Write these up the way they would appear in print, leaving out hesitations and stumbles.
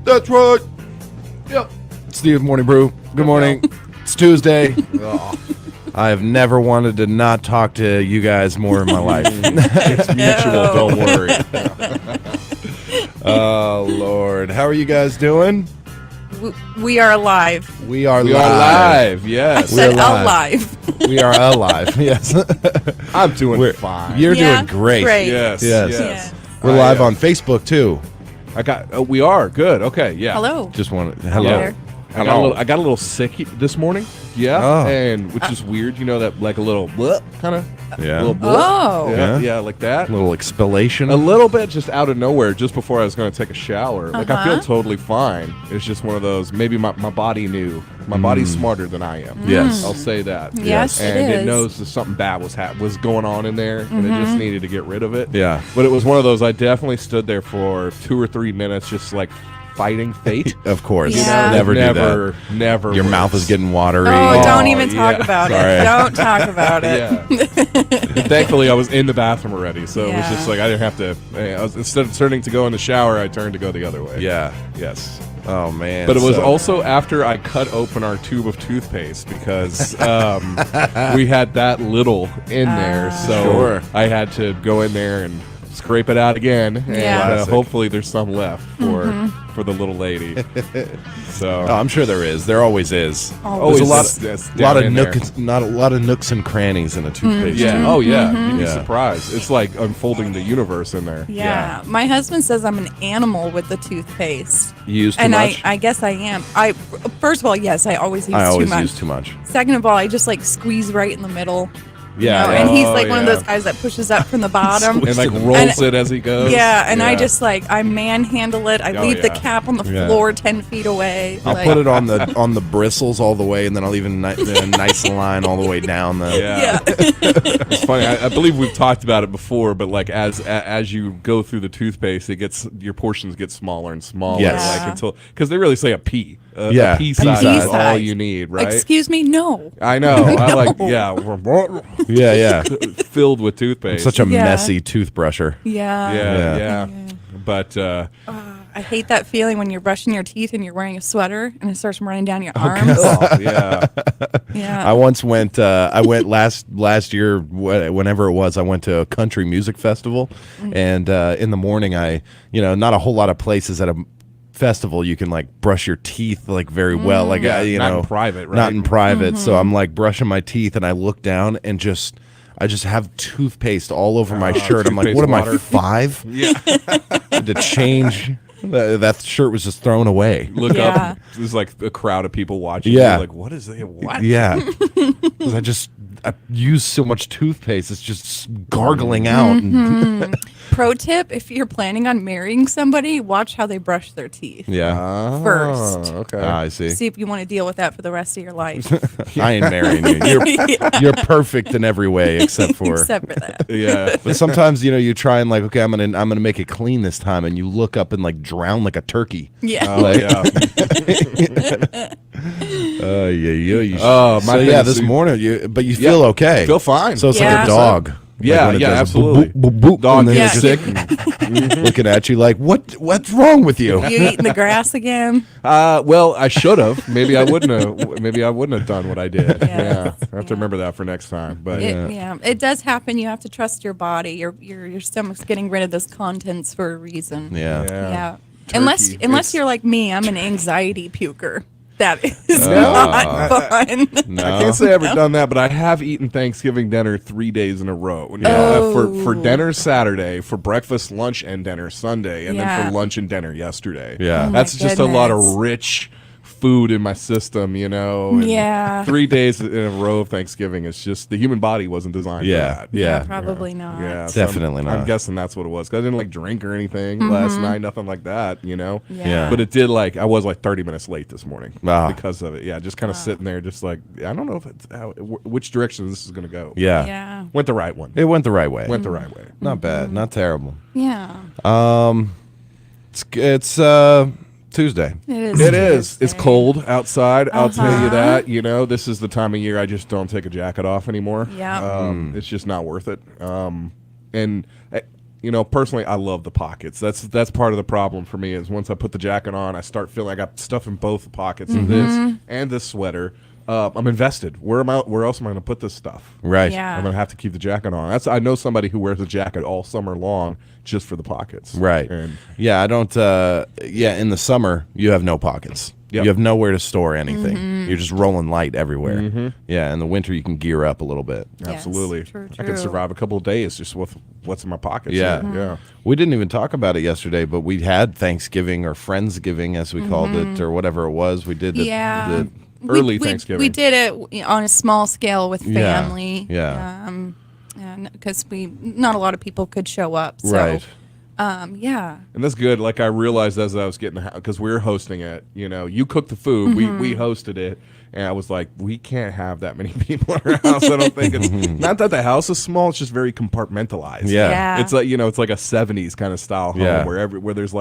That's right. Yep. Steve, morning brew. Good morning. It's Tuesday. I have never wanted to not talk to you guys more in my life. It's mutual. Don't worry. Oh, Lord. How are you guys doing? We are alive. We are We live. are live. Yes. We are Said live. alive. We are alive. Yes. I'm doing fine. You're Yeah, doing great. great. Yes. Yes. Yes. We're live on Facebook, too. I got. We are good. Okay. Yeah. Hello. Just want to. Hello. There. I got a little sick this morning. Yeah. Oh. And which is weird. You know that like a little kind of. Yeah. Little Oh. Yeah. Yeah. Yeah. Like that. A little expellation. A little bit just out of nowhere, just before I was going to take a shower. Like I feel Uh-huh. totally fine. It's just one of those. Maybe my body knew. My body's smarter than I am. Yes. I'll say that. Yes, it and it is. knows that something bad was going on in there, and it just needed to get rid of it. Yeah. But it was one of those. I definitely stood there for 2 or 3 minutes, just like fighting fate. Of course. Yeah. Never do that. Never. Your mouth is getting watery. Oh, don't Oh, even talk yeah. about Sorry. it. Don't talk about it. Yeah. Thankfully, I was in the bathroom already, so it was Yeah. just like I didn't have to. Instead of turning to go in the shower, I turned to go the other way. Yeah. Yes. Oh, man. But it was So- also after I cut open our tube of toothpaste because we had that little in there, so Sure. I had to go in there and scrape it out again, and Yeah. Classic. hopefully there's some left for the little lady. So Oh, I'm sure there is. There always is. Always. There's a lot, That's lot down of in there. nooks, not a lot of nooks and crannies in a toothpaste. Yeah. tube. Oh yeah. You'd be Yeah. surprised. It's like unfolding the universe in there. Yeah. My husband says I'm an animal with the toothpaste. You use too And much. I guess I am. First of all, yes, I always use I too always much. use too much. Second of all, I just like squeeze right in the middle. Yeah. You know, yeah. and he's Oh, like one of yeah. those guys that pushes up from the bottom. And like And- rolls it as he goes. Yeah, and I Yeah. just like I manhandle it. I Oh, leave the yeah. cap on the Yeah. floor 10 feet away. I'll like- put it on the bristles all the way, and then I'll even the nice line all the way down. Yeah. It's funny. I believe we've talked about it before, but like as you go through the toothpaste, your portions get smaller and smaller. Yes. Like until because they really say a pea. Yeah, A pea pea size size. is all you need, right? Excuse me, no. I know. I like Yeah, yeah. filled with toothpaste. Such a Yeah. messy toothbrusher. Yeah. yeah, Yeah. yeah. But I hate that feeling when you're brushing your teeth and you're wearing a sweater and it starts running down your arms. oh, yeah. Yeah. I once went. I went last year, whenever it was. I went to a country music festival, and in the morning, not a whole lot of places at a festival you can like brush your teeth like very well, like Yeah, you not know, in private, right? not in private. So I'm like brushing my teeth, and I look down and I just have toothpaste all over my shirt. I'm like, toothpaste what am I, water. 5? Yeah. To change. That shirt was just thrown away. Look Yeah. up. There's like a crowd of people watching. Yeah. You're like, what is it? What? Yeah. 'Cause I use so much toothpaste. It's just gargling out. And Pro tip, if you're planning on marrying somebody, watch how they brush their teeth. yeah. First. Okay. I see. See if you want to deal with that for the rest of your life. I ain't marrying you. You're perfect in every way except for. Except for that. Yeah. But sometimes you try and like, okay, I'm gonna make it clean this time, and you look up and like drown like a turkey. Yeah. Oh, yeah. Yeah. Oh, my So yeah, thing this is- morning you feel okay. Feel fine. So it's Yeah. like a dog. Yeah, when it yeah, does a absolutely. boop, boop, boop, boop, Dog and then gets it's sick. just looking at you like, what's wrong with you? You eating the grass again? Well, I should have. Maybe I wouldn't have. Maybe I wouldn't have done what I did. Yeah. Yeah, I have to remember that for next time. But It does happen. You have to trust your body. Your stomach's getting rid of those contents for a reason. Yeah. Yeah. Turkey. Unless It's- you're like me, I'm an anxiety puker. That is not fun. No. I can't say I've ever done that, but I have eaten Thanksgiving dinner 3 days in a row. For dinner Saturday, for breakfast, lunch, and dinner Sunday, and then Yeah. for lunch and dinner yesterday. Yeah. Oh my That's just a lot of goodness. rich food in my system, and Yeah. 3 days in a row of Thanksgiving, it's just the human body wasn't designed Yeah. for that. Yeah. Probably not. Yeah, so Definitely I'm not. guessing that's what it was. 'Cause I didn't like drink or anything last night, nothing like that, Yeah. But it did I was like 30 minutes late this morning Ah. because of it. Yeah, just kind of sitting there, just like I don't know if it's which direction this is gonna go. Yeah. Yeah. Went the right one. It went the right way. Went the right way. Not bad. Not terrible. Yeah. It's Tuesday. It is. It is. It's Tuesday. cold outside. I'll tell you Uh-huh. that. This is the time of year I just don't take a jacket off anymore. Yeah. It's just not worth it. And personally, I love the pockets. That's part of the problem for me is once I put the jacket on, I start feeling I got stuff in both the pockets of this and this sweater. I'm invested. Where else am I going to put this stuff? Right. Yeah. I'm going to have to keep the jacket on. I know somebody who wears a jacket all summer long just for the pockets. Right. And Yeah, I don't. In the summer, you have no pockets. Yep. You have nowhere to store anything. You're just rolling light everywhere. Yeah, in the winter, you can gear up a little bit. Yes, absolutely. true, I can true. survive a couple of days just with what's in my pockets. Yeah. Yeah. We didn't even talk about it yesterday, but we had Thanksgiving or Friendsgiving, as we called it, or whatever it was. We did the Early Thanksgiving. We did it on a small scale with Yeah, family. yeah. Because not a lot of people could show up. So, Right. yeah. And that's good. Like I realized as I was getting because we were hosting it, you cooked the food, we hosted it, and I was like, we can't have that many people in our house. I don't think it's not that the house is small; it's just very compartmentalized. Yeah. Yeah. It's like it's like a '70s kind of style home Yeah. where there's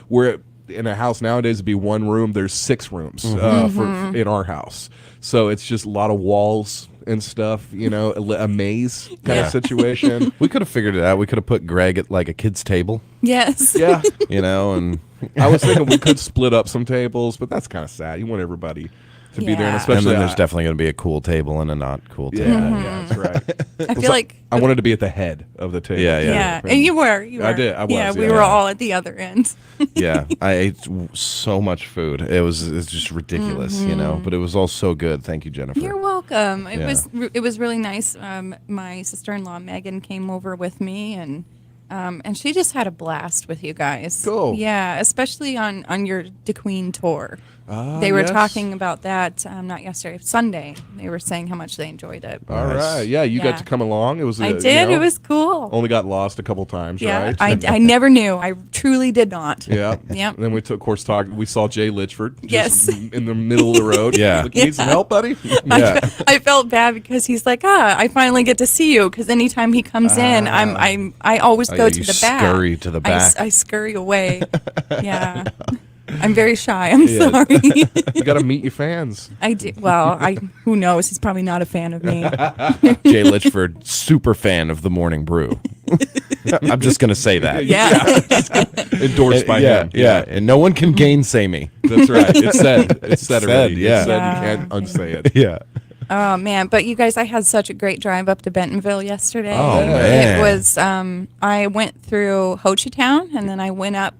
where in a house nowadays it'd be one room. There's 6 rooms for in our house, so it's just a lot of walls and stuff. A maze kind Yeah. of situation. We could have figured it out. We could have put Greg at like a kid's table, Yes. Yeah. and I was thinking we could split up some tables, but that's kind of sad. You want everybody to be there, and Yeah. and especially then there's definitely going to be a cool table and a not cool table. yeah, that's right. I feel like. I wanted to be at the head of the table. Yeah, Yeah. And you were. I did, I was, Yeah, we yeah. were all at the other end. Yeah, I ate so much food. It's just ridiculous, But it was all so good. Thank you, Jennifer. You're welcome. It Yeah. was really nice. My sister-in-law Megan came over with me, and she just had a blast with you guys. Cool. Yeah, especially on your Kdqn tour. They were yes. talking about that not yesterday, Sunday. They were saying how much they enjoyed it. All Nice. right. Yeah, you got Yeah. to come along. It was. I did. It was cool. Only got lost a couple times, Yeah, right? I never knew. I truly did not. Yeah. Yep. And then we took course talk. We saw Jay Litchford. Yes. Just in the middle of the road. Yeah. Like, you need some help, buddy? Yeah. I felt bad because he's like, I finally get to see you. Because anytime he comes in, I always Oh, go yeah, to you the back. scurry to the back. I scurry away. Yeah, I'm very shy. I'm Yeah. sorry. You got to meet your fans. I do. Well, who knows? He's probably not a fan of me. Jay Litchford, super fan of the Morning Brew. I'm just going to say that. Yeah. Endorsed by yeah, him. yeah, and no one can gainsay me. That's right. It's said. It's said said, already. yeah. It's said. Yeah. You can't unsay it. Yeah. Oh man, but you guys, I had such a great drive up to Bentonville yesterday. Oh, man. It was. I went through Ho Chi Town, and then I went up.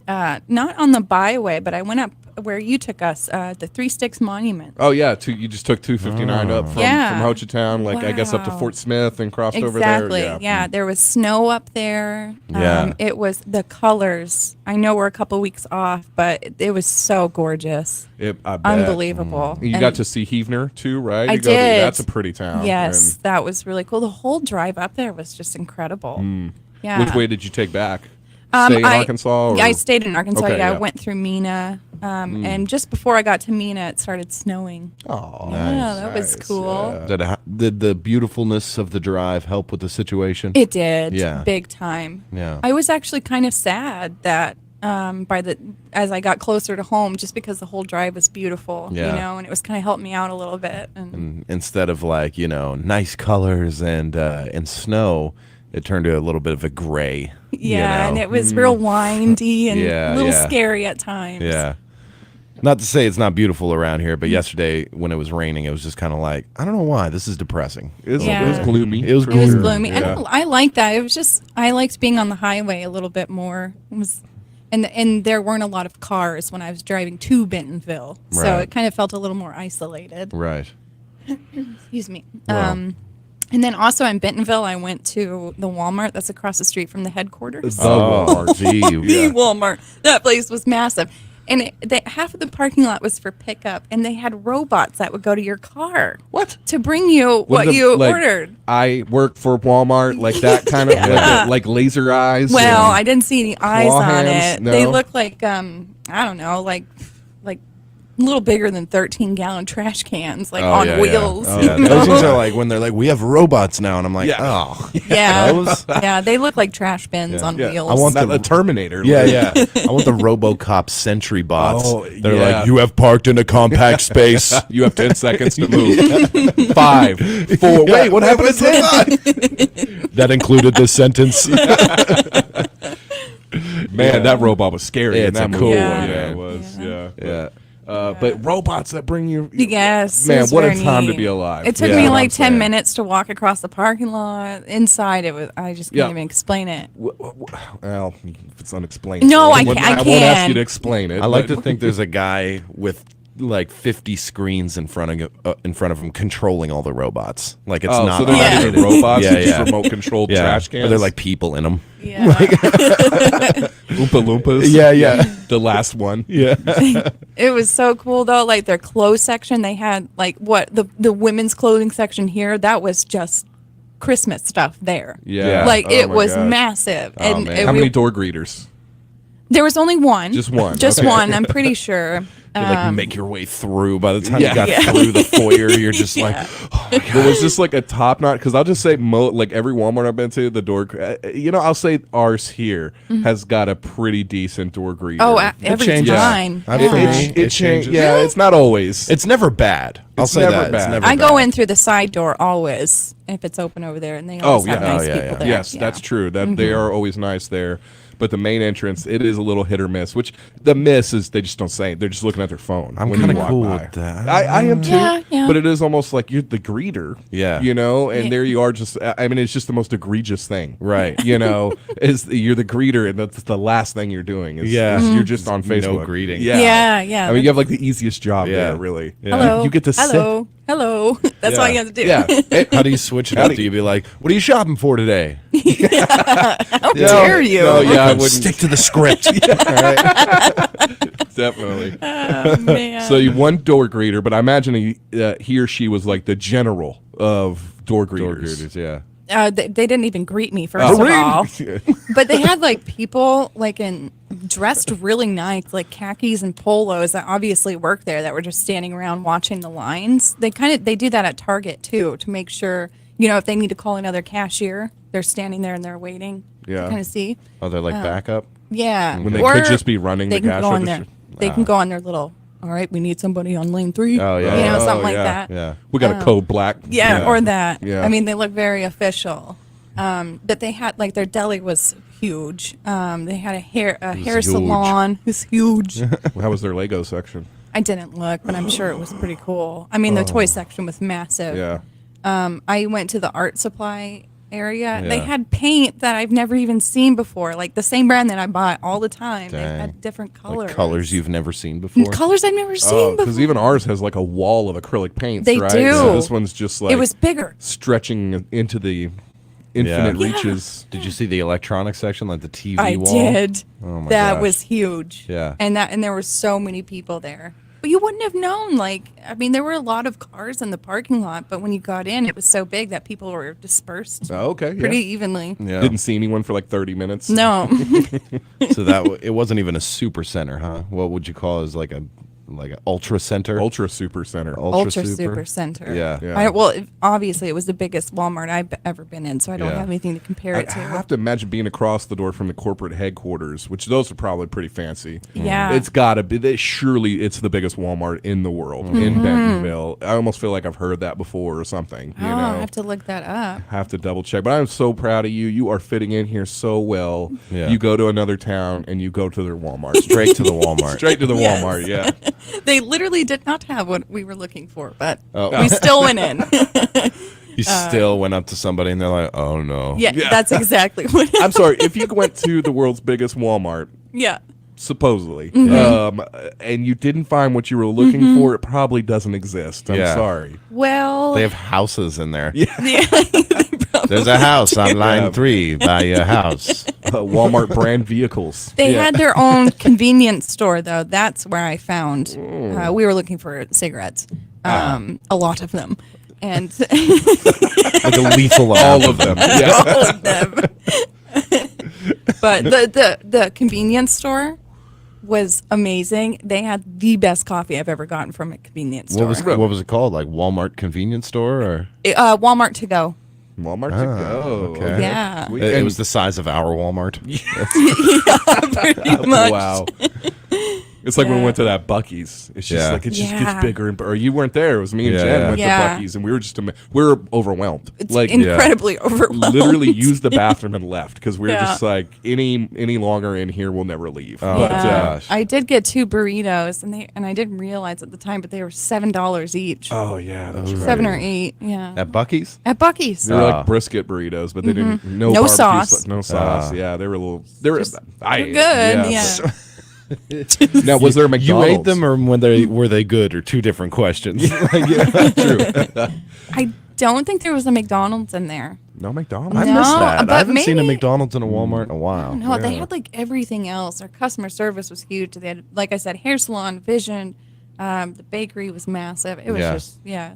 Not on the byway, but I went up where you took us, the Three Sticks Monument. Oh yeah, you just took 259 up from Yeah. Ho Chi Town, like I guess up to Wow. Fort Smith and crossed over Exactly. there. Yeah, there was snow up there. Yeah. It was the colors. I know we're a couple weeks off, but it was so gorgeous. I bet. Unbelievable. You And got to see Heavener too, right? I You go to- did. That's a pretty town. Yes, that was really cool. The whole drive up there was just incredible. And Yeah. which way did you take back? Stay in Arkansas? Or? Yeah, I stayed in Arkansas. Okay, yeah, yeah. I went through Mena, and just before I got to Mena, it started snowing. Oh, Yeah, that was nice, cool. yeah. Did the beautifulness of the drive help with the situation? It did, Yeah. big time. Yeah. I was actually kind of sad that as I got closer to home, just because the whole drive was beautiful, Yeah. and it was kind of helped me out a little bit. And Instead of like nice colors and snow, it turned to a little bit of a gray. yeah, and it was real windy and Yeah, a little yeah. scary at times. Yeah. Not to say it's not beautiful around here, but yesterday when it was raining, it was just kind of like, I don't know why, this is depressing. It was Yeah. gloomy. It was It was Gloomy. gloomy, Yeah. and I liked that. It was just I liked being on the highway a little bit more. It was, and there weren't a lot of cars when I was driving to Bentonville, so Right. it kind of felt a little more isolated. Right. Excuse me. Wow. And then also in Bentonville, I went to the Walmart that's across the street from the headquarters. The Walmart. gee. The Walmart. That place was massive. And half of the parking lot was for pickup, and they had robots that would go to your car. What? To bring you what Was it you like, ordered. I work for Walmart, like that kind of Yeah. like laser eyes. Well, and- I didn't see any eyes claw on hands? it. They No? look like I don't know, like little bigger than 13-gallon trash cans, like Oh, on yeah, wheels. Yeah. you Yeah, know? those things are like when they're like, we have robots now, and I'm like, Yeah. oh, Yeah, those? yeah, they look like trash bins Yeah. on Yeah. wheels. I want Not the- the Terminator. Yeah, yeah. I want the RoboCop Sentry bots. Oh, They're yeah. like, you have parked in a compact space. You have 10 seconds to move. 5, 4. Wait, what happened to 10? That included this sentence. Man, that robot was scary. It's in that a cool movie. one, Yeah, man. it was. Yeah. Yeah. Yeah. But robots that bring you. Yes, it Man, was what a very time to neat. be alive. It took Yeah. me That's what like I'm 10 saying. minutes to walk across the parking lot. Inside, it was. I just can't Yeah. even explain it. Well, if it's unexplained. No, I wouldn't- can- I I won't ask you can. to explain it. I like but- to think there's a guy with like 50 screens in front of him controlling all the robots. Like it's Oh, not so they're not automated. even robots. Yeah, They're just yeah. remote controlled Yeah. trash Or cans. they're like people in them. Yeah, Oompa Loompas. Yeah, yeah. The last one. Yeah. it was so cool though. Like their clothes section, they had like the women's clothing section here. That was just Christmas stuff there. Yeah. Like Oh it my was gosh. massive. Oh, And man. it- How we- many door greeters? There was only one. Just one, Just okay. one. I'm pretty sure. You like make your way through. By the time Yeah. you got Yeah. through the foyer, you're just like, But was this like a top notch? Because I'll just say, like every Walmart I've been to, the door, I'll say ours here has got a pretty decent door greeter. Oh, every changes. time. I've Yeah. for me, It it changes. changes. Yeah, it's not always. it's never bad. I'll It's say never that. bad. It's never I go bad. in through the side door always if it's open over there, and they always have yeah. nice Oh, yeah, people yeah. there. Yes, Yeah. that's true. That they are always nice there. But the main entrance, it is a little hit or miss. Which the miss is they just don't say it. They're just looking at their phone. I'm when you kinda walk cool by. with that. I am too. Yeah, yeah. But it is almost like you're the greeter. Yeah. You know, and Yeah. there you are. Just I mean, it's just the most egregious thing. Right. You know, is you're the greeter, and that's the last thing you're doing. Is, Yeah. is you're just on No Facebook. greeting. Yeah, yeah. I mean, you have like the easiest job Yeah. there, really. Yeah. Hello. You get to sit. hello. Hello. That's all you have to do. Yeah. How do you switch it up? Do you be like, what are you shopping for today? How dare you? No, yeah, I wouldn't. Stick to the script. Definitely. Oh, man. So you one door greeter, but I imagine he or she was like the general of door greeters. Door greeters, yeah. They didn't even greet me first Oh, of all. really? But they had like people like dressed really nice, like khakis and polos that obviously work there that were just standing around watching the lines. They do that at Target too to make sure, if they need to call another cashier, they're standing there and they're waiting Yeah. to kind of see. Oh, they're like backup? Yeah. When they Or could just be running they the can cash go on register. there. They can go on their little, all right, we need somebody on lane 3. Oh, yeah. Something Oh, like yeah. that. Yeah. We got a code black. Yeah, or that. Yeah. I mean, they look very official. But they had like their deli was huge. They had a hair huge. salon. It was huge. How was their Lego section? I didn't look, but I'm sure it was pretty cool. I mean, the toy section was massive. Yeah. I went to the art supply area. They Yeah. had paint that I've never even seen before, like the same brand that I buy all the time. They Dang. had different colors. Like colors you've never seen before? Colors I've never Oh, seen before. because even ours has like a wall of acrylic paints, They right? do. So this one's just like It was bigger. stretching into the infinite Yeah. reaches. Did you see the electronics section, like the TV I wall? did. Oh my that gosh. was huge. Yeah. And there were so many people there. But you wouldn't have known. There were a lot of cars in the parking lot, but when you got in, it was so big that people were dispersed Oh, okay. Yeah. pretty evenly. Yeah. Didn't see anyone for like 30 minutes. No. So it wasn't even a super center, huh? What would you call it? As like an ultra center? Ultra super center. Ultra Super Center. Yeah. Yeah. Obviously, it was the biggest Walmart I've ever been in, so I don't Yeah. have anything to compare I it to. have to imagine being across the door from the corporate headquarters, which those are probably pretty fancy. Yeah. It's got to be. Surely it's the biggest Walmart in the world in Bentonville. I almost feel like I've heard that before or something. Oh, I have to look that up. Have to double check. But I'm so proud of you. You are fitting in here so well. Yeah. You go to another town and you go to their Walmart. Straight to the Walmart. Straight to the Yes. Walmart, yeah. They literally did not have what we were looking for, but Oh. we still went in. You still went up to somebody and they're like, oh no. Yeah, Yeah. that's exactly what. I'm sorry. If you went to the world's biggest Walmart, Yeah. supposedly, Mm-hmm. and you didn't find what you were looking for, it probably doesn't exist. I'm Yeah. sorry. Well, They have houses in there. yeah, There's a house on line Yeah. 3 by your house. Walmart brand vehicles. they Yeah. had their own convenience store though. That's where I found. We were looking for cigarettes, a lot of them, and Like a lethal All amount. of them. Yeah. all of them. But the convenience store was amazing. They had the best coffee I've ever gotten from a convenience store. What was it called? Like Walmart convenience store or? Walmart to go. Walmart to go. okay. Yeah. It was the size of our Walmart. Pretty much. Wow. It's like when we went to that Buc-ee's. It's just Yeah. like it just Yeah. gets bigger and or you weren't there. It was me and Jen went Yeah. to Buc-ee's and we were just we were overwhelmed. It's like incredibly overwhelmed. literally used the bathroom and left because we were Yeah. just like any longer in here we'll never leave. Oh, But, gosh. I did get 2 burritos, and I didn't realize at the time, but they were $7 each. oh yeah, that's right. 7 or 8, yeah. At Buc-ee's? At Buc-ee's. They were like brisket burritos, but they didn't no No barbecue sauce. No sauce. Yeah, they were a little. They were. I They're good. Yeah. Now, was there a You McDonald's? ate them, or were they good, or two different questions? True. I don't think there was a McDonald's in there. No McDonald's. I No, missed that. but I haven't seen a maybe- McDonald's and a Walmart in a while. No, they had like everything else. Their customer service was huge. They had, like I said, hair salon, vision. The bakery was massive. It was Yeah. just, yeah.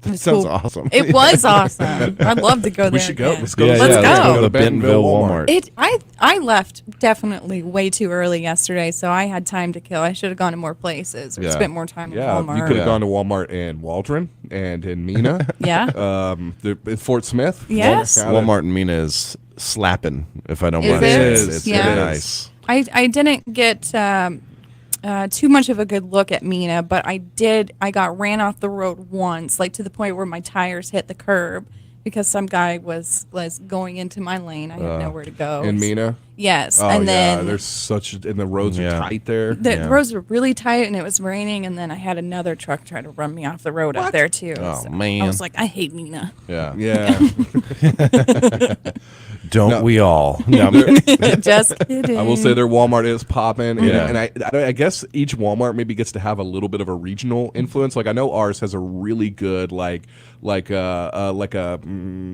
It That was sounds cool. awesome. It was awesome. I'd love to go there. We should go. again. Let's go. Yeah, Let's yeah, go. let's go to the Bentonville Bentonville Walmart. I left definitely way too early yesterday, so I had time to kill. I should have gone to more places or Yeah. spent more time Yeah, at Walmart. you could have Yeah. gone to Walmart in Waldron and in Mina. Yeah. In Fort Smith. Yes. Walmart and Mina is slapping, if I don't Is mind it? saying. It is. It's Yeah. very It nice. I didn't get too much of a good look at Mina, but I got ran off the road once, like to the point where my tires hit the curb because some guy was going into my lane. I had nowhere to go. In Mina. Yes. Oh and yeah, then there's such and the roads Yeah. are tight there. the Yeah. roads were really tight and it was raining, and then I had another truck try to run me off the road up there too. Oh, So man. I was like, I hate Mina. Yeah. Yeah. Don't No. we all? No, I'm- Just kidding. I will say their Walmart is popping, Yeah. and I guess each Walmart maybe gets to have a little bit of a regional influence. Like I know ours has a really good like a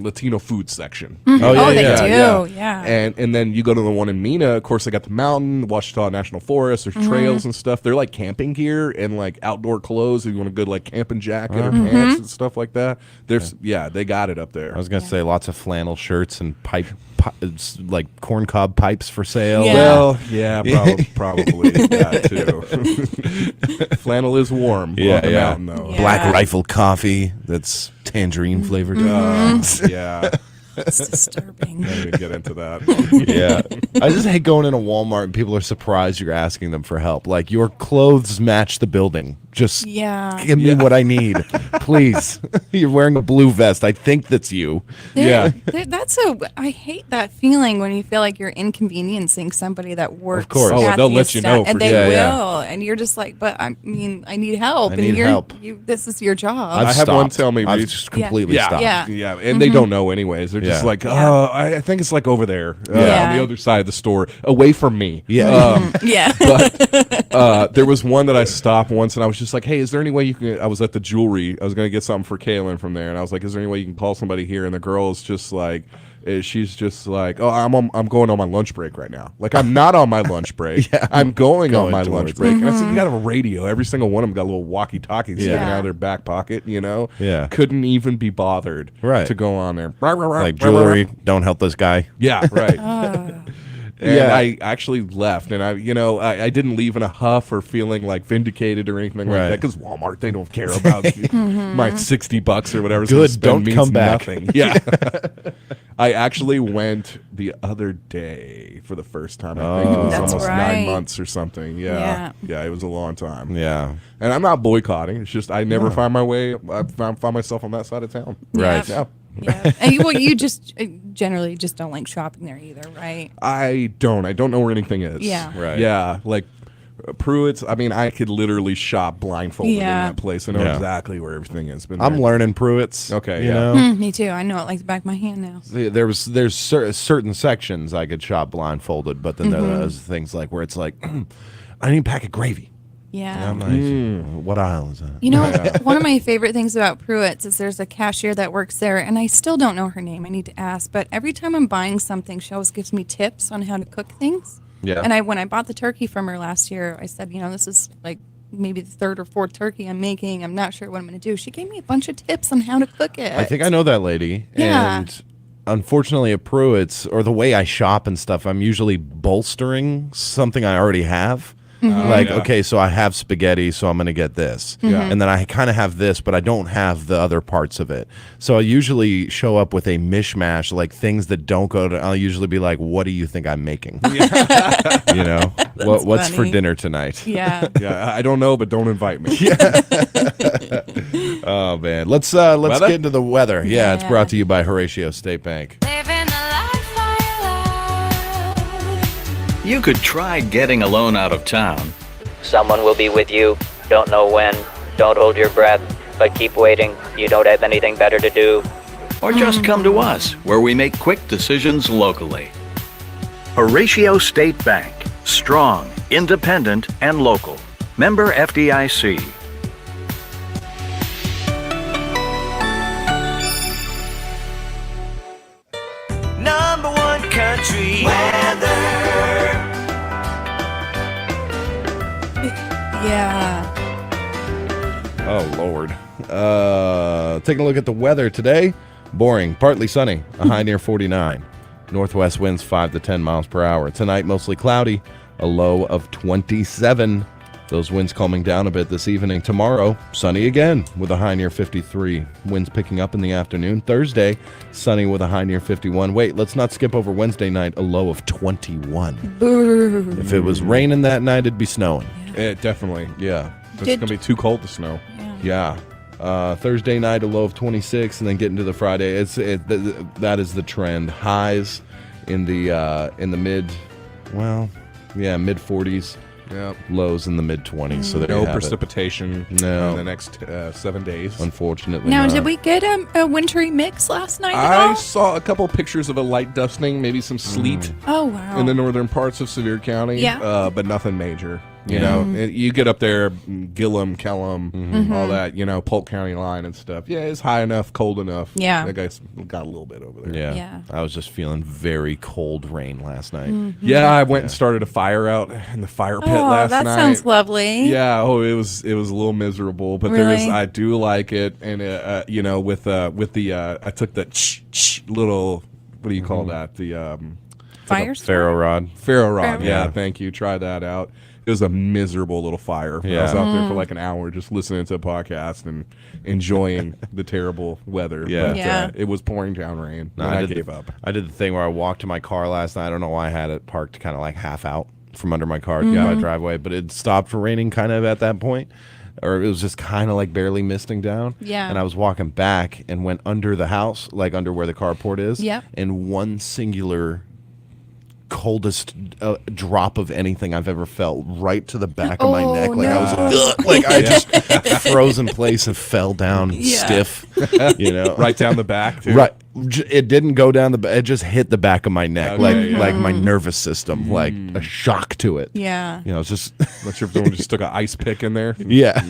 Latino food section. Oh, yeah, Oh, they yeah, do. Yeah. And then you go to the one in Mina. Of course, they got the mountain, Washita National Forest. There's trails and stuff. They're like camping gear and like outdoor clothes. If you want a good like camping jacket or pants and stuff like that. There's they got it up there. I was gonna say lots of flannel shirts and like corncob pipes for sale. Yeah. Well, yeah, probably that too. Flannel is warm on the mountain, though. Yeah. Black Rifle coffee that's tangerine flavored. Yeah, It's disturbing. I didn't get into that. Yeah. I just hate going into Walmart and people are surprised you're asking them for help. Like, your clothes match the building. Just Yeah. give me what I need, please. You're wearing a blue vest. I think that's you. Yeah. I hate that feeling when you feel like you're inconveniencing somebody that works. course. Oh, at they'll the let you know and for they sure. will, Yeah, and you're just like, but I mean, I need help. I and need you're, help. This is your job. I've I have one stopped. tell me, I've Reed. just completely Yeah, stopped. Yeah. and they don't know anyways. They're just Yeah. like, Yeah. oh, I think it's like over there Yeah. on the other side of the store, away from me. Yeah. yeah. But there was one that I stopped once, and I was just like, "Hey, is there any way you can?" I was at the jewelry. I was going to get something for Kaylin from there, and I was like, "Is there any way you can call somebody here?" And the girl is just like, she's just like, "Oh, I'm going on my lunch break right now. Like, I'm not on my lunch break. I'm going on my lunch towards break." And I said, "You got a radio? Every single one of them got a little walkie-talkie sticking Yeah. out of their back pocket. You know? Yeah. Couldn't even be bothered Right. to go on there. Like, jewelry, don't help this guy. Yeah, right." And Yeah. I actually left, and I didn't leave in a huff or feeling like vindicated or anything like Right. that, because Walmart, they don't care about my $60 or whatever. Good, don't come back. Nothing. Yeah. I actually went the other day for the first time. I think it was That's almost right. 9 months or something. Yeah. Yeah, it was a long time. Yeah. And I'm not boycotting. It's just I never find my way. I find myself on that side of town. Right. Yeah. Yeah. And you just generally just don't like shopping there either, right? I don't know where anything is. Yeah. Right. Yeah, like Pruitt's. I mean, I could literally shop blindfolded Yeah. in that place. I know Yeah. exactly where everything is. Been I'm there. learning Pruitt's. Okay, You yeah. know? Me too. I know it like the back of my hand now. There's certain sections I could shop blindfolded, but then there's things like where it's like, I need a pack of gravy. Yeah. I'm like, what aisle is that? You know, one of my favorite things about Pruitt's is there's a cashier that works there, and I still don't know her name. I need to ask. But every time I'm buying something, she always gives me tips on how to cook things. Yeah. And when I bought the turkey from her last year, I said, this is like maybe the third or fourth turkey I'm making. I'm not sure what I'm going to do. She gave me a bunch of tips on how to cook it. I think I know that lady. Yeah. And unfortunately at Pruitt's, or the way I shop and stuff, I'm usually bolstering something I already have. Like, Yeah. okay, so I have spaghetti, so I'm going to get this. Yeah. And then I kind of have this, but I don't have the other parts of it. So I usually show up with a mishmash, like things that don't go to, I'll usually be like, what do you think I'm making? You know, what's for funny. dinner tonight? Yeah. Yeah, I don't know, but don't invite me. Oh man, let's Weather? get into the weather. Yeah, it's Yeah. brought to you by Horatio State Bank. Living the life I love. You could try getting a loan out of town. Someone will be with you. Don't know when. Don't hold your breath. But keep waiting. You don't have anything better to do. Or just come to us, where we make quick decisions locally. Horatio State Bank. Strong, independent, and local. Member FDIC. Number one country weather. Yeah. Oh Lord. Taking a look at the weather today. Boring, partly sunny, a high near 49. Northwest winds 5 to 10 miles per hour. Tonight mostly cloudy, a low of 27. Those winds calming down a bit this evening. Tomorrow, sunny again with a high near 53. Winds picking up in the afternoon. Thursday, sunny with a high near 51. Wait, let's not skip over Wednesday night, a low of 21. Boo. If it was raining that night, it'd be snowing. Definitely. Yeah. It's going to be too cold to snow. Yeah. Thursday night, a low of 26, and then get into the Friday. That is the trend. Highs in the mid 40s. Yeah. Lows in the mid 20s. So there you No have it. precipitation No. in the next 7 days. Unfortunately, Now, not. did we get a wintry mix last night at I all? saw a couple pictures of a light dusting, maybe some sleet Oh, wow. in the northern parts of Sevier County. Yeah. But nothing major. You Yeah. know, and you get up there, Gillum, Kellum, Mm-hmm. all that, Polk County line and stuff. Yeah, it's high enough, cold enough. Yeah. That guy's got a little bit over there. Yeah. Yeah. I was just feeling very cold rain last night. Yeah, I went and started a fire out in the fire pit Oh, last that night. sounds lovely. Yeah, it was a little miserable, but Really? I do like it, and with the I took the little, what do you call that, the Fire Ferro rod. ferro rod. Ferro Yeah, rod. thank you. Try that out. It was a miserable little fire. I Yeah. was out there for like an hour just listening to a podcast and enjoying the terrible weather. Yeah. But, Yeah. it was pouring down rain, No, and I did gave up. I did the thing where I walked to my car last night. I don't know why I had it parked kind of like half out from under my car to my driveway, but it stopped raining kind of at that point, or it was just kind of like barely misting down. Yeah. And I was walking back and went under the house, like under where the carport is. Yep. And one singular coldest drop of anything I've ever felt right to the back of my Oh, neck. Like no. I was like I just froze in place and fell down Yeah. stiff. Right down the back, too. Right. It didn't go down it just hit the back of my neck, Okay, yeah. like my nervous system, like a shock to it. Yeah. It's just Not sure if someone just took an ice pick in there. yeah.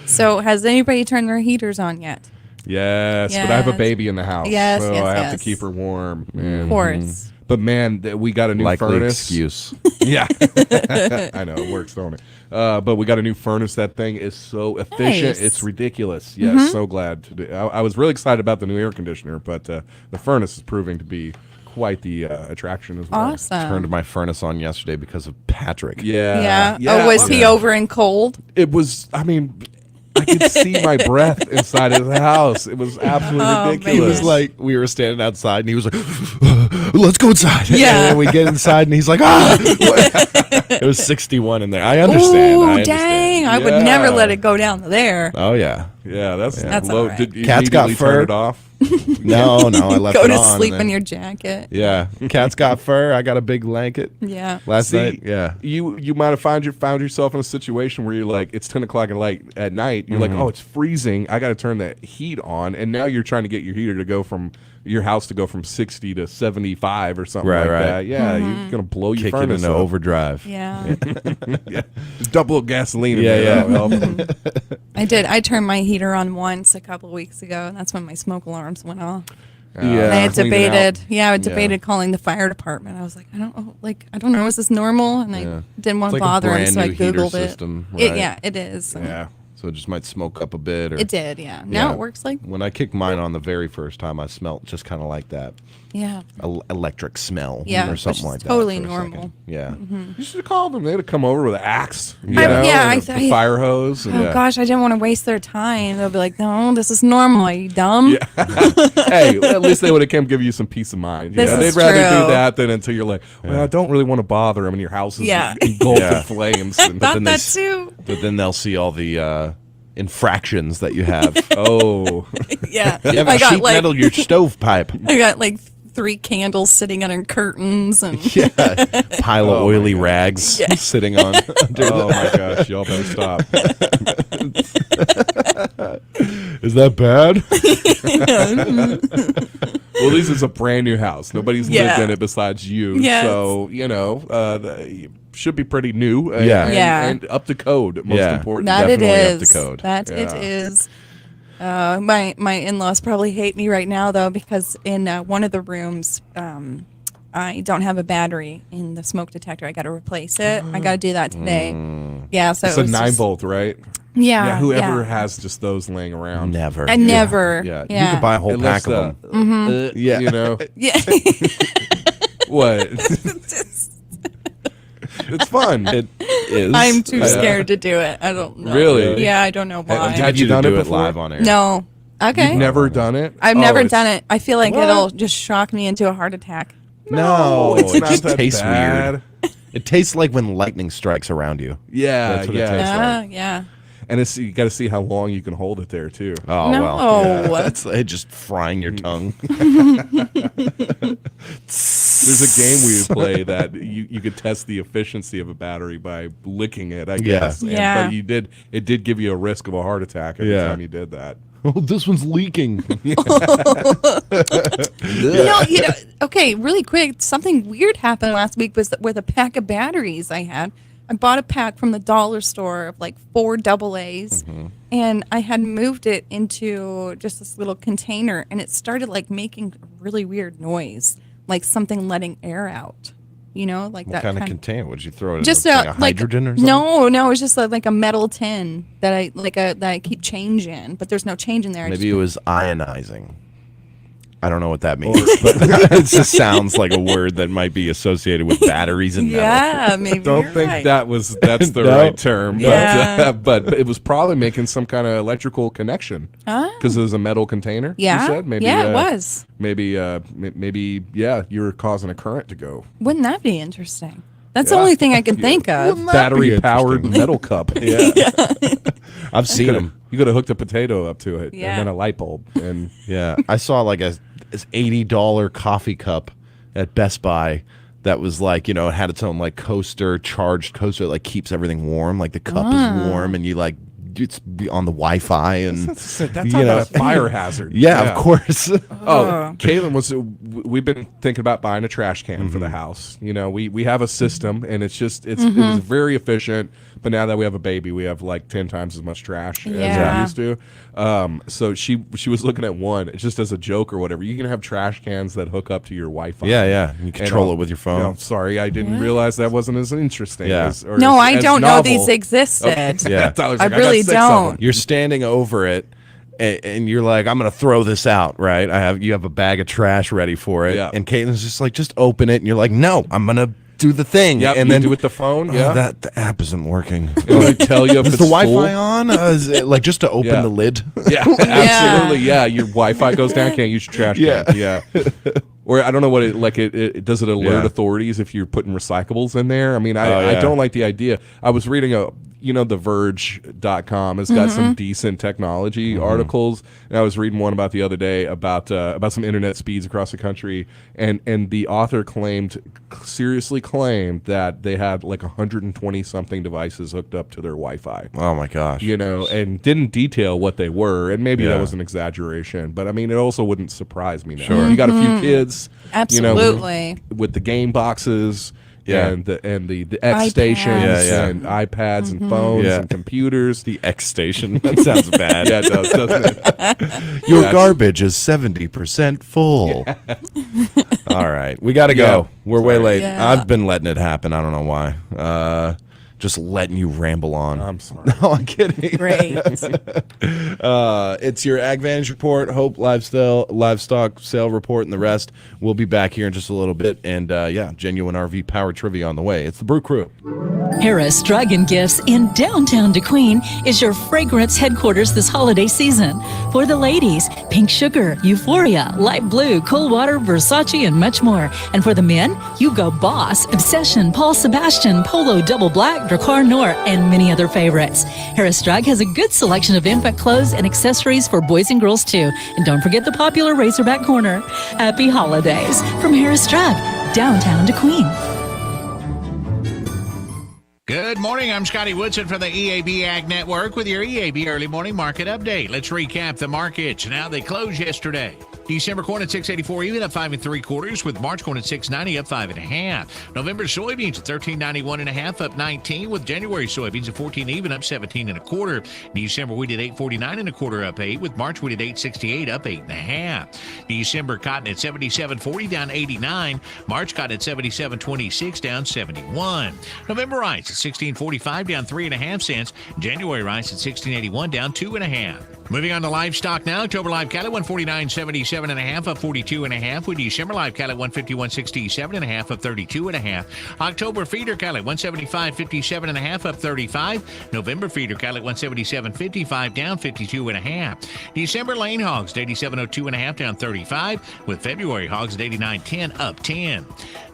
So, has anybody turned their heaters on yet? Yes, but I have a Yes. baby in the house, Yes, so yes, I have yes. to keep her warm. Of Man. course. But man, we got a new Likely furnace. excuse. Yeah, I know it works, don't it? But we got a new furnace. That thing is so efficient; Nice. it's ridiculous. Yes, so glad to do. I was really excited about the new air conditioner, but the furnace is proving to be quite the attraction as well. Awesome. Turned my furnace on yesterday because of Patrick. Yeah, Yeah. Oh, was he yeah. over in cold? It was. I mean, I could see my breath inside of the house. It was absolutely Oh, ridiculous. He was like, we were standing outside, and he was like, "Let's go inside." Yeah. And then we get inside, and he's like, "Ah!" It was 61 in there. I understand. Oh, I understand. dang. I would never Yeah. let it go down there. Oh yeah. Yeah, that's That's low. all right. Did you Cat's got immediately turn fur. it off? No, I left Go it to on, sleep and then- in your jacket. Yeah. Cat's got fur. I got a big blanket. Yeah. Last See, night. Yeah. you might have found yourself in a situation where you're like, it's 10 o'clock at night. You're like, oh, it's freezing. I got to turn the heat on, and now you're trying to get your heater to go from your house to go from 60 to 75 or something Right, like right. that. Yeah, you're gonna blow your Kick it furnace into up. overdrive. Yeah. Yeah, just double gasoline. In Yeah, there, yeah. that'll help. I did. I turned my heater on once a couple of weeks ago, and that's when my smoke alarms went off. Yeah. I had cleaned it out. debated. Yeah, I Yeah. debated calling the fire department. I was like, I don't know, is this normal? And I Yeah. didn't want It's to like a bother him, brand so I new heater googled system, it. right? Yeah, it is. Yeah. so it just might smoke up a bit. Or It did, yeah. Now Yeah. it works like, when I kicked mine on the very first time, I smelled just kind of like that yeah. electric smell, Yeah, or which something is like that. totally for a normal. second. Yeah. You should have called them. They'd have come over with an axe, you Yeah. know, Yeah, and I a fire hose. And, Oh gosh, I didn't want to waste their time. They'll be like, "No, this is normal. Are you dumb?" Hey, at least they would have come give you some peace of mind. This They'd is rather do true. that than until you're like, well, I don't really want to bother them, and your house is Yeah. engulfed Yeah. in flames. And, Thought then they that s- too. But then they'll see all the infractions that you have. oh, Yeah, You have I a got sheet like metal your stovepipe. I got like 3 candles sitting under curtains and Yeah, pile of Oh my oily God. rags sitting on. oh my gosh, y'all better stop. Is that bad? Well, at least it's a brand new house. Nobody's lived Yeah. in it besides you. Yes. So, should be pretty new. Yeah. Yeah. And up to code, most Yeah. important. that it Definitely up to is. code. That it Yeah. is. My in-laws probably hate me right now though because in one of the rooms, I don't have a battery in the smoke detector. I got to replace it. I got to do that today. Yeah, so It's it a was 9 just- volt, right? Yeah, Yeah, whoever yeah. has just those laying around. Never. I never. Yeah. Yeah. You could buy a whole Unless, pack of them. yeah. You know, Yeah. what? It's fun. It is. I'm too scared to do it. I don't know. Really? Yeah, I don't know why. I'll Have get you you to done do it it before? live on air. No. Okay. You've never done it? I've Oh, never it's- done it. I feel like What? it'll just shock me into a heart attack. No, it's it not just that tastes bad. weird. It tastes like when lightning strikes around you. Yeah, That's what it yeah. tastes like. Yeah. And it's you got to see how long you can hold it there too. Oh No. well, yeah. That's it. Just frying your tongue. There's a game we play that you could test the efficiency of a battery by licking it, I guess. And- Yeah. But it did give you a risk of a heart attack every Yeah. time you did that. Oh, this one's leaking. Okay, really quick. Something weird happened last week was with a pack of batteries I had. I bought a pack from the dollar store of like 4 AA's, and I had moved it into just this little container, and it started like making a really weird noise, like something letting air out. You know, like What that kind of container? Would you throw it in? just Like a like hydrogen or something? no, it's just like a metal tin that I keep change in, but there's no change in there. I Maybe just it was ionizing. I don't know what that means, but it just sounds like a word that might be associated with batteries and metal. yeah, maybe. Don't you're think right. that's the No. right term. Yeah. But it was probably making some kind of electrical connection because it was a metal container. Yeah, You said? Maybe, yeah, it was. Maybe you were causing a current to go. Wouldn't that be interesting? That's the only thing I could think of. Battery powered interesting? metal cup. Yeah. I've seen them. You could have hooked a potato up to it Yeah. and then a light bulb. And Yeah, I saw like this $80 coffee cup at Best Buy that was like, it had its own like charged coaster that like keeps everything warm. Like the cup is warm and you like it's on the Wi-Fi and that's you not know. a fire hazard. Yeah, of course. Oh, Caitlin we've been thinking about buying a trash can for the house. We have a system and it was very efficient. But now that we have a baby, we have like 10 times as much trash as Yeah. we used to. So she was looking at one just as a joke or whatever. You can have trash cans that hook up to your Wi-Fi. Yeah. You control And, it with your phone. I'm sorry, I didn't realize that wasn't as interesting. Yeah. or No, I as don't know novel. these existed. Yeah. Tyler's I like, got really 6 of them." don't. You're standing over it and you're like, I'm gonna throw this out, right? You have a bag of trash ready for it. Yeah. And Caitlin's just like, just open it, and you're like, no, I'm gonna do the thing. Yep, and you then do with the phone. oh, Yeah, the app isn't working. it'll like tell you if Is it's the Wi-Fi full. on? Is it like just to open Yeah. the lid? Yeah, absolutely. Yeah, your Wi-Fi goes down. Can't use your trash Yeah. can. Yeah. Or I don't know what it does. It alert Yeah. authorities if you're putting recyclables in there. I mean, Oh, I yeah. don't like the idea. I was reading TheVerge.com has got some decent technology articles, and I was reading one about the other day about some internet speeds across the country, and the author seriously claimed that they had like 120 something devices hooked up to their Wi-Fi. Oh my gosh. And didn't detail what they were, and maybe Yeah. that was an exaggeration, but I mean, it also wouldn't surprise me now. Sure. You got a few kids, Absolutely. with the game boxes, Yeah. and the X stations, Yeah. and iPads and phones Yeah. and computers. The X station. That sounds bad. Yeah, it does, doesn't it? Your That's- garbage is 70% full. All right, we got to go. Yeah. We're way late. Yeah. I've been letting it happen. I don't know why. just letting you ramble on. I'm sorry. No, I'm kidding. Great. It's your AgVantage report, Hope livestock sale report, and the rest. We'll be back here in just a little bit. And genuine RV power trivia on the way. It's the Brew Crew. Harris Drug and Gifts in downtown Kdqn is your fragrance headquarters this holiday season. For the ladies, Pink Sugar, Euphoria, Light Blue, Cool Water, Versace, and much more. And for the men, Hugo Boss, Obsession, Paul Sebastian, Polo Double Black, Dracar Noir, and many other favorites. Harris Drug has a good selection of infant clothes and accessories for boys and girls too. And don't forget the popular Razorback Corner. Happy holidays from Harris Drug, downtown Kdqn. Good morning. I'm Scotty Woodson from the EAB Ag Network with your EAB Early Morning Market Update. Let's recap the markets and how they closed yesterday. December corn at 6.84 even, up 5 3/4, with March corn at 6.90, up 5 1/2. November soybeans at 13.91 1/2, up 19, with January soybeans at 14 even, up 17 1/4. December wheat at 8.49 1/4, up 8, with March wheat at 8.68, up 8 1/2. December cotton at 77.40, down 89. March cotton at 77.26, down 71. November rice at 16.45, down 3 1/2 cents. January rice at 16.81, down 2 1/2. Moving on to livestock now. October live cattle 149.77 1/2, up 42 1/2. With December live cattle 151.67 1/2, up 32 1/2. October feeder cattle 175.57 1/2, up 35. November feeder cattle 177.55, down 52 1/2. December lane hogs 87.02 1/2, down 35. With February hogs at 89.10, up 10.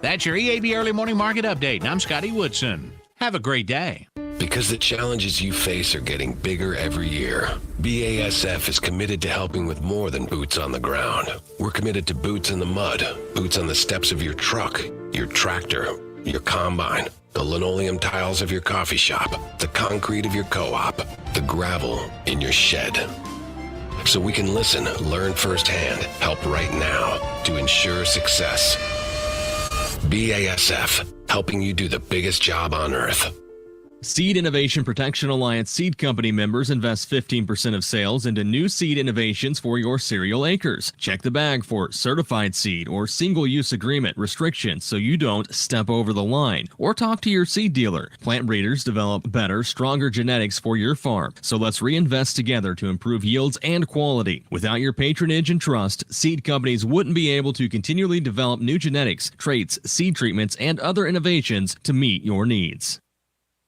That's your EAB Early Morning Market Update. And I'm Scotty Woodson. Have a great day. Because the challenges you face are getting bigger every year, BASF is committed to helping with more than boots on the ground. We're committed to boots in the mud, boots on the steps of your truck, your tractor, your combine, the linoleum tiles of your coffee shop, the concrete of your co-op, the gravel in your shed. So we can listen, learn firsthand, help right now to ensure success. BASF, helping you do the biggest job on earth. Seed Innovation Protection Alliance seed company members invest 15% of sales into new seed innovations for your cereal acres. Check the bag for certified seed or single-use agreement restrictions so you don't step over the line. Or talk to your seed dealer. Plant breeders develop better, stronger genetics for your farm. So let's reinvest together to improve yields and quality. Without your patronage and trust, seed companies wouldn't be able to continually develop new genetics, traits, seed treatments, and other innovations to meet your needs.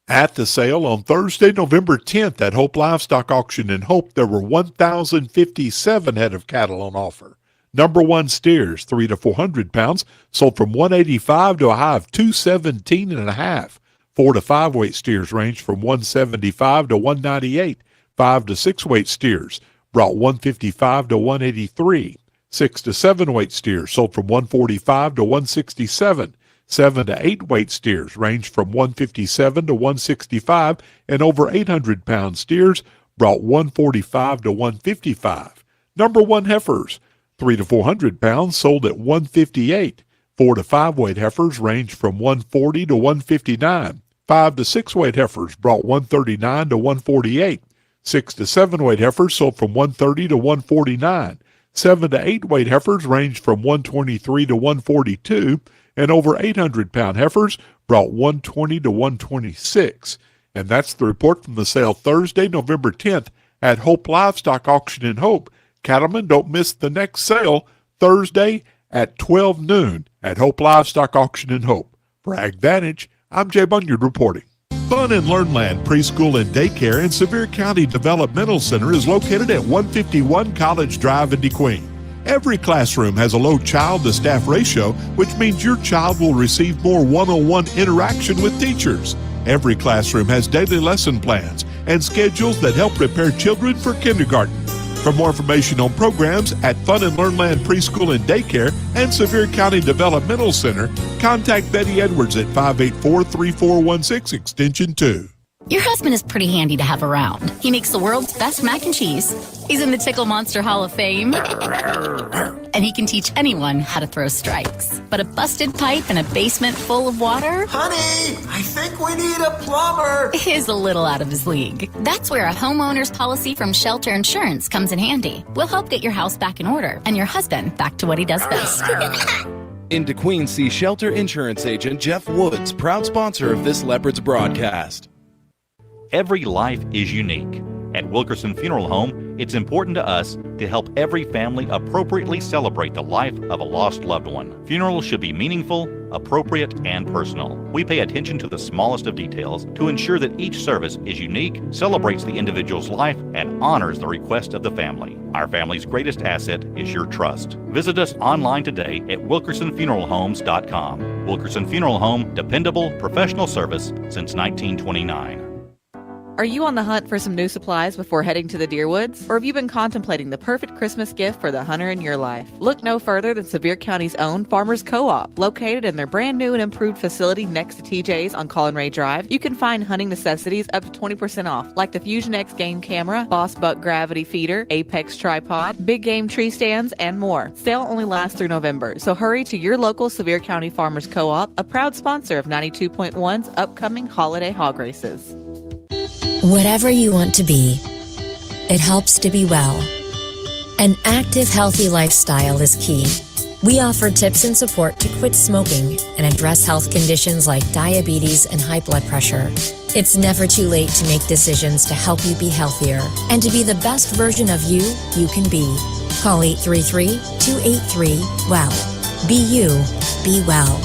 At the sale on Thursday, November 10th at Hope Livestock Auction in Hope, there were 1,057 head of cattle on offer. Number 1 steers, 3 to 400 pounds, sold from $185 to a high of $217 1/2. 4 to 5 weight steers range from $175 to $198. 5 to 6 weight steers brought $155 to $183. 6 to 7 weight steers sold from $145 to $167. 7 to 8 weight steers range from $157 to $165, and over 800-pound steers brought $145 to $155. Number 1 heifers, 3 to 400 pounds, sold at $158. 4 to 5 weight heifers range from $140 to $159. 5 to 6 weight heifers brought $139 to $148. 6 to 7 weight heifers sold from $130 to $149. 7 to 8 weight heifers ranged from $123 to $142. And over 800-pound heifers brought $120 to $126. And that's the report from the sale Thursday, November 10th at Hope Livestock Auction in Hope. Cattlemen, don't miss the next sale Thursday at 12 noon at Hope Livestock Auction in Hope. For AgVantage, I'm Jay Bunyard reporting. Fun and Learn Land Preschool and Daycare in Sevier County Developmental Center is located at 151 College Drive in Kdqn. Every classroom has a low child-to-staff ratio, which means your child will receive more one-on-one interaction with teachers. Every classroom has daily lesson plans and schedules that help prepare children for kindergarten. For more information on programs at Fun and Learn Land Preschool and Daycare and Sevier County Developmental Center, contact Betty Edwards at 584-3416 Extension 2. Your husband is pretty handy to have around. He makes the world's best mac and cheese. He's in the Tickle Monster Hall of Fame. And he can teach anyone how to throw strikes. But a busted pipe in a basement full of water? Honey, I think we need a plumber. Is a little out of his league. That's where a homeowner's policy from Shelter Insurance comes in handy. We'll help get your house back in order and your husband back to what he does best. In Kdqn, see shelter insurance agent Jeff Woods, proud sponsor of this Leopards broadcast. Every life is unique. At Wilkerson Funeral Home, it's important to us to help every family appropriately celebrate the life of a lost loved one. Funerals should be meaningful, appropriate, and personal. We pay attention to the smallest of details to ensure that each service is unique, celebrates the individual's life, and honors the request of the family. Our family's greatest asset is your trust. Visit us online today at wilkersonfuneralhomes.com. Wilkerson Funeral Home, dependable, professional service since 1929. Are you on the hunt for some new supplies before heading to the Deerwoods? Or have you been contemplating the perfect Christmas gift for the hunter in your life? Look no further than Sevier County's own Farmers Co-op. Located in their brand new and improved facility next to TJ's on Colin Ray Drive, you can find hunting necessities up to 20% off, like the Fusion X game camera, Boss Buck gravity feeder, Apex tripod, big game tree stands, and more. Sale only lasts through November, so hurry to your local Sevier County Farmers Co-op, a proud sponsor of 92.1's upcoming holiday hog races. Whatever you want to be, it helps to be well. An active, healthy lifestyle is key. We offer tips and support to quit smoking and address health conditions like diabetes and high blood pressure. It's never too late to make decisions to help you be healthier and to be the best version of you can be. Call 833-283-WELL. Be you, be well.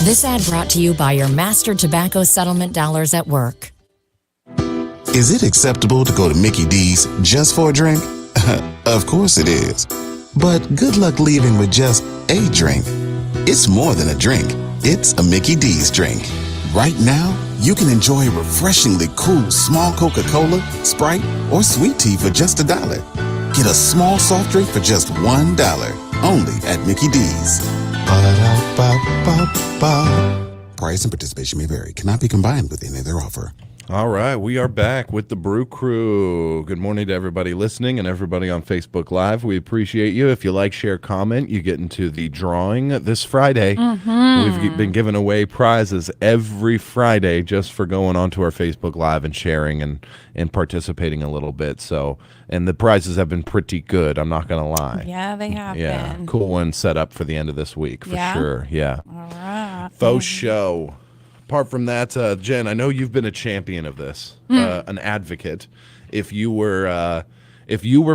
This ad brought to you by your Master Tobacco Settlement dollars at work. Is it acceptable to go to Mickey D's just for a drink? Of course it is. But good luck leaving with just a drink. It's more than a drink. It's a Mickey D's drink. Right now, you can enjoy a refreshingly cool small Coca-Cola, Sprite, or sweet tea for just $1. Get a small soft drink for just $1. Only at Mickey D's. Ba-da-ba-ba-ba. Price and participation may vary. Cannot be combined with any other offer. All right, we are back with the Brew Crew. Good morning to everybody listening and everybody on Facebook Live. We appreciate you. If you like, share, comment, you get into the drawing this Friday. We've been giving away prizes every Friday just for going onto our Facebook Live and sharing and participating a little bit. So, and the prizes have been pretty good, I'm not going to lie. Yeah, they have been. Cool one set up for the end of this week, for sure. Yeah. All right. Faux show. Apart from that, Jen, I know you've been a champion of this, an advocate. If you were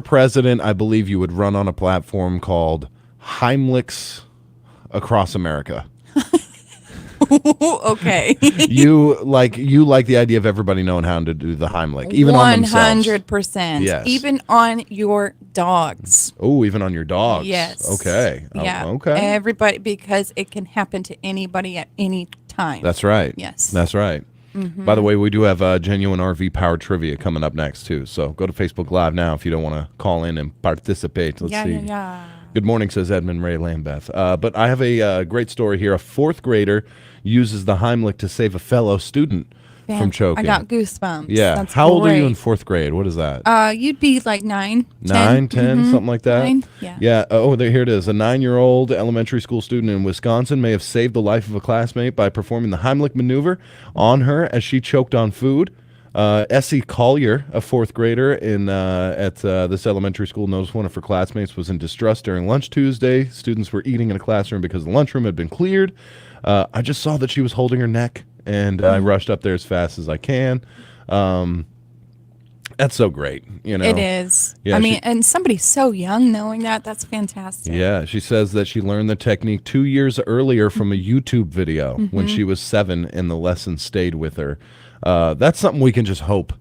president, I believe you would run on a platform called Heimlich's Across America. Okay. you like the idea of everybody knowing how to do the Heimlich, even on themselves. 100%. Yes. Even on your dogs. Oh, even on your dogs. Yes. Okay. Yeah. Okay. Everybody, because it can happen to anybody at any time. That's right. Yes. That's right. Mhm. By the way, we do have genuine RV power trivia coming up next too. So go to Facebook Live now if you don't want to call in and participate. Let's see. Yeah. Good morning, says Edmund Ray Lambeth. But I have a great story here. A fourth grader uses the Heimlich to save a fellow student from choking. I got goosebumps. Yeah. That's How old are you great. in fourth grade? What is that? You'd be like 9. 9, 10, Mhm. something like that? 9, yeah. Yeah. Here it is. A 9-year-old elementary school student in Wisconsin may have saved the life of a classmate by performing the Heimlich maneuver on her as she choked on food. Essie Collier, a fourth grader at this elementary school, noticed one of her classmates was in distress during lunch Tuesday. Students were eating in a classroom because the lunchroom had been cleared. I just saw that she was holding her neck, and I rushed up there as fast as I can. That's so great, you know. It is. Yeah, I mean, and somebody so young knowing that's fantastic. Yeah, she says that she learned the technique 2 years earlier from a YouTube video when she was 7, and the lesson stayed with her. That's something we can just hope.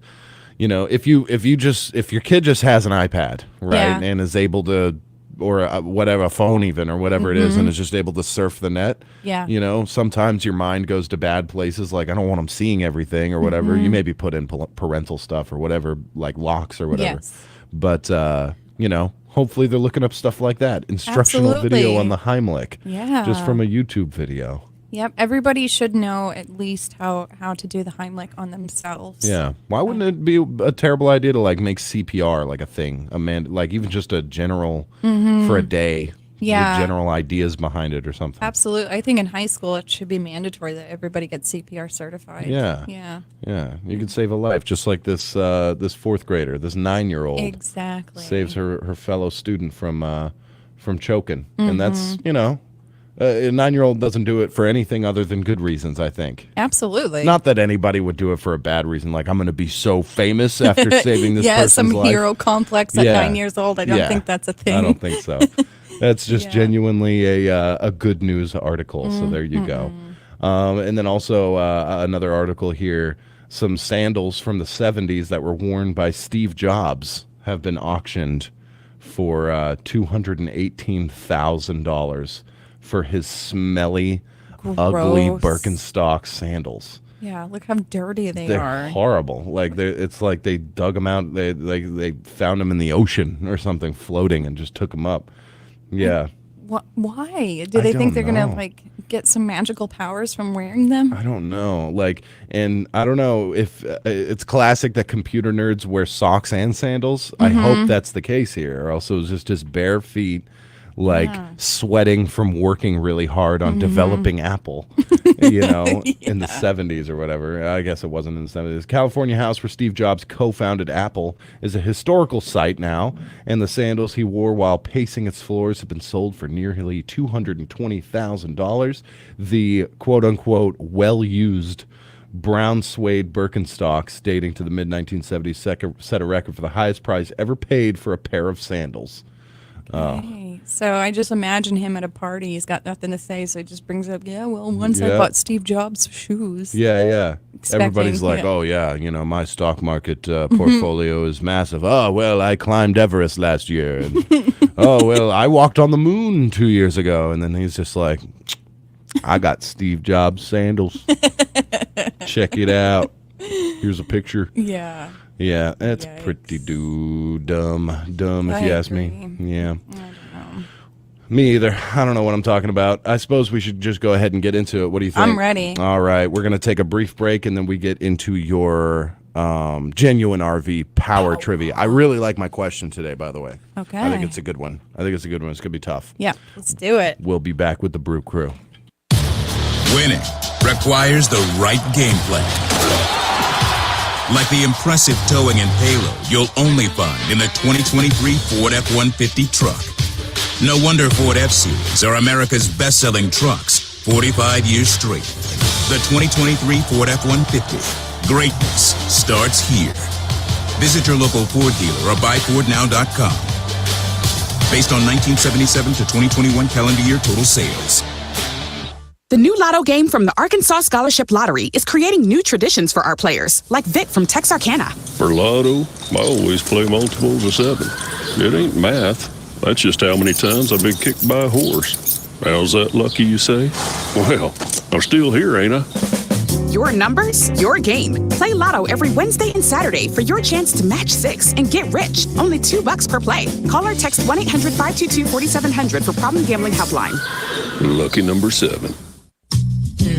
You know, if your kid just has an iPad, right, and is able to, or whatever, a phone even, or whatever it is, and is just able to surf the net. Yeah. You know, sometimes your mind goes to bad places, like I don't want them seeing everything or whatever. You maybe put in parental stuff or whatever, like locks or whatever. Yes. But, you know, hopefully they're looking up stuff like that. Instructional Absolutely. video on the Heimlich. Yeah. Just from a YouTube video. Yep. Everybody should know at least how to do the Heimlich on themselves. Yeah. Why wouldn't it be a terrible idea to like make CPR like a thing? Like even just a general for a day. Yeah. With general ideas behind it or something. Absolutely. I think in high school it should be mandatory that everybody gets CPR certified. Yeah. Yeah. Yeah. You could save a life, just like this this fourth grader, this 9-year-old. Exactly. Saves her fellow student from choking. And that's, you know, A 9-year-old doesn't do it for anything other than good reasons, I think. Absolutely. Not that anybody would do it for a bad reason, like I'm going to be so famous after saving this person's some life. hero complex at 9 years old. I don't think that's a thing. I don't think so. That's just genuinely a good news article. So there you go. And then also another article here, some sandals from the 70s that were worn by Steve Jobs have been auctioned for $218,000 for his smelly, ugly Birkenstock sandals. Yeah, look how dirty They're are. horrible. Like it's like they dug them out. They found them in the ocean or something, floating, and just took them up. Yeah. Why? Do they think they're gonna like get some magical powers from wearing them? I don't know. And I don't know if it's classic that computer nerds wear socks and sandals. I hope that's the case here, or else it was just his bare feet, sweating from working really hard on developing Apple, in the 70s or whatever. I guess it wasn't in the 70s. California house where Steve Jobs co-founded Apple is a historical site now, and the sandals he wore while pacing its floors have been sold for nearly $220,000. The quote-unquote well-used brown suede Birkenstocks dating to the mid-1970s set a record for the highest price ever paid for a pair of sandals. Okay. So I just imagine him at a party. He's got nothing to say, so he just brings up, once I bought Steve Jobs shoes. Yeah. Everybody's like, oh, yeah, my stock market portfolio is massive. Oh, well, I climbed Everest last year. And, oh, well, I walked on the moon 2 years ago. And then he's just like, I got Steve Jobs sandals. Check it out. Here's a picture. Yeah. Yeah, that's pretty dumb if you ask me. Yeah. I don't know. Me either. I don't know what I'm talking about. I suppose we should just go ahead and get into it. What do you think? I'm ready. All right. We're going to take a brief break, and then we get into your genuine RV power trivia. I really like my question today, by the way. Okay. I think it's a good one. It's going to be tough. Yeah, let's do it. We'll be back with the Brew Crew. Winning requires the right gameplay. Like the impressive towing and payload you'll only find in the 2023 Ford F-150 truck. No wonder Ford F-Series are America's best-selling trucks 45 years straight. The 2023 Ford F-150. Greatness starts here. Visit your local Ford dealer or buyfordnow.com. Based on 1977 to 2021 calendar year total sales. The new Lotto game from the Arkansas Scholarship Lottery is creating new traditions for our players, like Vic from Texarkana. For Lotto, I always play multiples of 7. It ain't math. That's just how many times I've been kicked by a horse. How's that lucky, you say? Well, I'm still here, ain't I? Your numbers, your game. Play Lotto every Wednesday and Saturday for your chance to match 6 and get rich. Only $2 per play. Call or text 1-800-522-4700 for Problem Gambling Helpline. Lucky number 7.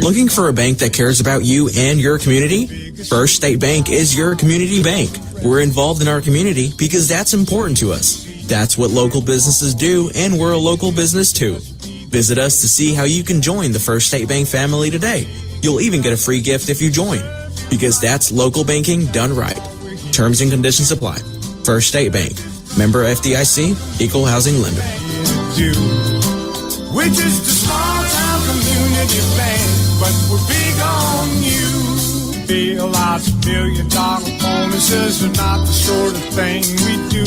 Looking for a bank that cares about you and your community? First State Bank is your community bank. We're involved in our community because that's important to us. That's what local businesses do, and we're a local business too. Visit us to see how you can join the First State Bank family today. You'll even get a free gift if you join, because that's local banking done right. Terms and conditions apply. First State Bank. Member FDIC, Equal Housing Lender. We're just a small town community bank, but we're big on you. Bailouts, $1 million bonuses are not the sort of thing we do.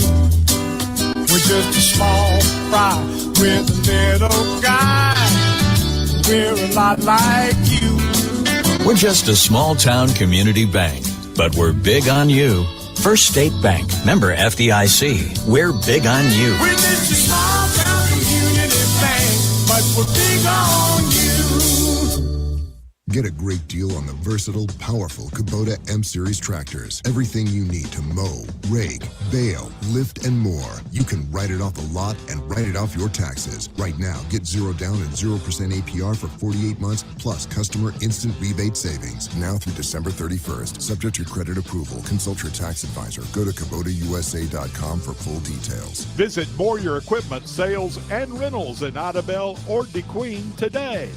We're just a small fry with a little guy. We're a lot like you. We're just a small town community bank, but we're big on you. First State Bank, member FDIC. We're big on you. We're just a small town community bank, but we're big on you. Get a great deal on the versatile, powerful Kubota M-Series tractors. Everything you need to mow, rake, bale, lift, and more. You can write it off the lot and write it off your taxes. Right now, get 0 down and 0% APR for 48 months, plus customer instant rebate savings. Now through December 31st. Subject to credit approval. Consult your tax advisor. Go to KubotaUSA.com for full details. Visit Moyer Equipment Sales and Rentals in Idabel or Kdqn today.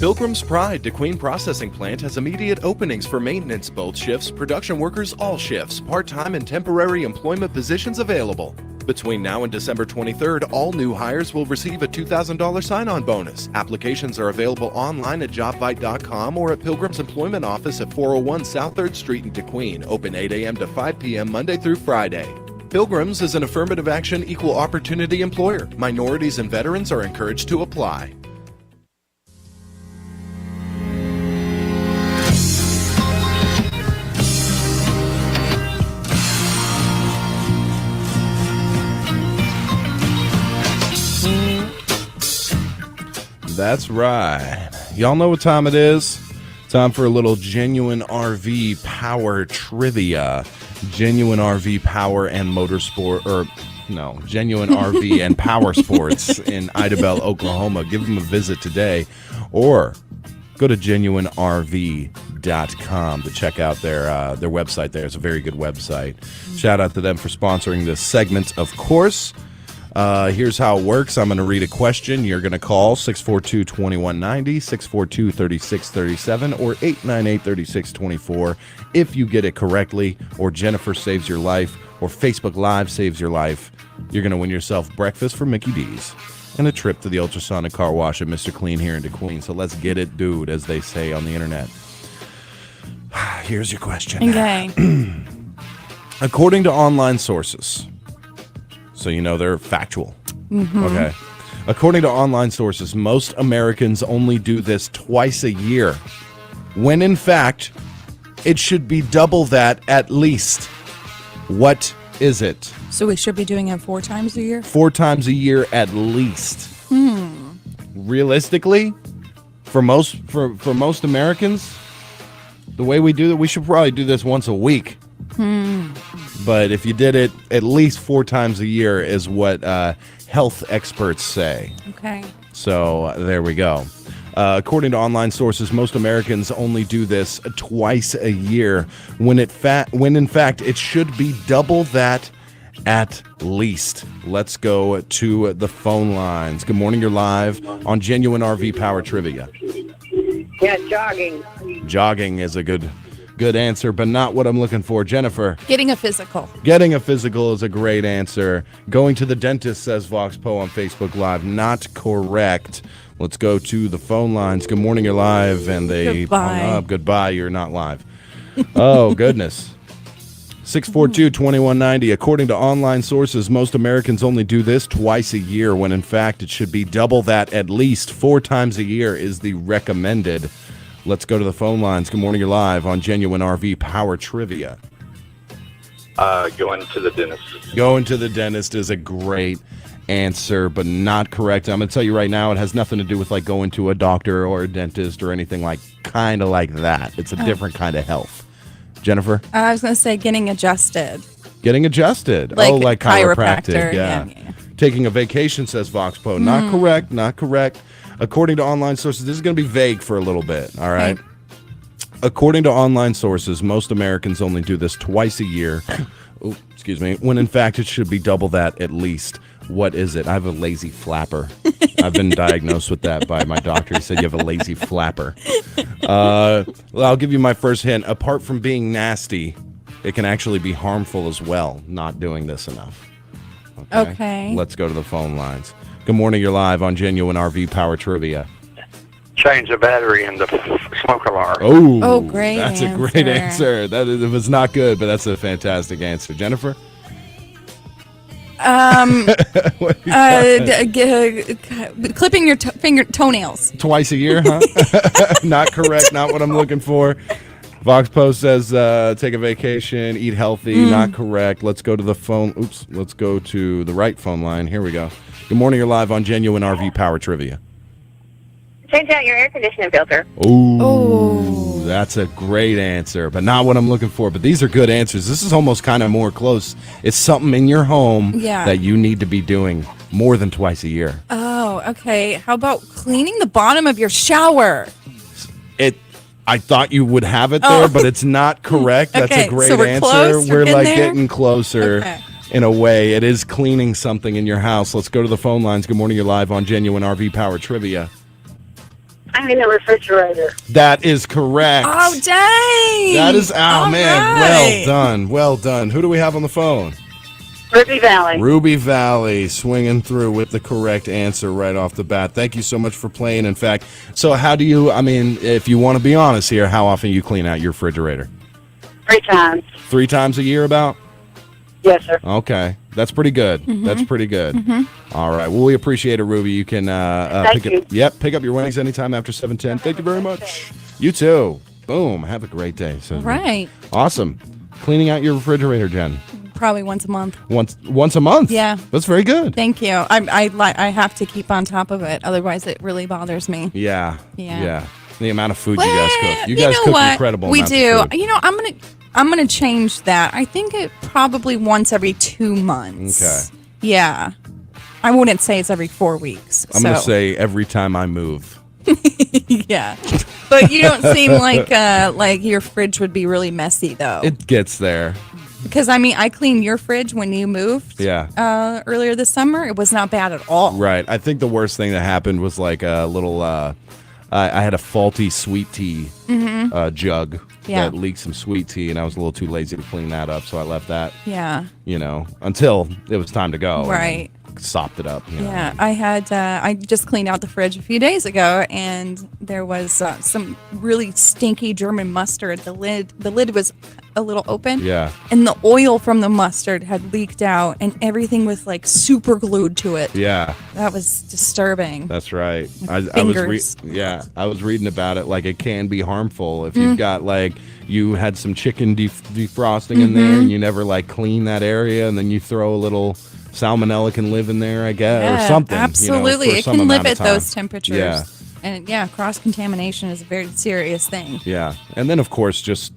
Pilgrim's Pride Kdqn Processing Plant has immediate openings for maintenance both shifts, production workers all shifts, part-time and temporary employment positions available. Between now and December 23rd, all new hires will receive a $2,000 sign-on bonus. Applications are available online at jobvite.com or at Pilgrim's Employment Office at 401 South 3rd Street in Kdqn, open 8 a.m. to 5 p.m. Monday through Friday. Pilgrim's is an affirmative action equal opportunity employer. Minorities and veterans are encouraged to apply. That's right. Y'all know what time it is? Time for a little genuine RV power trivia. Genuine RV power and motorsport, or no, genuine RV and power sports in Idabel, Oklahoma. Give them a visit today, or go to genuinerv.com to check out their website there. It's a very good website. Shout out to them for sponsoring this segment, of course. Here's how it works. I'm going to read a question. You're going to call 642-2190, 642-3637, or 898-3624 if you get it correctly, or Jennifer saves your life, or Facebook Live saves your life. You're going to win yourself breakfast from Mickey D's and a trip to the ultrasonic car wash at Mr. Clean here in Kdqn. So let's get it, dude, as they say on the internet. Here's your question. Okay. According to online sources, so you know they're factual. Mm-hmm. Okay. According to online sources, most Americans only do this twice a year, when in fact, it should be double that at least. What is it? So we should be doing it 4 times a year? 4 times a year at least. Realistically, for most Americans, the way we do it, we should probably do this once a week. But if you did it at least 4 times a year is what health experts say. Okay. So there we go. According to online sources, most Americans only do this twice a year, when in fact it should be double that at least. Let's go to the phone lines. Good morning, you're live on Genuine RV Power Trivia. Yeah, jogging. Jogging is a good answer, but not what I'm looking for. Jennifer. Getting a physical. Getting a physical is a great answer. Going to the dentist, says VoxPo on Facebook Live. Not correct. Let's go to the phone lines. Good morning, you're live. And they hung up. Goodbye, you're not live. Oh, goodness. 642-2190. According to online sources, most Americans only do this twice a year, when in fact it should be double that at least. 4 times a year is the recommended. Let's go to the phone lines. Good morning, you're live on Genuine RV Power Trivia. Going to the dentist. Going to the dentist is a great answer, but not correct. I'm going to tell you right now, it has nothing to do with like going to a doctor or a dentist or anything like kind of like that. It's a different kind of health. Jennifer? I was going to say getting adjusted. Getting adjusted. Like chiropractic. Yeah. Taking a vacation, says VoxPo. Not correct. Not correct. According to online sources, this is going to be vague for a little bit, all right? Okay. According to online sources, most Americans only do this twice a year, when in fact it should be double that at least. What is it? I have a lazy flapper. I've been diagnosed with that by my doctor. He said you have a lazy flapper. Well, I'll give you my first hint. Apart from being nasty, it can actually be harmful as well, not doing this enough. Okay. Let's go to the phone lines. Good morning, you're live on Genuine RV Power Trivia. Change the battery in the smoke alarm. Oh, great That's a great answer. It was not good, but that's a fantastic answer. Jennifer? Clipping your toenails. Twice a year, huh? Not correct, not what I'm looking for. VoxPost says take a vacation, eat healthy. Not correct. Let's go to the phone. Let's go to the right phone line. Here we go. Good morning, you're live on Genuine RV Power Trivia. Change out your air conditioning filter. Oh, that's a great answer, but not what I'm looking for. But these are good answers. This is almost kind of more close. It's something in your home that you need to be doing more than twice a year. Oh, okay. How about cleaning the bottom of your shower? I thought you would have it there, but it's not correct. That's a great answer. Close. We're like getting closer in a way. It is cleaning something in your house. Let's go to the phone lines. Good morning, you're live on Genuine RV Power Trivia. I'm in the refrigerator. That is correct. Oh, dang. That is, All man, right. well done. Well done. Who do we have on the phone? Ruby Valley. Ruby Valley, swinging through with the correct answer right off the bat. Thank you so much for playing. In fact, so how do you, I mean, if you want to be honest here, how often you clean out your refrigerator? 3 times. 3 times a year about? Yes, sir. Okay. That's pretty good. Mhm. That's pretty good. Mhm. All right. Well, we appreciate it, Ruby. You can Thank you. pick up your winnings anytime after 7:10. Thank you very much. You too. Boom. Have a great day. So, Right. awesome. Cleaning out your refrigerator, Jen. Probably once a month. Once a month? Yeah. That's very good. Thank you. I have to keep on top of it. Otherwise, it really bothers me. Yeah. Yeah. The amount of food you guys cook. You You guys know cook what? incredible We amounts do. of food. You know, I'm gonna change that. I think it probably once every 2 months. Okay. Yeah. I wouldn't say it's every 4 weeks. I'm going to say every time I move. yeah. But you don't seem like your fridge would be really messy though. It gets there. Because I mean, I cleaned your fridge when you moved. Yeah. Earlier this summer, it was not bad at all. Right. I think the worst thing that happened was like a little. I had a faulty sweet tea jug Yeah. that leaked some sweet tea, and I was a little too lazy to clean that up, so I left that. Yeah. You know, until it was time to go. and Right. Sopped it up. You know. Yeah, I just cleaned out the fridge a few days ago, and there was some really stinky German mustard. The lid was a little open. Yeah. And the oil from the mustard had leaked out, and everything was like super glued to it. Yeah. That was disturbing. That's right. Fingers. I was reading about it. Like it can be harmful if Mm. you've got like you had some chicken defrosting in there, Mhm. and you never like clean that area, and then you throw a little salmonella can live in there, I guess, Yeah, or something. absolutely. You know, for It some can live amount at of those time. temperatures. Yeah. And yeah, cross contamination is a very serious thing. Yeah, and then of course, just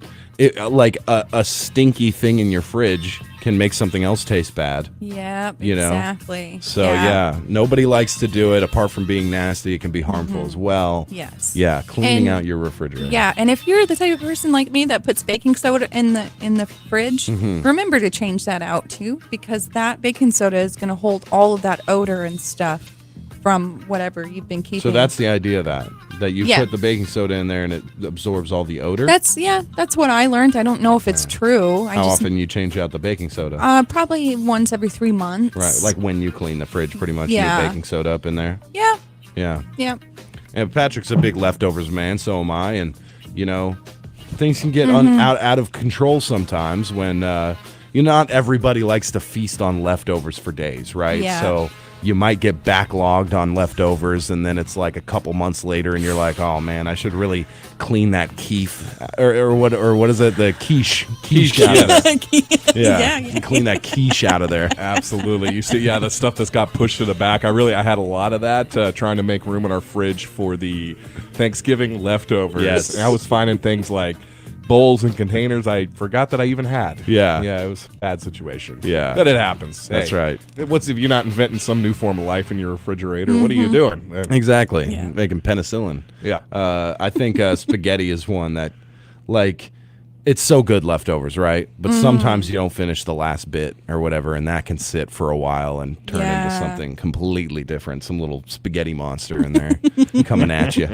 like a stinky thing in your fridge can make something else taste bad. Yep, You know? exactly. So yeah, nobody likes to do it. Apart from being nasty, it can be harmful as well. Yes. Yeah, cleaning And- out your refrigerator. Yeah, and if you're the type of person like me that puts baking soda in the fridge, Mhm. remember to change that out too, because that baking soda is going to hold all of that odor and stuff from whatever you've been keeping. So that's the idea that you Yeah. put the baking soda in there and it absorbs all the odor. that's what I learned. I don't know if it's true. How often you change out the baking soda? Probably once every 3 months. Right, like when you clean the fridge, pretty much. You Yeah. get baking soda up in there. Yeah. Yeah. Yeah. And Patrick's a big leftovers man, so am I. And you know, things can get Mhm. out of control sometimes when not everybody likes to feast on leftovers for days, right? Yeah. So you might get backlogged on leftovers, and then it's like a couple months later, and you're like, "Oh man, I should really clean that keef or what is it? The quiche out of there." Yeah, you clean that quiche out of there. Absolutely. You see, the stuff that's got pushed to the back. I had a lot of that trying to make room in our fridge for the Thanksgiving leftovers. Yes. And I was finding things like bowls and containers I forgot that I even had. Yeah. Yeah, it was a bad situation. Yeah. But it happens. That's right. What's if you're not inventing some new form of life in your refrigerator? What are you Mhm. doing? Exactly. Making penicillin. Yeah. I think spaghetti is one that, like, it's so good leftovers, right? But Mhm. sometimes you don't finish the last bit or whatever, and that can sit for a while and turn into Yeah. something completely different. Some little spaghetti monster in there coming at you.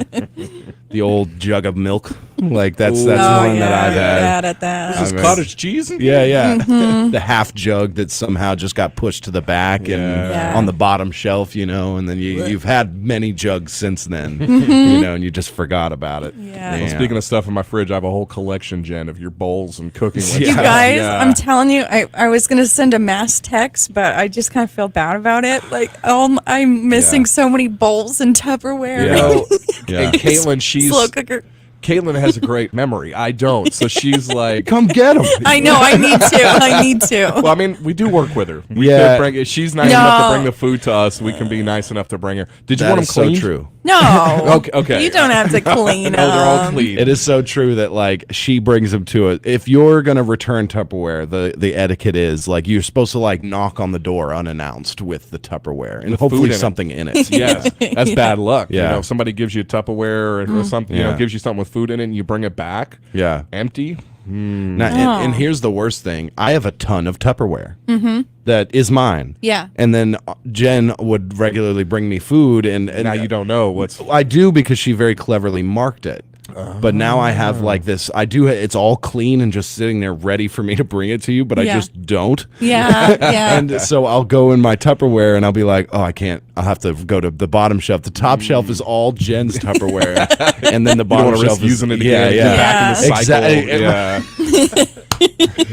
The old jug of milk, like that's Ooh. one that yeah, I've had. you're bad at that. Is this cottage cheese? Yeah. Mhm. The half jug that somehow just got pushed to the back and Yeah. on the bottom shelf, and then you've had many jugs since then, Mhm. and you just forgot about it. Yeah. Well, speaking of stuff in my fridge, I have a whole collection, Jen, of your bowls and cooking. Yeah. You guys, Yeah. I'm telling you, I was going to send a mass text, but I just kind of feel bad about it. Like, I'm missing Yeah. so many bowls and Tupperware. You know, Yeah. and Caitlin, Slow cooker. Caitlin has a great memory. I don't. So she's like, Come get them. I know, I need to. I need to. well, I mean, we do work with her. We Yeah. could bring, if she's nice enough to bring the food to us, we can be nice enough to bring her. Did you That want them is so clean? true. No. Okay. You don't have to clean No, they're all them. clean. It is so true that like she brings them to it. If you're gonna return Tupperware, the etiquette is like you're supposed to like knock on the door unannounced with the Tupperware and With hopefully food in it. something in it. Yes, that's bad luck. Yeah. You know, if somebody gives you Tupperware or something, Yeah. gives you something with food in it, and you bring it back, Yeah. empty. Now, Oh. and here's the worst thing: I have a ton of Tupperware Mm-hmm. that is mine. Yeah. And then Jen would regularly bring me food, and Now you don't know what's. I do because she very cleverly marked it. But now I have like this. It's all clean and just sitting there ready for me to bring it to you, but I just don't. Yeah, yeah. And so I'll go in my Tupperware and I'll be like, oh, I can't. I'll have to go to the bottom shelf. The top shelf is all Jen's Tupperware, and then the bottom shelf is using it again. Get back in the cycle. Exactly.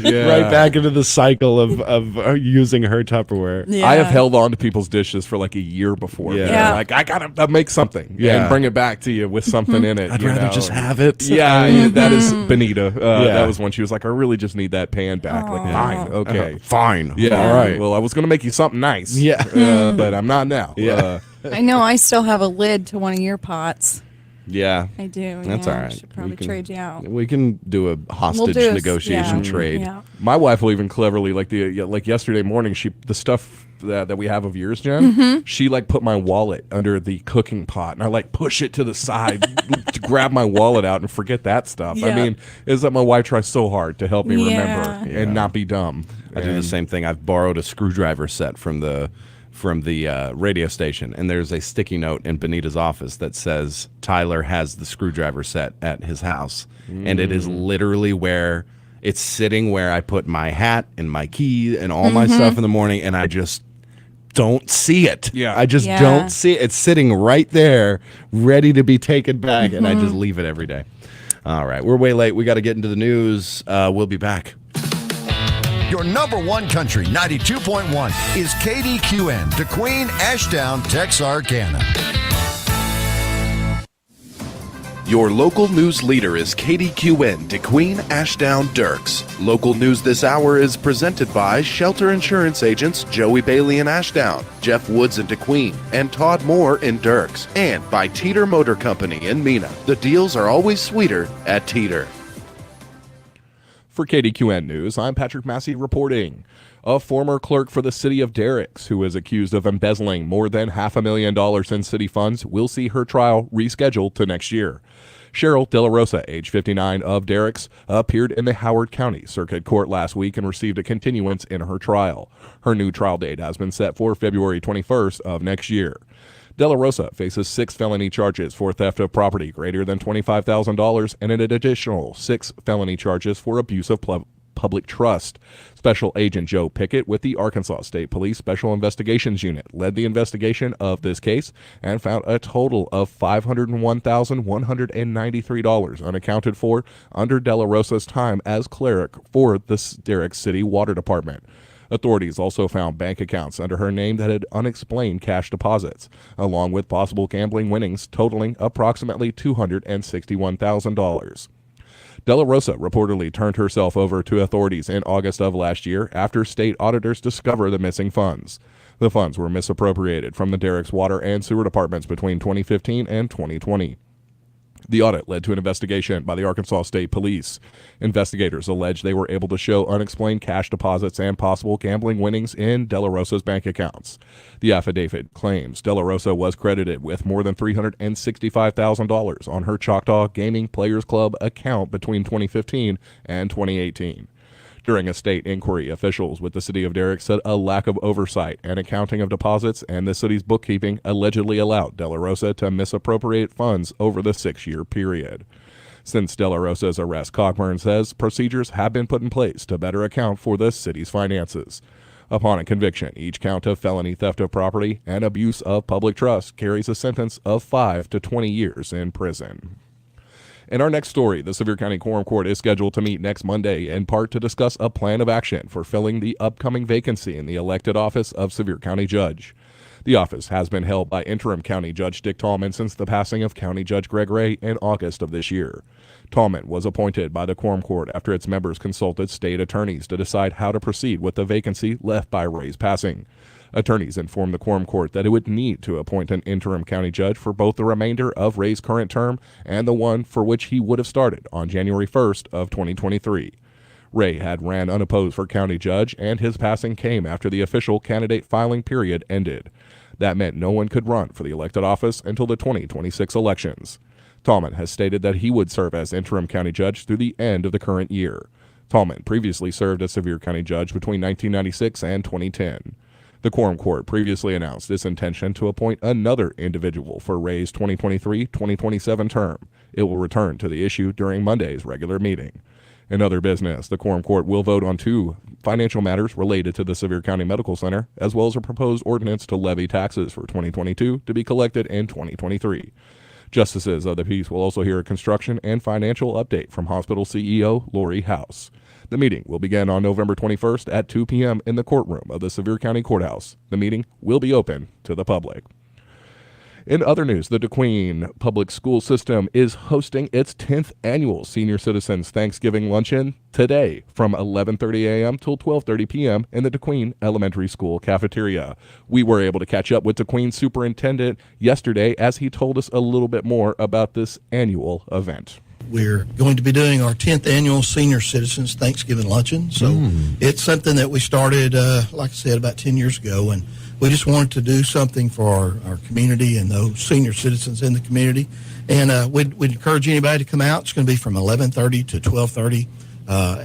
Right back into the cycle of using her Tupperware. Yeah. I have held on to people's dishes for like a year before. Yeah. They're like, I gotta make something and bring it back to you with something in it. I'd rather just have it. Yeah, that is Benita. That was when she was like, I really just need that pan back. Like, fine, okay, fine. Yeah, all right. Well, I was gonna make you something nice. Yeah, but I'm not now. Yeah. I know I still have a lid to one of your pots. Yeah. I do. That's yeah. all right. Should probably trade you out. We can do a hostage do negotiation trade. Yeah. My wife will even cleverly, like yesterday morning, the stuff that we have of yours, Jen, she like put my wallet under the cooking pot, and I like push it to the side to grab my wallet out and forget that stuff. I mean, is that my wife tries so hard to help me remember and not be dumb. I do the same thing. I've borrowed a screwdriver set from the radio station, and there's a sticky note in Benita's office that says Tyler has the screwdriver set at his house, and it is literally where it's sitting where I put my hat and my key and all my stuff in the morning, and I just don't see it. Yeah. I just don't see it. It's sitting right there, ready to be taken back, and I just leave it every day. All right, we're way late. We got to get into the news. We'll be back. Your number one country, 92.1, is KDQN, Kdqn, Ashdown, Texarkana. Your local news leader is Kdqn, Kdqn, Ashdown, Dirks. Local news this hour is presented by Shelter Insurance Agents Joey Bailey in Ashdown, Jeff Woods in Kdqn, and Todd Moore in Dirks, and by Teeter Motor Company in Mena. The deals are always sweeter at Teeter. For KDQN News, I'm Patrick Massey reporting. A former clerk for the city of Derricks, who is accused of embezzling more than $500,000 in city funds, will see her trial rescheduled to next year. Cheryl De La Rosa, age 59, of Derricks, appeared in the Howard County Circuit Court last week and received a continuance in her trial. Her new trial date has been set for February 21st of next year. De La Rosa faces 6 felony charges for theft of property greater than $25,000 and an additional 6 felony charges for abuse of public trust. Special Agent Joe Pickett with the Arkansas State Police Special Investigations Unit led the investigation of this case and found a total of $501,193 unaccounted for under De La Rosa's time as cleric for the Derricks City Water Department. Authorities also found bank accounts under her name that had unexplained cash deposits, along with possible gambling winnings totaling approximately $261,000. De La Rosa reportedly turned herself over to authorities in August of last year after state auditors discovered the missing funds. The funds were misappropriated from the Derricks Water and Sewer Departments between 2015 and 2020. The audit led to an investigation by the Arkansas State Police. Investigators allege they were able to show unexplained cash deposits and possible gambling winnings in De La Rosa's bank accounts. The affidavit claims De La Rosa was credited with more than $365,000 on her Choctaw Gaming Players Club account between 2015 and 2018. During a state inquiry, officials with the city of Derricks said a lack of oversight and accounting of deposits and the city's bookkeeping allegedly allowed De La Rosa to misappropriate funds over the 6-year period. Since De La Rosa's arrest, Cockburn says procedures have been put in place to better account for the city's finances. Upon a conviction, each count of felony theft of property and abuse of public trust carries a sentence of 5 to 20 years in prison. In our next story, the Sevier County Quorum Court is scheduled to meet next Monday in part to discuss a plan of action for filling the upcoming vacancy in the elected office of Sevier County Judge. The office has been held by interim County Judge Dick Tallman since the passing of County Judge Greg Ray in August of this year. Tallman was appointed by the Quorum Court after its members consulted state attorneys to decide how to proceed with the vacancy left by Ray's passing. Attorneys informed the Quorum Court that it would need to appoint an interim county judge for both the remainder of Ray's current term and the one for which he would have started on January 1st of 2023. Ray had ran unopposed for county judge, and his passing came after the official candidate filing period ended. That meant no one could run for the elected office until the 2026 elections. Tallman has stated that he would serve as interim county judge through the end of the current year. Tallman previously served as Sevier County judge between 1996 and 2010. The Quorum Court previously announced its intention to appoint another individual for Ray's 2023-2027 term. It will return to the issue during Monday's regular meeting. In other business, the Quorum Court will vote on 2 financial matters related to the Sevier County Medical Center, as well as a proposed ordinance to levy taxes for 2022 to be collected in 2023. Justices of the peace will also hear a construction and financial update from hospital CEO Lori House. The meeting will begin on November 21st at 2 p.m. in the courtroom of the Sevier County Courthouse. The meeting will be open to the public. In other news, the Kdqn Public School System is hosting its 10th annual Senior Citizens Thanksgiving Luncheon today from 11:30 a.m. till 12:30 p.m. in the Kdqn Elementary School cafeteria. We were able to catch up with the Kdqn superintendent yesterday as he told us a little bit more about this annual event. We're going to be doing our 10th annual Senior Citizens Thanksgiving Luncheon. So it's something that we started, like I said, about 10 years ago. And we just wanted to do something for our community and those senior citizens in the community. And we'd encourage anybody to come out. It's going to be from 11:30 to 12:30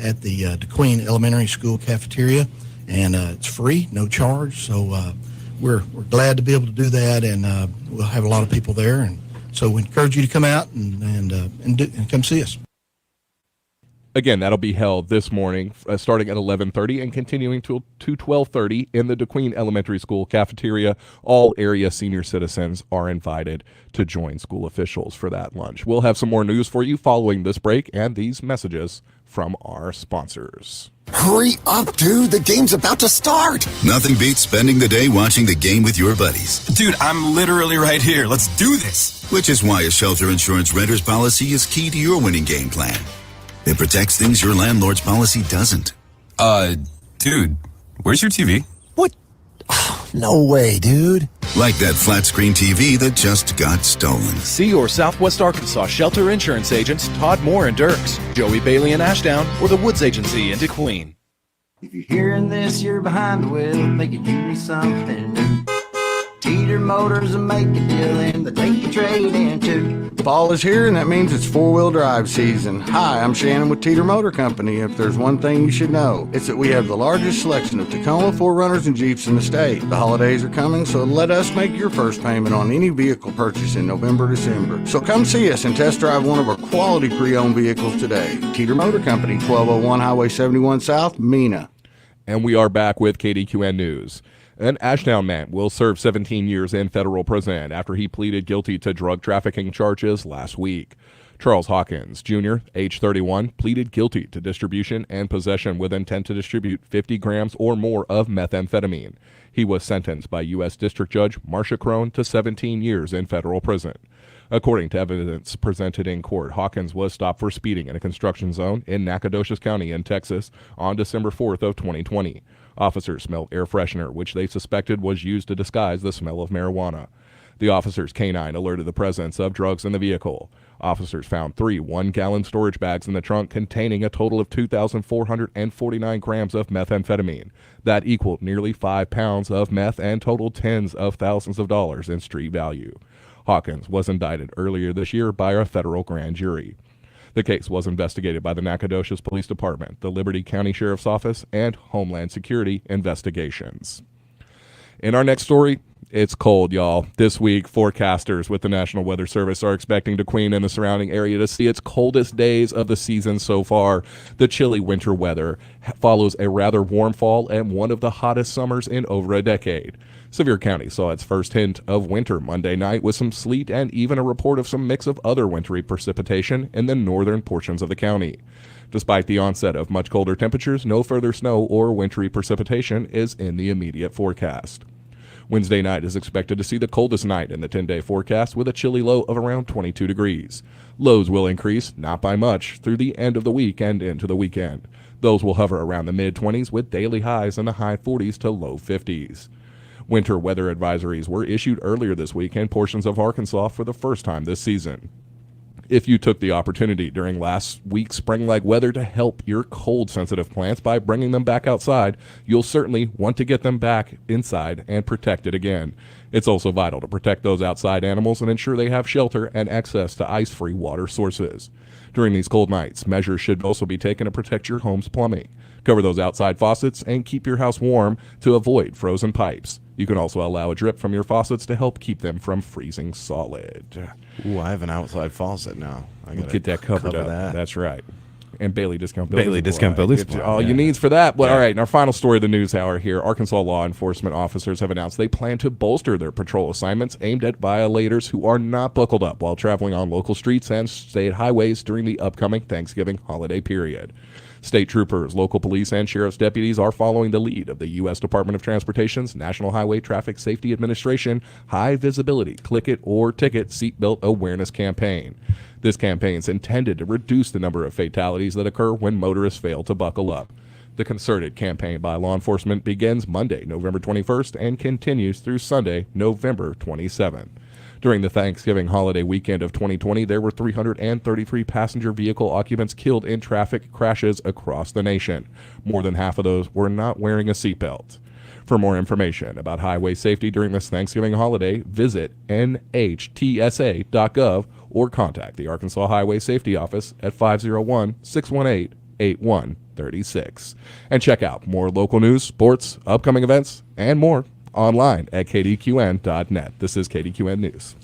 at the Kdqn Elementary School cafeteria. And it's free, no charge. So we're glad to be able to do that. And we'll have a lot of people there. And so we encourage you to come out and come see us. Again, that'll be held this morning, starting at 11:30 and continuing to 12:30 in the Kdqn Elementary School cafeteria. All area senior citizens are invited to join school officials for that lunch. We'll have some more news for you following this break and these messages from our sponsors. Hurry up, dude. The game's about to start. Nothing beats spending the day watching the game with your buddies. Dude, I'm literally right here. Let's do this. Which is why a shelter insurance renter's policy is key to your winning game plan. It protects things your landlord's policy doesn't. Dude, where's your TV? What? Oh, no way, dude. Like that flat screen TV that just got stolen. See your Southwest Arkansas shelter insurance agents Todd Moore and Dirks, Joey Bailey in Ashdown, or the Woods Agency in Kdqn. If you're hearing this, you're behind the wheel, thinking you need something new. Teeter Motors will make a deal and they take your trade in too. Fall is here and that means it's four-wheel drive season. Hi, I'm Shannon with Teeter Motor Company. If there's one thing you should know, it's that we have the largest selection of Tacoma 4Runners and Jeeps in the state. The holidays are coming, so let us make your first payment on any vehicle purchase in November, December. So come see us and test drive one of our quality pre-owned vehicles today. Teeter Motor Company, 1201 Highway 71 South, Mena. And we are back with KDQN News. An Ashdown man will serve 17 years in federal prison after he pleaded guilty to drug trafficking charges last week. Charles Hawkins, Jr., age 31, pleaded guilty to distribution and possession with intent to distribute 50 grams or more of methamphetamine. He was sentenced by U.S. District Judge Marcia Crone to 17 years in federal prison. According to evidence presented in court, Hawkins was stopped for speeding in a construction zone in Nacogdoches County in Texas on December 4th of 2020. Officers smelled air freshener, which they suspected was used to disguise the smell of marijuana. The officers' canine alerted the presence of drugs in the vehicle. Officers found 3 one-gallon storage bags in the trunk containing a total of 2,449 grams of methamphetamine. That equaled nearly 5 pounds of meth and totaled tens of thousands of dollars in street value. Hawkins was indicted earlier this year by a federal grand jury. The case was investigated by the Nacogdoches Police Department, the Liberty County Sheriff's Office, and Homeland Security Investigations. In our next story, it's cold, y'all. This week, forecasters with the National Weather Service are expecting Kdqn and the surrounding area to see its coldest days of the season so far. The chilly winter weather follows a rather warm fall and one of the hottest summers in over a decade. Sevier County saw its first hint of winter Monday night with some sleet and even a report of some mix of other wintry precipitation in the northern portions of the county. Despite the onset of much colder temperatures, no further snow or wintry precipitation is in the immediate forecast. Wednesday night is expected to see the coldest night in the 10-day forecast with a chilly low of around 22 degrees. Lows will increase, not by much, through the end of the week and into the weekend. Those will hover around the mid-20s with daily highs in the high 40s to low 50s. Winter weather advisories were issued earlier this week in portions of Arkansas for the first time this season. If you took the opportunity during last week's spring-like weather to help your cold-sensitive plants by bringing them back outside, you'll certainly want to get them back inside and protected again. It's also vital to protect those outside animals and ensure they have shelter and access to ice-free water sources. During these cold nights, measures should also be taken to protect your home's plumbing. Cover those outside faucets and keep your house warm to avoid frozen pipes. You can also allow a drip from your faucets to help keep them from freezing solid. Ooh, I have an outside faucet now. I gotta get that covered cover up. that. That's right. And Bailey Discount Building Bailey Discount Building Supply. All you needs for that. Well, all right, and our final story of the news hour here. Arkansas law enforcement officers have announced they plan to bolster their patrol assignments aimed at violators who are not buckled up while traveling on local streets and state highways during the upcoming Thanksgiving holiday period. State troopers, local police, and sheriff's deputies are following the lead of the U.S. Department of Transportation's National Highway Traffic Safety Administration High Visibility Click It or Ticket Seatbelt Awareness Campaign. This campaign is intended to reduce the number of fatalities that occur when motorists fail to buckle up. The concerted campaign by law enforcement begins Monday, November 21st, and continues through Sunday, November 27th. During the Thanksgiving holiday weekend of 2020, there were 333 passenger vehicle occupants killed in traffic crashes across the nation. More than half of those were not wearing a seatbelt. For more information about highway safety during this Thanksgiving holiday, visit nhtsa.gov or contact the Arkansas Highway Safety Office at 501-618-8136. And check out more local news, sports, upcoming events, and more online at kdqn.net. This is KDQN News.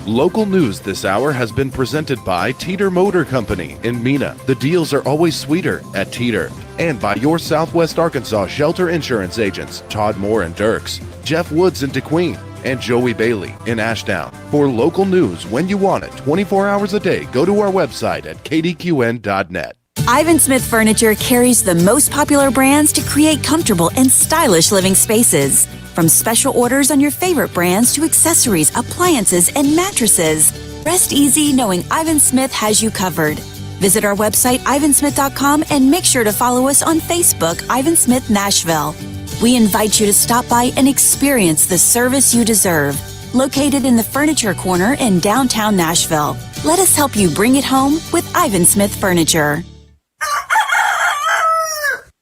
Local news this hour has been presented by Teeter Motor Company in Mena. The deals are always sweeter at Teeter. And by your Southwest Arkansas shelter insurance agents, Todd Moore and Dirks, Jeff Woods in DeQueen, and Joey Bailey in Ashdown. For local news when you want it, 24 hours a day, go to our website at kdqn.net. Ivan Smith Furniture carries the most popular brands to create comfortable and stylish living spaces. From special orders on your favorite brands to accessories, appliances, and mattresses. Rest easy knowing Ivan Smith has you covered. Visit our website, ivansmith.com, and make sure to follow us on Facebook, Ivan Smith Nashville. We invite you to stop by and experience the service you deserve. Located in the Furniture Corner in downtown Nashville. Let us help you bring it home with Ivan Smith Furniture.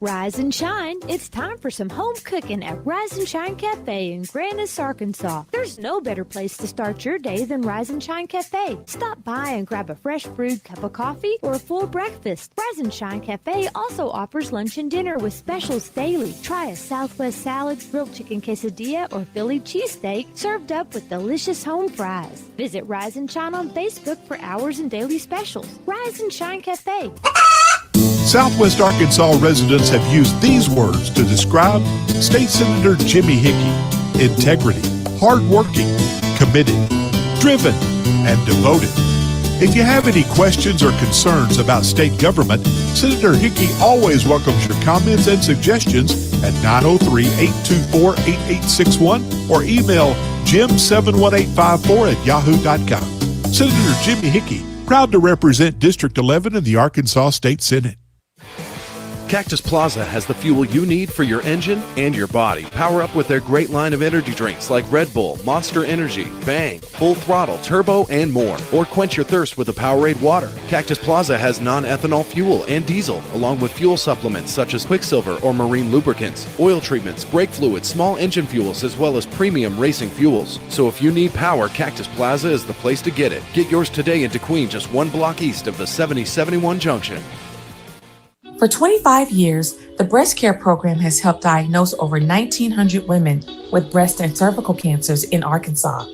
Rise and shine. It's time for some home cooking at Rise and Shine Cafe in Grandis, Arkansas. There's no better place to start your day than Rise and Shine Cafe. Stop by and grab a fresh brewed cup of coffee or a full breakfast. Rise and Shine Cafe also offers lunch and dinner with specials daily. Try a Southwest salad, grilled chicken quesadilla, or Philly cheesesteak served up with delicious home fries. Visit Rise and Shine on Facebook for hours and daily specials. Rise and Shine Cafe. Southwest Arkansas residents have used these words to describe State Senator Jimmy Hickey: integrity, hardworking, committed, driven, and devoted. If you have any questions or concerns about state government, Senator Hickey always welcomes your comments and suggestions at 903-824-8861 or email jim71854@yahoo.com. Senator Jimmy Hickey, proud to represent District 11 in the Arkansas State Senate. Cactus Plaza has the fuel you need for your engine and your body. Power up with their great line of energy drinks like Red Bull, Monster Energy, Bang, Full Throttle, Turbo, and more. Or quench your thirst with the Powerade water. Cactus Plaza has non-ethanol fuel and diesel, along with fuel supplements such as Quicksilver or marine lubricants, oil treatments, brake fluids, small engine fuels, as well as premium racing fuels. So if you need power, Cactus Plaza is the place to get it. Get yours today in DeQueen, just one block east of the 7071 junction. For 25 years, the Breast Care Program has helped diagnose over 1,900 women with breast and cervical cancers in Arkansas.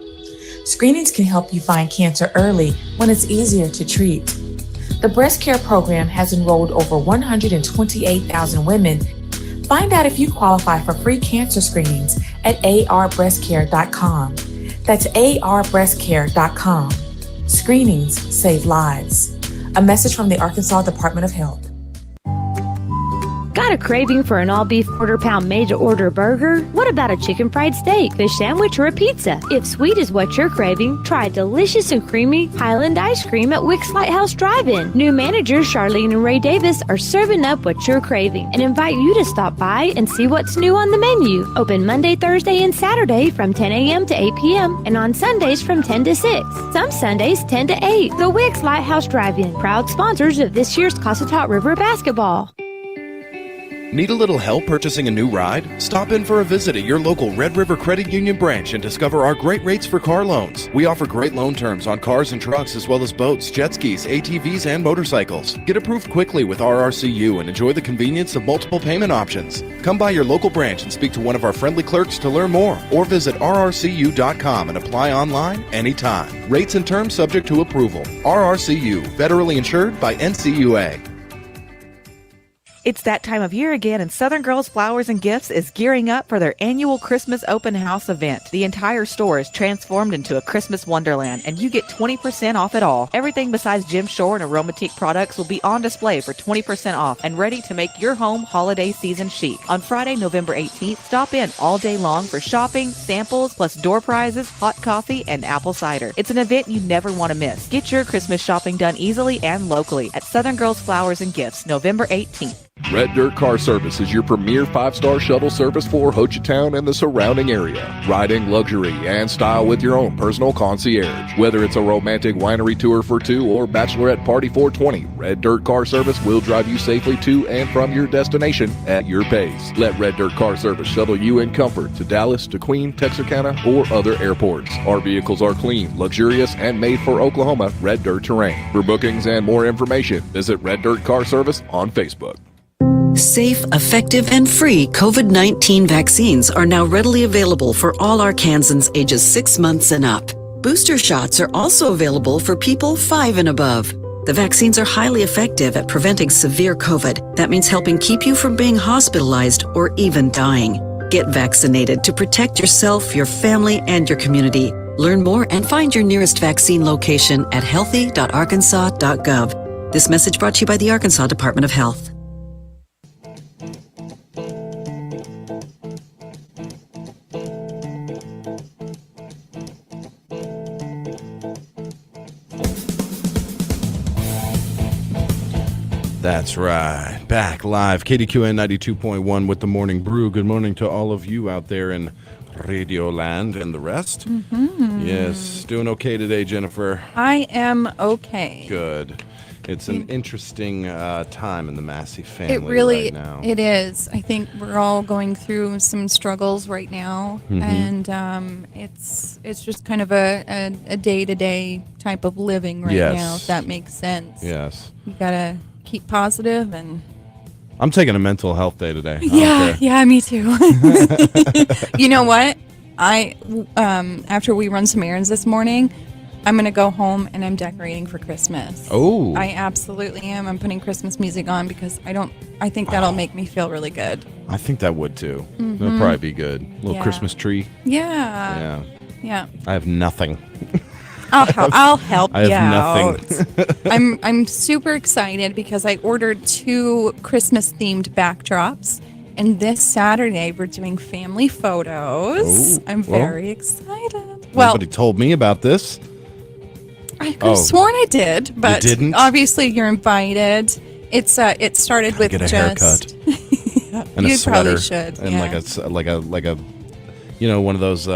Screenings can help you find cancer early when it's easier to treat. The Breast Care Program has enrolled over 128,000 women. Find out if you qualify for free cancer screenings at arbreastcare.com. That's arbreastcare.com. Screenings save lives. A message from the Arkansas Department of Health. Got a craving for an all-beef quarter-pound made-to-order burger? What about a chicken fried steak, fish sandwich, or a pizza? If sweet is what you're craving, try delicious and creamy Highland ice cream at Wicks Lighthouse Drive-In. New managers Charlene and Ray Davis are serving up what you're craving and invite you to stop by and see what's new on the menu. Open Monday, Thursday, and Saturday from 10 a.m. to 8 p.m. and on Sundays from 10 to 6. Some Sundays 10 to 8. The Wicks Lighthouse Drive-In, proud sponsors of this year's Cossatot River basketball. Need a little help purchasing a new ride? Stop in for a visit at your local Red River Credit Union branch and discover our great rates for car loans. We offer great loan terms on cars and trucks as well as boats, jet skis, ATVs, and motorcycles. Get approved quickly with RRCU and enjoy the convenience of multiple payment options. Come by your local branch and speak to one of our friendly clerks to learn more, or visit rrcu.com and apply online anytime. Rates and terms subject to approval. RRCU, federally insured by NCUA. It's that time of year again, and Southern Girls Flowers and Gifts is gearing up for their annual Christmas open house event. The entire store is transformed into a Christmas wonderland, and you get 20% off it all. Everything besides Jim Shore and Aromatique products will be on display for 20% off and ready to make your home holiday season chic. On Friday, November 18th, stop in all day long for shopping, samples, plus door prizes, hot coffee, and apple cider. It's an event you never want to miss. Get your Christmas shopping done easily and locally at Southern Girls Flowers and Gifts, November 18th. Red Dirt Car Service is your premier 5-star shuttle service for Ho Chi Town and the surrounding area. Riding luxury and style with your own personal concierge. Whether it's a romantic winery tour for 2 or bachelorette party for 20, Red Dirt Car Service will drive you safely to and from your destination at your pace. Let Red Dirt Car Service shuttle you in comfort to Dallas, Kdqn, Texarkana, or other airports. Our vehicles are clean, luxurious, and made for Oklahoma Red Dirt terrain. For bookings and more information, visit Red Dirt Car Service on Facebook. Safe, effective, and free COVID-19 vaccines are now readily available for all Arkansans ages 6 months and up. Booster shots are also available for people 5 and above. The vaccines are highly effective at preventing severe COVID. That means helping keep you from being hospitalized or even dying. Get vaccinated to protect yourself, your family, and your community. Learn more and find your nearest vaccine location at healthy.arkansas.gov. This message brought to you by the Arkansas Department of Health. That's right. Back live, Kdqn 92.1 with the Morning Brew. Good morning to all of you out there in Radio Land and the rest. Mm-hmm. Yes, doing okay today, Jennifer? I am okay. Good. It's an interesting time in the Massey family It really right now. It is. I think we're all going through some struggles right now, and it's just kind of a day-to-day type of living right now, if that makes sense. Yes. You gotta keep positive and. I'm taking a mental health day today. Yeah, me too. You know what? After we run some errands this morning, I'm gonna go home and I'm decorating for Christmas. Oh, I absolutely am. I'm putting Christmas music on because I think that'll make me feel really good. I think that would too. Mhm. That'll probably be good. Little Yeah. Christmas tree. Yeah. Yeah. I have nothing. I'll help I have you out. nothing. I'm super excited because I ordered 2 Christmas themed backdrops, and this Saturday we're doing family photos. Oh, I'm well, very excited. Well, Nobody told me about this. I could have sworn I did, but didn't? obviously you're invited. It started with Get a just haircut and a you sweater probably should, and yeah. like a one of those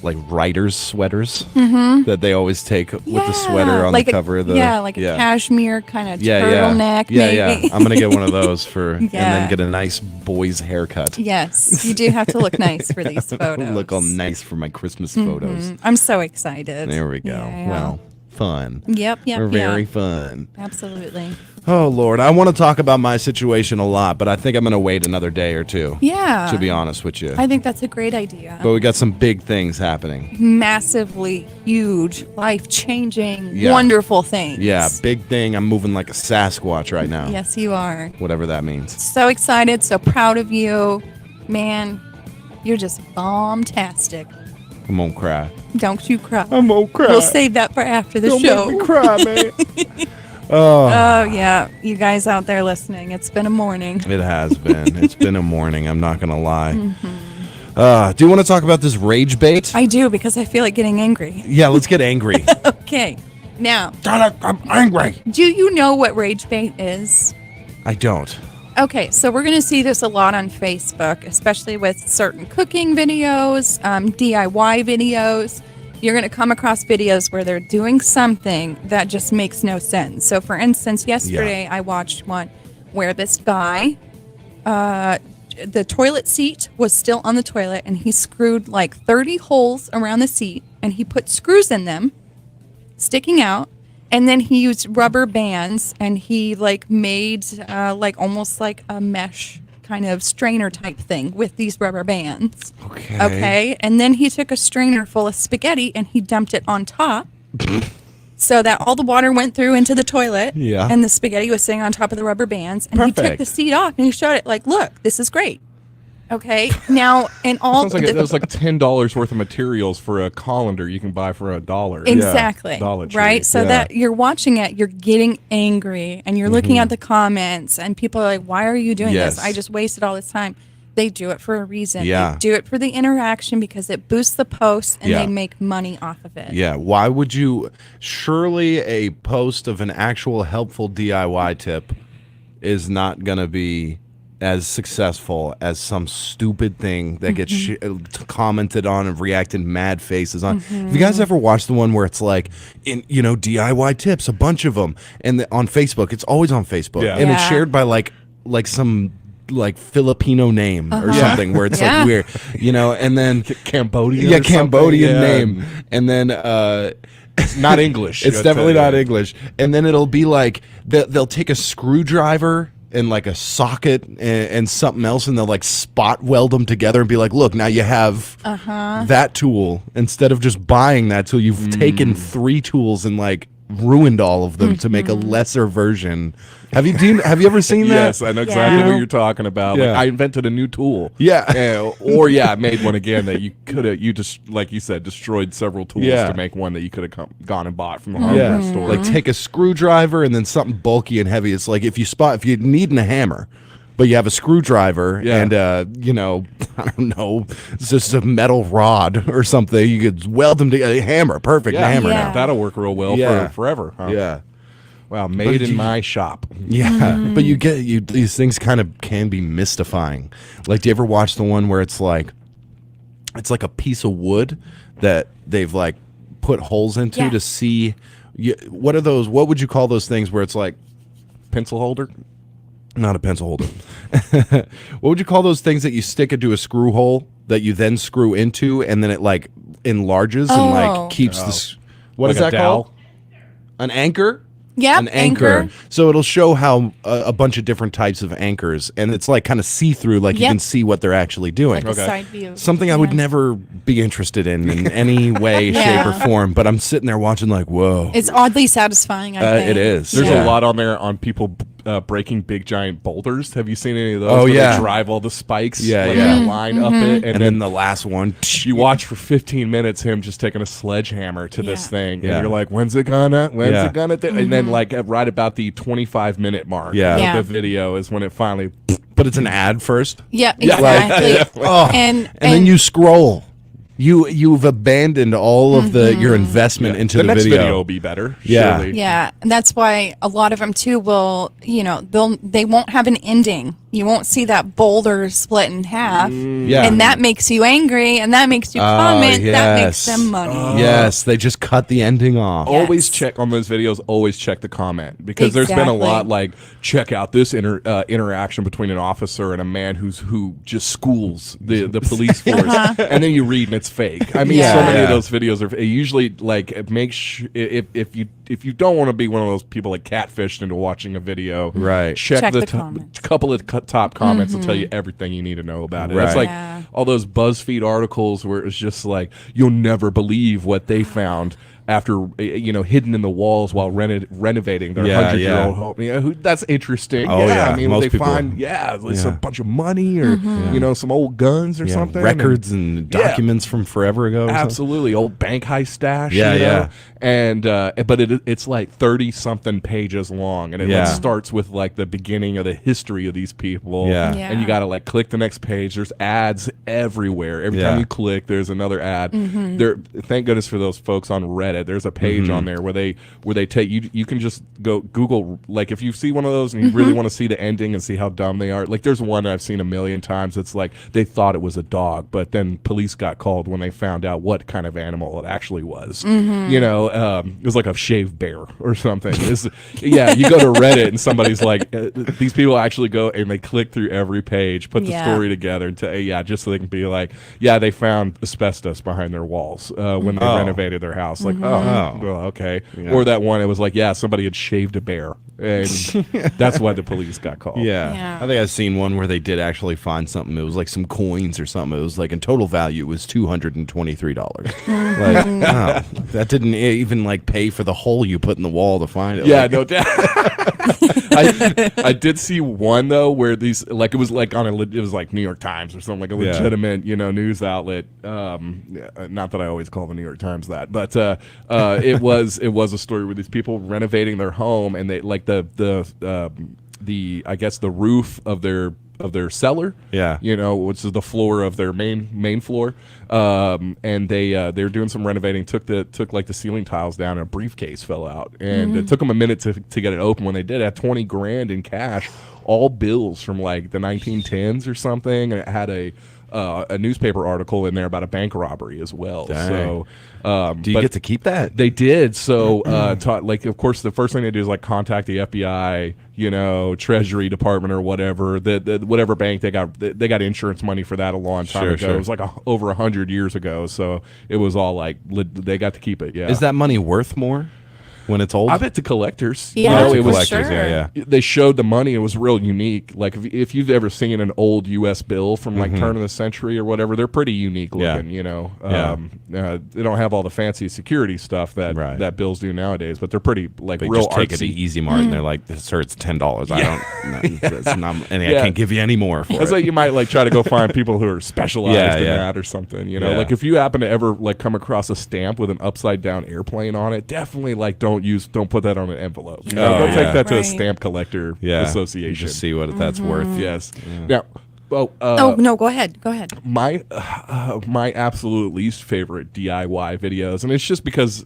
like writer's sweaters Mhm. that they always take with the sweater on like the cover of the a cashmere kind of yeah turtleneck. maybe. I'm gonna get one of those and Yeah. then get a nice boy's haircut. Yes, you do have to look nice for these photos. Look all nice for my Christmas photos. I'm so excited. There we go. Yeah. Well, fun. Yep. We're very fun. Absolutely. Oh Lord, I want to talk about my situation a lot, but I think I'm gonna wait another day or two. Yeah. To be honest with you. I think that's a great idea. But we got some big things happening. Massively huge, life-changing, Yeah. wonderful things. Yeah, big thing. I'm moving like a Sasquatch right now. Yes, you are. Whatever that means. So excited, so proud of you. Man, you're just bomb-tastic. I'm gonna cry. Don't you cry. I'm gonna cry. We'll save that for after the Don't show. make me cry, man. Oh, yeah. You guys out there listening, it's been a morning. It has been. It's been a morning. I'm not gonna lie. Mhm. Do you want to talk about this rage bait? I do, because I feel like getting angry. Yeah, let's get angry. Okay. Now, I'm angry. do you know what rage bait is? I don't. Okay, so we're going to see this a lot on Facebook, especially with certain cooking videos, DIY videos. You're going to come across videos where they're doing something that just makes no sense. So, for instance, yesterday I watched one where this guy the toilet seat was still on the toilet, and he screwed like 30 holes around the seat, and he put screws in them sticking out, and then he used rubber bands, and he like made like almost like a mesh kind of strainer type thing with these rubber bands. Okay. And then he took a strainer full of spaghetti and he dumped it on top so that all the water went through into the toilet. Yeah. And the spaghetti was sitting on top of the rubber bands. And he took Perfect. the seat off and he showed it like, look, this is great. Okay. Now, and all Sounds like it was like $10 worth of materials for a colander you can buy for $1. Exactly. Dollar Tree. Right. So that you're watching it, you're getting angry and you're looking at the comments and people are like, why are you doing Yes. this? I just wasted all this time. They do it for a reason. Yeah. They do it for the interaction because it boosts the post and Yeah. they make money off of it. Yeah, why would you? Surely a post of an actual helpful DIY tip is not going to be as successful as some stupid thing that gets commented on and reacted mad faces on. Have you guys ever watched the one where it's like, in DIY tips, a bunch of them, and on Facebook, it's always on Facebook, and it's shared by like some like Filipino name or something where it's like weird, and then Cambodia. yeah, or Cambodian something. name, and then It's not English. it's definitely not English, and then it'll be like they'll take a screwdriver and like a socket and something else, and they'll like spot weld them together and be like, look, now you have that tool instead of just buying that tool. You've taken 3 tools and like ruined all of them to make a lesser version. Have you ever seen that? Yes, I know exactly what you're talking about. Yeah. Like, I invented a new tool. Yeah. I made one again that you just like you said, destroyed several tools Yeah. to make one that you could have gone and bought from the hardware store. Like take a screwdriver and then something bulky and heavy. It's like if you need a hammer, but you have a screwdriver and I don't know, it's just a metal rod or something. You could weld them together. Hammer, perfect hammer now. That'll work real well for forever. Huh? Yeah. Wow, made in my shop. Yeah, but these things kind of can be mystifying. Like, do you ever watch the one where it's like a piece of wood that they've like put holes into to see? What are those? What would you call those things where it's like pencil holder? Not a pencil holder. What would you call those things that you stick into a screw hole that you then screw into and then it like enlarges and like keeps the. What Like is a that dowel? called? An anchor. Yeah, An anchor. So it'll show how a bunch of different types of anchors, and it's like kind of see through, like you can see what they're actually doing. Like a side view. Something I would never be interested in any way, shape, or form. But I'm sitting there watching, like, whoa. It's oddly satisfying, I think. It is. There's a lot on there on people breaking big giant boulders. Have you seen any of those? Oh, where yeah. They drive all the spikes. Yeah, like, yeah. that line up it, And then the last one, you watch for 15 minutes him just taking a sledgehammer to this thing, and you're like, when's it gonna? And then like right about the 25-minute mark of the video is when it finally. But it's an ad first. Yeah, exactly. And then you scroll. You've abandoned all of your investment into the next video. will be better. Yeah. Surely. Yeah, and that's why a lot of them too will, they won't have an ending. You won't see that boulder split in half, Yeah. and that makes you angry, and that makes you comment. That makes them money. Yes, they just cut the ending off. Always check on those videos. Always check the comment because there's been a lot like check out this interaction between an officer and a man who just schools the police force, and then you read and it's fake. I mean, so many of those videos are usually like it makes if you don't want to be one of those people like catfished into watching a video, right? Check the couple of top comments will tell you everything you need to know about it. Right. It's like all those BuzzFeed articles where it's just like you'll never believe what they found after hidden in the walls while renovating their 100-year-old home. That's interesting. Oh, yeah. I mean, Most they people, find a bunch of money or some old guns or something, records and documents from forever ago. Or absolutely, old bank heist stash. Yeah. And but it's like 30-something pages long, and it starts with like the beginning of the history of these people. And you got to like click the next page. There's ads everywhere. Every time you click, there's another ad. There, thank goodness for those folks on Reddit. There's a page on there where they take you can just go Google, like if you see one of those and you really want to see the ending and see how dumb they are. Like there's one I've seen a million times. It's like they thought it was a dog, but then police got called when they found out what kind of animal it actually was. It was like a shaved shave bear or something. Yeah, you go to Reddit and somebody's like, these people actually go and they click through every page, put the story together, and just so they can be like, yeah, they found asbestos behind their walls when they renovated their house. Like, well, okay. Yeah. Or that one, it was like, yeah, somebody had shaved a bear, and that's why the police got called. Yeah. I think I've seen one where they did actually find something. It was like some coins or something. It was like in total value, it was $223. Like, wow, that didn't even like pay for the hole you put in the wall to find it. Yeah, like, no doubt. I did see one though where these like it was like it was like New York Times or something, like a legitimate news outlet. Not that I always call the New York Times that, but it was a story where these people renovating their home and they like the I guess the roof of their cellar, which is the floor of their main floor, and they were doing some renovating, took like the ceiling tiles down, and a briefcase fell out, and it took them a minute to get it open. When they did, it had $20,000 in cash, all bills from like the 1910s or something, and it had a newspaper article in there about a bank robbery as well. Dang. So do you get to keep that? They did. So like of course the first thing they do is like contact the FBI, Treasury Department or whatever, the whatever bank they got insurance money for that a long time ago. It was like over 100 years ago, so it was all like they got to keep it. Yeah. Is that money worth more when it's old? I bet to collectors. Yeah, it was collectors, yeah. They showed the money. It was real unique. Like if you've ever seen an old U.S. bill from like turn of the century or whatever, they're pretty unique looking. They don't have all the fancy security stuff that bills do nowadays, but they're pretty like They real just take artsy. it to Easy Mart and they're like, "Sir, it's $10. I don't, it's not, and I can't give you any more for That's it." like you might like try to go find people who are specialized in that or something. Like if you happen to ever like come across a stamp with an upside down airplane on it, definitely like don't put that on an envelope. Don't take that to a stamp collector association. Just see what that's worth. Yes. Now, no, go ahead. My absolute least favorite DIY videos, and it's just because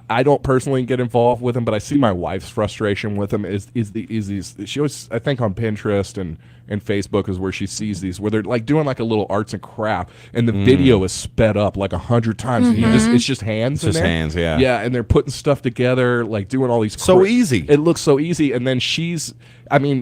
I don't personally get involved with them, but I see my wife's frustration with them is these. She always, I think, on Pinterest and Facebook is where she sees these, where they're like doing like a little arts and craft, and the video is sped up like 100 times. And it's just hands. It's just hands, yeah. Yeah, and they're putting stuff together, like doing all these. So easy. It looks so easy, and then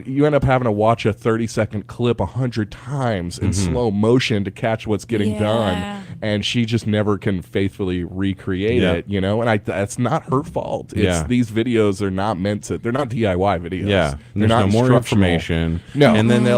you end up having to watch a 30-second clip 100 times in slow motion to catch what's getting done, and she just never can faithfully recreate it, and that's not her fault. These videos are not meant to, they're not DIY videos. Yeah, they're there's not no more instructional. information. No. And then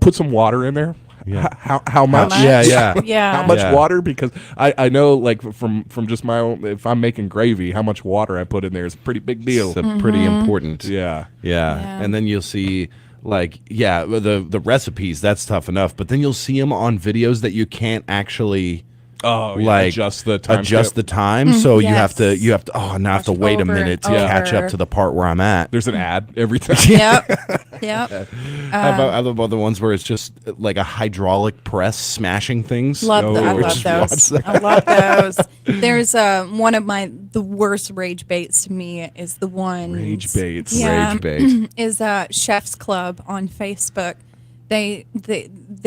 put some water in there. Yeah. How much? Yeah. How much water? Because I know, like from just my own, if I'm making gravy, how much water I put in there is a pretty big deal. It's pretty important. Yeah. And then you'll see the recipes, that's tough enough, but then you'll see them on videos that you can't actually adjust the time. So you have to now I have to wait a minute to catch up to the part where I'm at. There's an ad every time. Yep. How about the ones where it's just like a hydraulic press smashing things? I love those. I love those. There's one of the worst rage baits to me is the one rage baits. Yeah, rage bait is Chef's Club on Facebook. They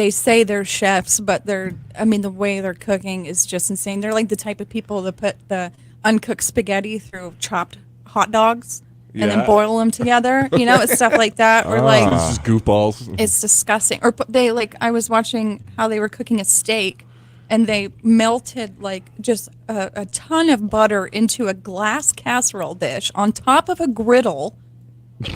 say they're chefs, but the way they're cooking is just insane. They're like the type of people that put the uncooked spaghetti through chopped hot dogs and then boil them together. It's stuff like that. Or like this is goofballs. It's disgusting. Or I was watching how they were cooking a steak, and they melted like just a ton of butter into a glass casserole dish on top of a griddle.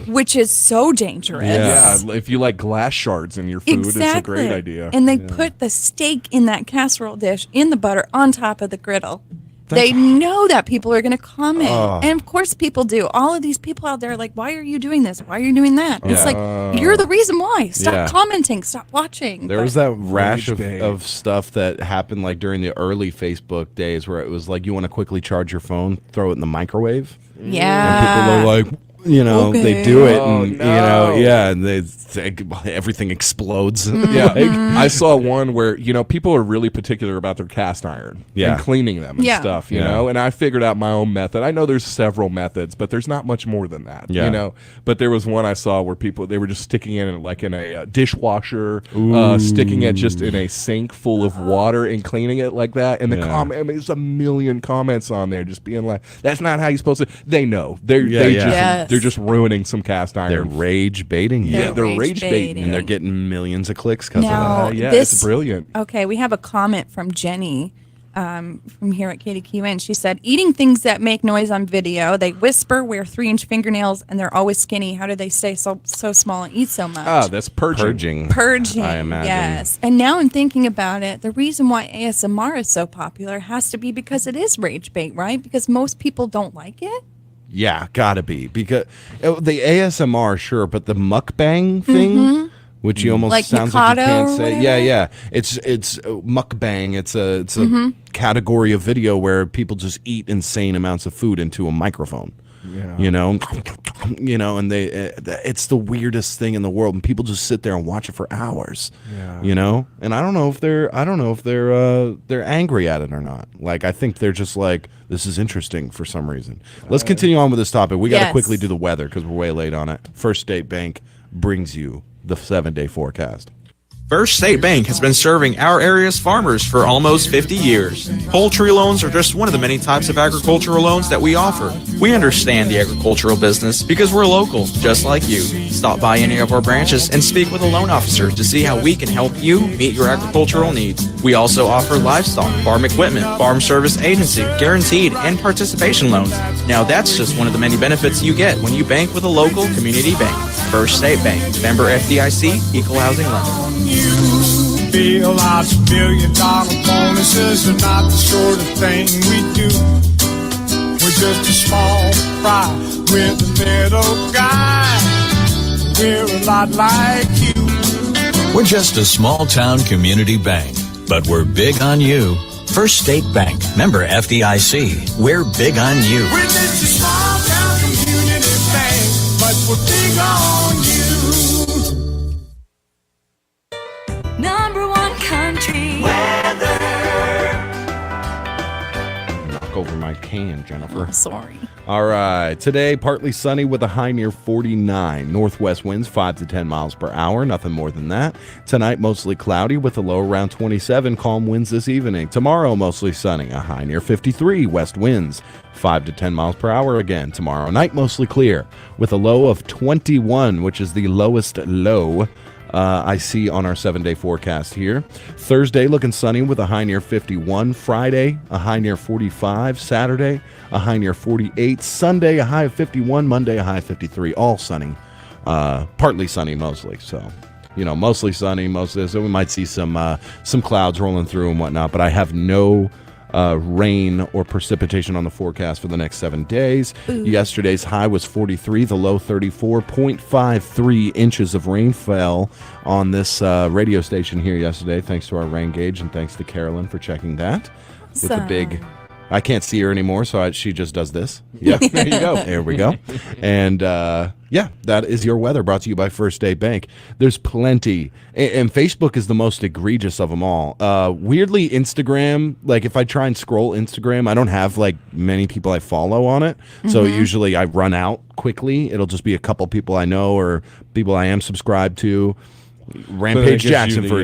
Which is so dangerous. Yeah, if you like glass shards in your food, it's a great idea. And they put the steak in that casserole dish in the butter on top of the griddle. They know that people are going to comment. And of course people do. All of these people out there are like, why are you doing this? Why are you doing that? It's like, you're the reason why. Stop commenting. Stop watching. There was that rash of stuff that happened like during the early Facebook days where it was like, you want to quickly charge your phone, throw it in the microwave. Yeah. And people are like, they do it, Oh, and no. and everything explodes. Yeah, I saw one where people are really particular about their cast iron and cleaning them and stuff. You know, and I figured out my own method. I know there's several methods, but there's not much more than that. Yeah. But there was one I saw where they were just sticking it in a dishwasher, sticking it just in a sink full of water and cleaning it like that. And there's a million comments on there just being like, "That's not how you're supposed to." They know they're just ruining some cast iron. They're rage baiting you. Yeah, they're rage baiting, and they're getting millions of clicks because Now, of that. Yeah, this- it's brilliant. Okay, we have a comment from Jenny from here at Kdqn. She said, eating things that make noise on video. They whisper, wear 3-inch fingernails, and they're always skinny. How do they stay so small and eat so much? Ah, that's purging. Purging, I imagine. yes. And now I'm thinking about it. The reason why ASMR is so popular has to be because it is rage bait, right? Because most people don't like it. Yeah, gotta be because the ASMR, sure, but the mukbang thing, which you almost Like sounds like you Mikado can't or say. whatever? Yeah. It's mukbang. It's a category of video where people just eat insane amounts of food into a microphone. Yeah. And it's the weirdest thing in the world, and people just sit there and watch it for hours. Yeah. And I don't know if they're angry at it or not. Like, I think they're just like, this is interesting for some reason. Let's continue on with this topic. We got to Yes. quickly do the weather because we're way late on it. First State Bank brings you the 7-day forecast. First State Bank has been serving our area's farmers for almost 50 years. Poultry loans are just one of the many types of agricultural loans that we offer. We understand the agricultural business because we're local, just like you. Stop by any of our branches and speak with a loan officer to see how we can help you meet your agricultural needs. We also offer livestock, farm equipment, farm service agency, guaranteed, and participation loans. Now that's just one of the many benefits you get when you bank with a local community bank. First State Bank, member FDIC, equal housing lender. You realize $1 billion bonuses are not the sort of thing we do. We're just a small fry with a little guy. We're a lot like you. We're just a small town community bank, but we're big on you. First State Bank, member FDIC. We're big on you. We're just a small town community bank, but we're big on you. #1 country Knock over my can, Jennifer. Oh, sorry. All right. Today, partly sunny with a high near 49. Northwest winds 5 to 10 miles per hour. Nothing more than that. Tonight, mostly cloudy with a low around 27. Calm winds this evening. Tomorrow, mostly sunny. A high near 53. West winds 5 to 10 miles per hour again. Tomorrow night, mostly clear with a low of 21, which is the lowest low I see on our 7-day forecast here. Thursday looking sunny with a high near 51. Friday, a high near 45. Saturday, a high near 48. Sunday, a high of 51. Monday, a high of 53. All sunny. Partly sunny mostly. So, mostly sunny. So we might see some clouds rolling through and whatnot, but I have no rain or precipitation on the forecast for the next 7 days. Yesterday's high was 43, the low 34. 0.53 inches of rain fell on this radio station here yesterday, thanks to our rain gauge, and thanks to Carolyn for checking that. With the big, I can't see her anymore, so she just does this. Yeah, there you go. There we go. And that is your weather, brought to you by First State Bank. There's plenty, and Facebook is the most egregious of them all. Weirdly, Instagram, like if I try and scroll Instagram, I don't have like many people I follow on it, so usually I run out quickly. It'll just be a couple people I know or people I am subscribed to. Rampage Jackson, for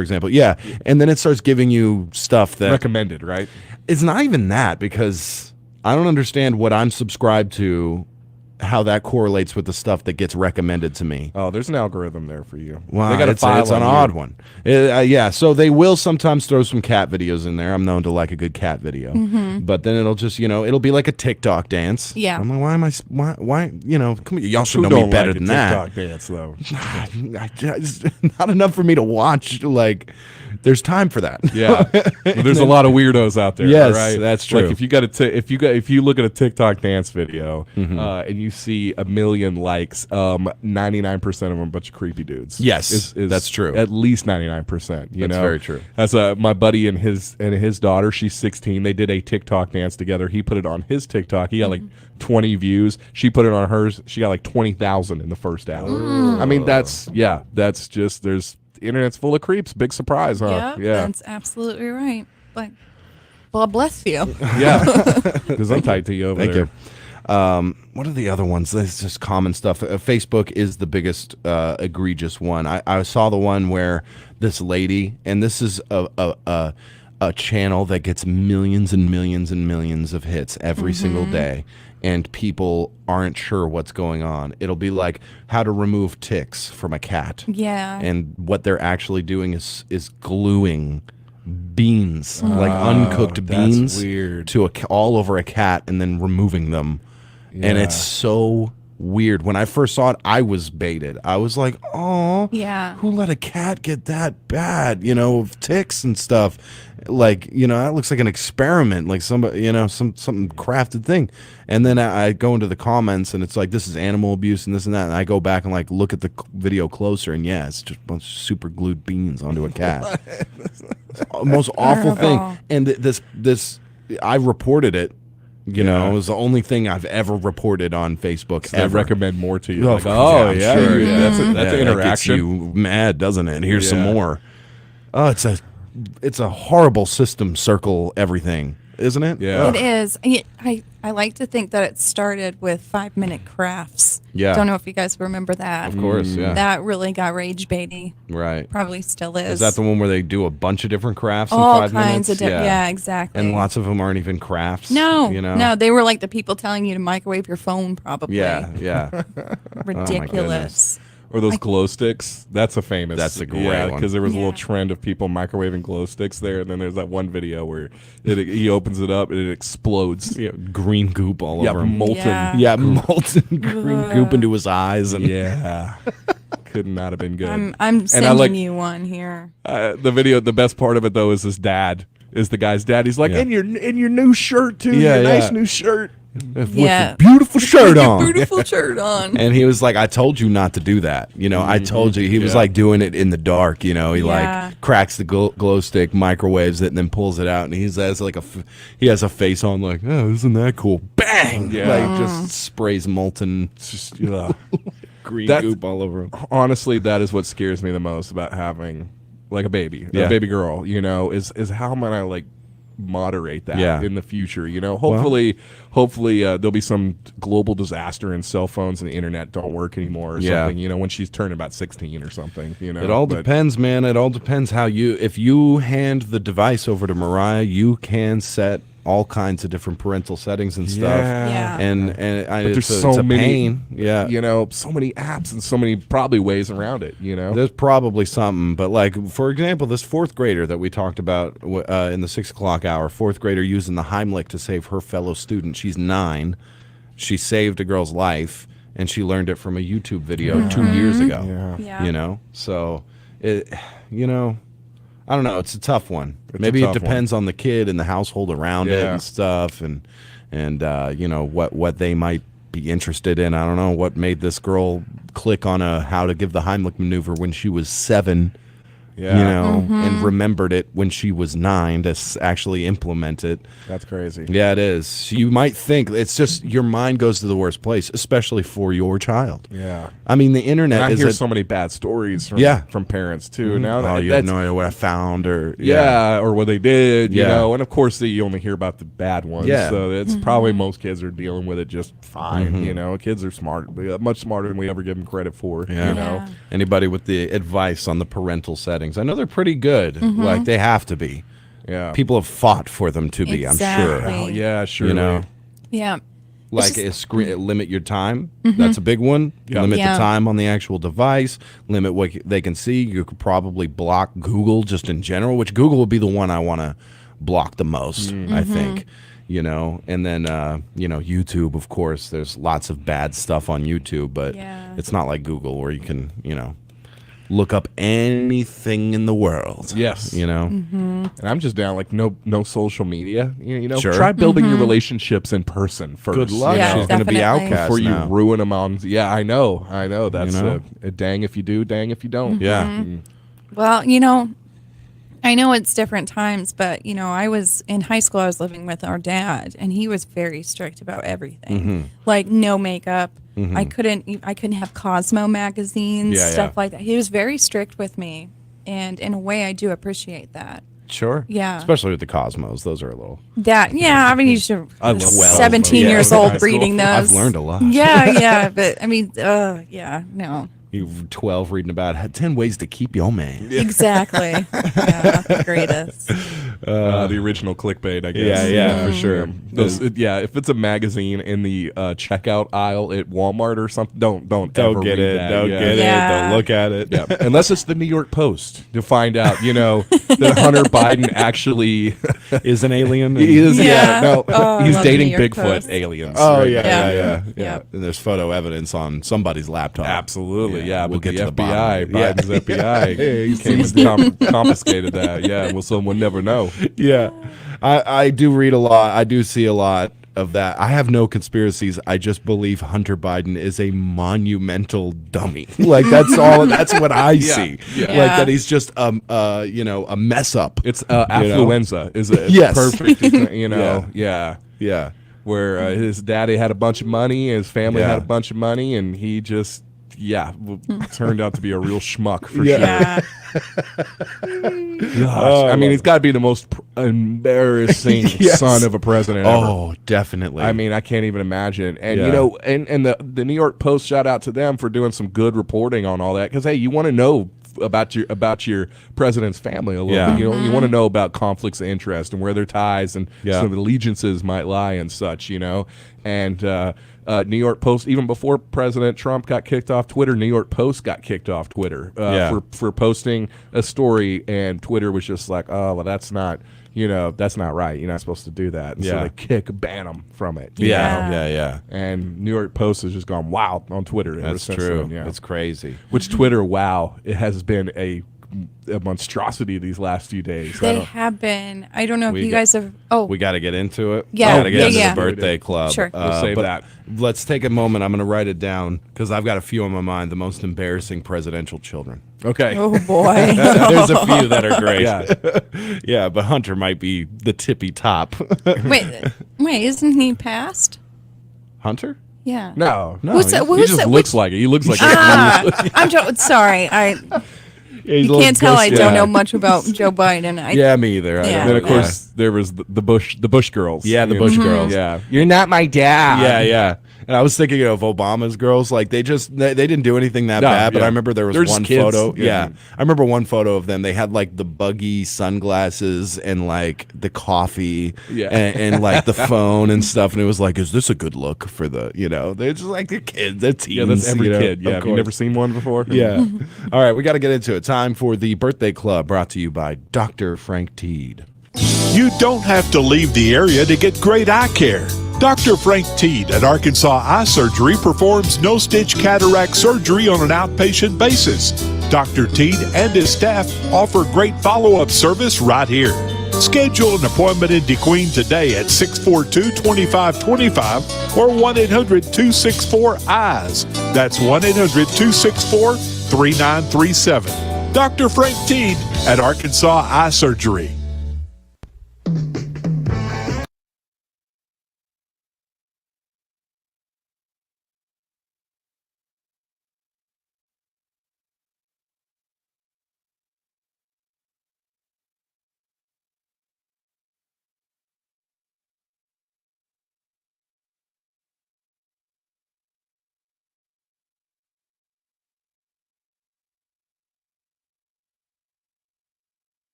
example. Yeah. And then it starts giving you stuff that recommended, right? It's not even that, because I don't understand what I'm subscribed to, how that correlates with the stuff that gets recommended to me. Oh, there's an algorithm there for you. Wow, They got it's an odd one. Yeah, so they will sometimes throw some cat videos in there. I'm known to like a good cat video. But then it'll just, it'll be like a TikTok dance. Yeah. I'm like, why, come on, y'all should Who know me don't better like a than that. TikTok dance, though. Not enough for me to watch, like, there's time for that. Yeah, there's a lot of weirdos out there. Yes, right? that's true. Like if you look at a TikTok dance video and you see 1 million likes, 99% of them are a bunch of creepy dudes. Yes, that's true. At least 99%. You That's know, very true. That's my buddy and his daughter. She's 16. They did a TikTok dance together. He put it on his TikTok. He got like 20 views. She put it on hers. She got like 20,000 in the first hour. I mean, that's just the internet's full of creeps. Big surprise, huh? Yeah, that's absolutely right. But well, bless you. Yeah, because I'm tight to you over Thank there. you. What are the other ones? This is just common stuff. Facebook is the biggest egregious one. I saw the one where this lady, and this is a channel that gets millions and millions and millions of hits every single day, and people aren't sure what's going on. It'll be like how to remove ticks from a cat. Yeah. And what they're actually doing is gluing beans, like uncooked beans, weird. to all over a cat and then removing them. And it's so weird. When I first saw it, I was baited. I was like, oh, Yeah. who let a cat get that bad, of ticks and stuff? Like, that looks like an experiment, like somebody, something crafted thing. And then I go into the comments and it's like, this is animal abuse and this and that. And I go back and like look at the video closer, and it's just a bunch of super glued beans onto a cat. Most awful thing. And this I reported it. It was the only thing I've ever reported on Facebook. I recommend more to you. Oh, Like, I'm yeah, sure, that's an that interaction. gets you mad, doesn't it? Here's some more. Oh, it's a horrible system. Circle everything, isn't it? Yeah, It is. I like to think that it started with 5-minute crafts. Yeah. Don't know if you guys remember that. Of course, yeah. That really got rage baity. Right. Probably still is. Is that the one where they do a bunch of different crafts All in 5 kinds minutes? of yeah, exactly. And lots of them aren't even crafts. No, No, no, they were like the people telling you to microwave your phone, probably. Yeah. Ridiculous. Or those glow sticks. That's a famous. That's a great one. Because there was a little trend of people microwaving glow sticks there, and then there's that one video where he opens it up and it explodes. Green goop all over him. Molten. Yeah, molten green goop into his eyes. And Could not have been good. I'm sending you one here. The best part of it though is his dad. Is the guy's dad? He's like, in your new shirt too. Yeah, your yeah. nice new shirt. With a beautiful shirt on. Beautiful shirt on. And he was like, I told you not to do that. I told you. He was like doing it in the dark. He like cracks the glow stick, microwaves it, and then pulls it out. And he has like he has a face on like, oh, isn't that cool? Bang! Yeah. Like just sprays molten green goop all over him. Honestly, that is what scares me the most about having like a baby baby girl. Is how am I like moderate that in the future? Hopefully there'll be some global disaster and cell phones and the internet don't work anymore or something, when she's turning about 16 or something. It all depends, man. It all depends if you hand the device over to Mariah, you can set all kinds of different parental settings and stuff. And there's it's so a many pain. So many apps and so many probably ways around it. There's probably something, but like for example, this 4th grader that we talked about in the 6 o'clock hour, 4th grader using the Heimlich to save her fellow student. She's 9. She saved a girl's life, and she learned it from a YouTube video 2 years ago. So it I don't know. It's a tough one. Maybe it depends on the kid and the household around it and stuff, and what they might be interested in. I don't know what made this girl click on how to give the Heimlich maneuver when she was 7. And remembered it when she was 9 to actually implement it. That's crazy. Yeah, it is. You might think it's just your mind goes to the worst place, especially for your child. Yeah. I mean, the internet and I is hear so many bad stories from parents too. Now you have no idea what I found or or what they did, and of course you only hear about the bad ones. Yeah. So it's probably most kids are dealing with it just fine. Kids are smart, much smarter than we ever give them credit for. Anybody with the advice on the parental settings? I know they're pretty good. Like they have to be. Yeah. People have fought for them to be. Exactly. I'm sure. Oh, yeah, sure. Yeah. Like limit your time. That's a big one. Limit the time on the actual device. Limit what they can see. You could probably block Google just in general, which Google would be the one I want to block the most, I think. And then YouTube, of course. There's lots of bad stuff on YouTube, but it's not like Google where you can look up anything in the world. Yes. You know? Mm-hmm. And I'm just down like no social media. You know, Sure. try building your Mhm. relationships in person first. Good luck. Yeah, She's going to be definitely. outcast Before you now. ruin them on. Yeah, I know. That's know? a dang if you do, dang if you don't. Yeah. Mhm. Well, you know, I know it's different times, but you know, I was in high school. I was living with our dad, and he was very strict about everything. Mhm. Like no makeup. Mhm. I couldn't have Cosmo magazines, Yeah, stuff yeah. like that. He was very strict with me, and in a way, I do appreciate that. Sure. Yeah. Especially with the Cosmos. Those are a little. Yeah. I mean, you should. I love 17 Cosmos. years Yeah. old reading those. I've learned a lot. Yeah, but I mean, no. You 12 reading about 10 ways to keep your man. Exactly. Yeah, the greatest. The original clickbait, I guess. Yeah, for sure. If it's a magazine in the checkout aisle at Walmart or something, don't ever get read it. that. Don't Yeah. get Yeah. it. Don't look at it. Yeah, unless it's the New York Post to find out, that Hunter Biden actually is an alien. He is. Yeah. No, Oh, I he's love the dating New York Bigfoot Post. aliens. Oh, right? yeah. Yep. And there's photo evidence on somebody's laptop. Absolutely, yeah. We'll But get the to the bottom FBI, of it. Biden's FBI, He came and confiscated that. Yeah, well, someone never know. Yeah. I do read a lot. I do see a lot of that. I have no conspiracies. I just believe Hunter Biden is a monumental dummy. Like that's all. That's what I see. Yeah. Like that he's just a mess up. It's affluenza is a Yes. perfect. Yeah. Yeah. Where his daddy had a bunch of money, his family Yeah. had a bunch of money, and he just turned out to be a real schmuck for Yeah. sure. Gosh, I mean, he's got to be the most embarrassing Yes. son of a president ever. Oh, definitely. I mean, I can't even imagine. And Yeah. and the New York Post, shout out to them for doing some good reporting on all that. Because hey, you want to know about your president's family a little Yeah. bit. You want to know about conflicts of interest and where their ties and Yeah. some allegiances might lie and such. And New York Post, even before President Trump got kicked off Twitter, New York Post got kicked off Twitter for posting a story, and Twitter was just like, oh, well, that's not right. You're not supposed to do that. And Yeah. so they ban them from it. you Yeah. know? Yeah. And New York Post has just gone wild on Twitter. ever That's since true. then, yeah. It's crazy. Which Twitter, wow, it has been a monstrosity these last few days. They have been. I don't know if We you got- guys have. Oh, We got to get into it. Yeah, We got to get into yeah. the birthday club. Sure. We'll save but that. Let's take a moment. I'm going to write it down because I've got a few on my mind. The most embarrassing presidential children. Okay. oh boy. There's a few that are great. Yeah. Yeah, but Hunter might be the tippy top. wait, isn't he passed? Hunter? Yeah. No. Who's that? He Who's just that? looks like it. He looks like I'm sorry. You can't tell I don't know much about Joe Biden. Yeah, me either. I Yeah. don't Then of know. course there was the Bush girls. Yeah, the You Bush know? girls. Yeah, you're not my dad. Yeah. And I was thinking of Obama's girls. Like they didn't do anything that No, bad. But yeah. I remember there was They're just one kids. photo. Yeah. Yeah, I remember one photo of them. They had like the buggy sunglasses and like the coffee. Yeah. and like the phone and stuff. And it was like, is this a good look for the? They're just like they're kids. They're teens. Yeah, that's every kid. of Yeah, have you course. never seen one before? Yeah. All right, we got to get into it. Time for the birthday club, brought to you by Dr. Frank Teed. You don't have to leave the area to get great eye care. Dr. Frank Teed at Arkansas Eye Surgery performs no-stitch cataract surgery on an outpatient basis. Dr. Teed and his staff offer great follow-up service right here. Schedule an appointment in Kdqn today at 642-2525 or 1-800-264-EYES. That's 1-800-264-3937. Dr. Frank Teed at Arkansas Eye Surgery.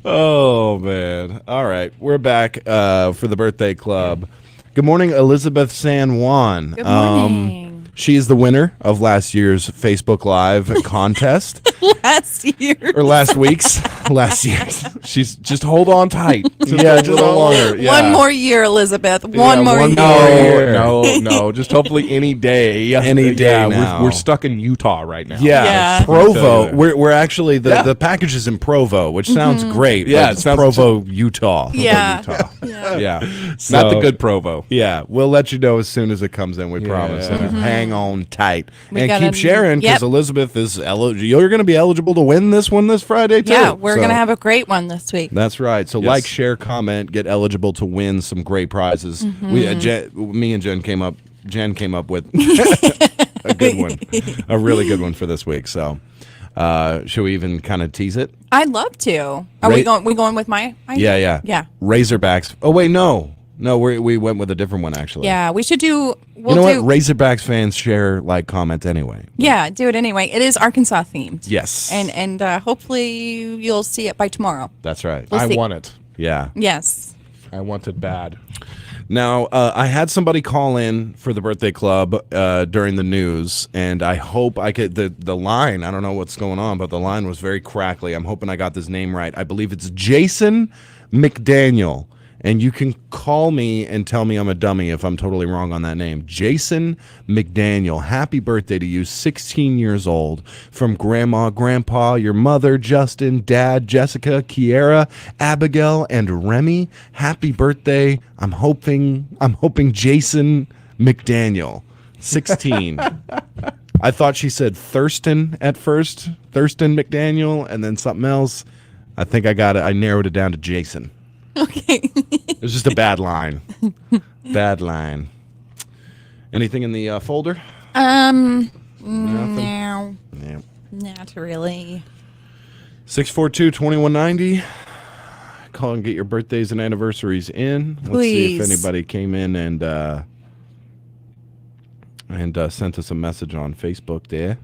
Oh man! All right, we're back for the birthday club. Good morning, Elizabeth San Juan. Good morning. She is the winner of last year's Facebook Live contest, Last year. or last week's. last year. She's just hold on tight. Yeah, just hold longer. Yeah. One more year, Elizabeth. One more year. No. Just hopefully any day. Any day now. We're stuck in Utah right now. Yeah. Provo. We're actually the package is in Provo, which sounds great. Yeah, but it sounds Provo, Utah. Yeah. Utah. Yeah. So- Not the good Provo. Yeah, we'll let you know as soon as it comes in. We promise. And hang on tight and gotta- keep sharing because yep. Elizabeth is you're going to be eligible to win this one this Friday too. Yeah, we're So- going to have a great one this week. That's right. So like, share, comment, get eligible to win some great prizes. Me and Jen came up. Jen came up with a good one, a really good one for this week. So, should we even kind of tease it? I'd love to. Are we going with my? Yeah. Razorbacks. Oh wait, no, we went with a different one actually. Yeah, we should do. You know what? Razorbacks fans share, like, comment anyway. Yeah, do it anyway. It is Arkansas themed. Yes. And hopefully you'll see it by tomorrow. That's right. We'll I see. want it. Yeah. Yes. I want it bad. Now, I had somebody call in for the birthday club during the news, and I hope I could. The line, I don't know what's going on, but the line was very crackly. I'm hoping I got this name right. I believe it's Jason McDaniel. And you can call me and tell me I'm a dummy if I'm totally wrong on that name. Jason McDaniel. Happy birthday to you, 16 years old. From Grandma, Grandpa, your mother, Justin, Dad, Jessica, Kiera, Abigail, and Remy. Happy birthday. I'm hoping Jason McDaniel, 16. I thought she said Thurston at first. Thurston McDaniel, and then something else. I think I got it. I narrowed it down to Jason. Okay. It was just a bad line. Bad line. Anything in the folder? No. Yeah. Not really. 642-2190. Call and get your birthdays and anniversaries in. Let's see if anybody came in and sent us a message on Facebook there.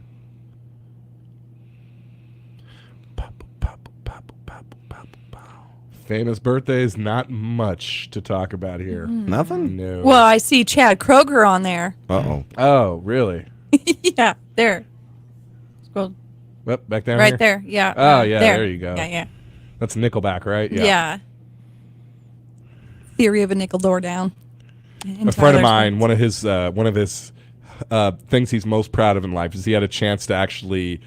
Famous birthdays, not much to talk about here. Nothing? No. Well, I see Chad Kroger on there. Uh-oh. Oh, really? Yeah, there. Scroll Yep, back down right here? there. Yeah. Oh, yeah, there you go. Yeah. That's Nickelback, right? Yeah. Theory of a nickel door down. And A friend of Tyler's- mine, one of his things he's most proud of in life is he had a chance to actually,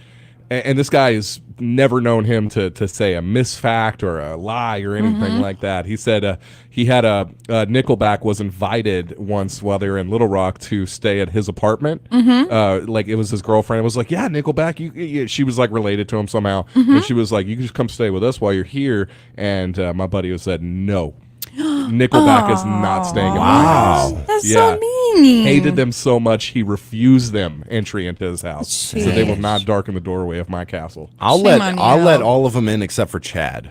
and this guy has never known him to say a misfact or a lie or anything like that. He said he had Nickelback was invited once while they were in Little Rock to stay at his apartment. Like, it was his girlfriend. It was like, yeah, Nickelback. She was like related to him somehow, and she was like, you can just come stay with us while you're here. And my buddy said no. Nickelback is not staying in my house. That's so mean. Hated them so much he refused them entry into his house. So they will not darken the doorway of my castle. I'll let all of them in except for Chad.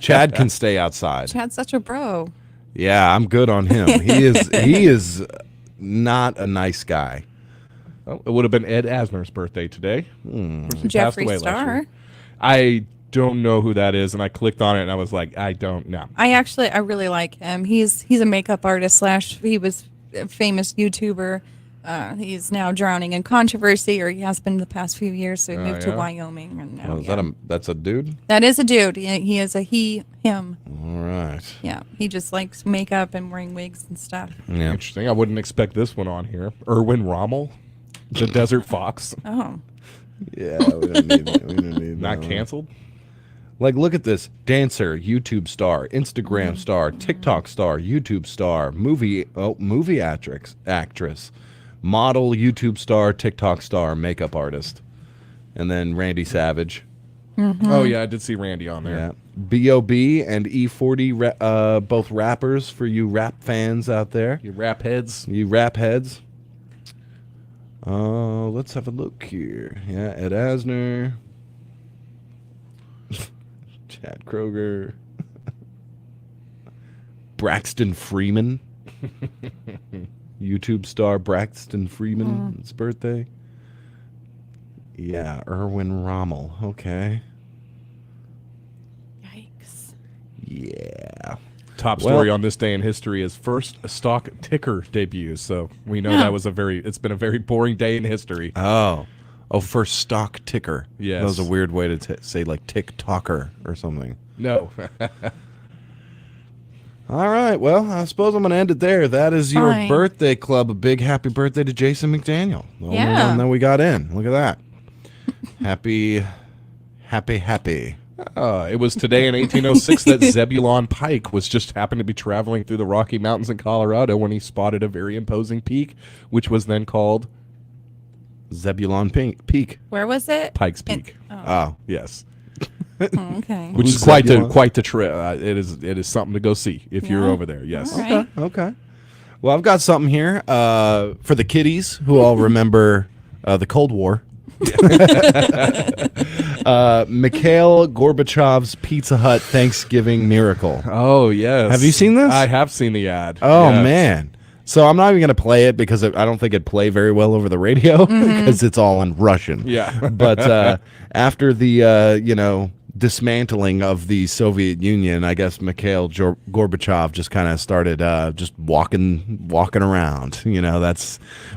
Chad can stay outside. Chad's such a bro. Yeah, I'm good on him. He is not a nice guy. Well, it would have been Ed Asner's birthday today. He passed Jeffree away last Star. year. I don't know who that is, and I clicked on it and I was like, I don't know. I really like him. He's a makeup artist / he was a famous YouTuber. He's now drowning in controversy, or he has been the past few years. So he moved to Wyoming, and now, That's a dude? that is a dude. He is a him. All right. Yeah, he just likes makeup and wearing wigs and stuff. Yeah. Interesting. I wouldn't expect this one on here. Erwin Rommel, the Desert Fox. Oh. Yeah, we don't need Not no. canceled? Like, look at this. Dancer, YouTube star, Instagram star, TikTok star, YouTube star, movie actress, model, YouTube star, TikTok star, makeup artist. And then Randy Savage. Oh, yeah, I did see Randy on there. Yeah. B.O.B. and E40, both rappers for you rap fans out there. You rap heads. You rap heads. Let's have a look here. Yeah, Ed Asner. Chad Kroger. Braxton Freeman. YouTube star Braxton Freeman. It's birthday. Yeah, Erwin Rommel. Okay. Yikes. Yeah. Top story on this day in history is first stock ticker debuts. So we know that was it's been a very boring day in history. Oh. Oh, first stock ticker. Yes. That was a weird way to say like TikToker or something. No. All right. Well, I suppose I'm going to end it there. That is your Fine. birthday club. A big happy birthday to Jason McDaniel. The only Yeah. one that we got in. Look at that. Happy. It was today in 1806 that Zebulon Pike was just happened to be traveling through the Rocky Mountains in Colorado when he spotted a very imposing peak, which was then called Zebulon Peak. Where was it? Pikes Peak. Oh. Yes. Oh, okay. Which is Zebulon? quite the trip. It is something to go see if you're over there. Yes. All right. Okay. Well, I've got something here for the kiddies who all remember the Cold War. Mikhail Gorbachev's Pizza Hut Thanksgiving Miracle. Oh yes. Have you seen this? I have seen the ad. Oh Yes. man. So I'm not even going to play it because I don't think it'd play very well over the radio because it's all in Russian. Yeah. But after the dismantling of the Soviet Union, I guess Mikhail Gorbachev just kind of started just walking around.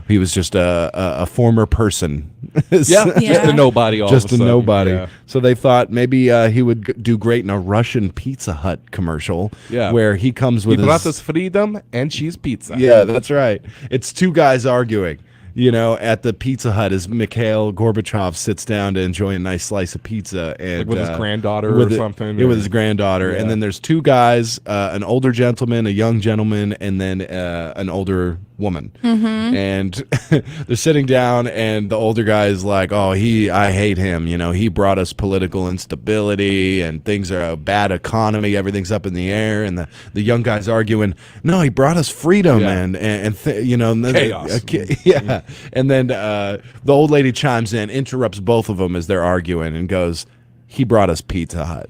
He was just a former person. Just a nobody. Just a nobody. Yeah. So they thought maybe he would do great in a Russian Pizza Hut commercial. Yeah. Where he comes with He brought his us freedom and cheese pizza. Yeah, that's right. It's two guys arguing. At the Pizza Hut as Mikhail Gorbachev sits down to enjoy a nice slice of pizza and Like with his granddaughter with or something. Yeah, with his granddaughter, Yeah. and then there's two guys, an older gentleman, a young gentleman, and then an older woman. And they're sitting down, and the older guy is like, "Oh, I hate him. He brought us political instability, and things are a bad economy. Everything's up in the air." And the young guy's arguing, "No, he brought us freedom and Chaos. yeah." And then the old lady chimes in, interrupts both of them as they're arguing, and goes, "He brought us Pizza Hut."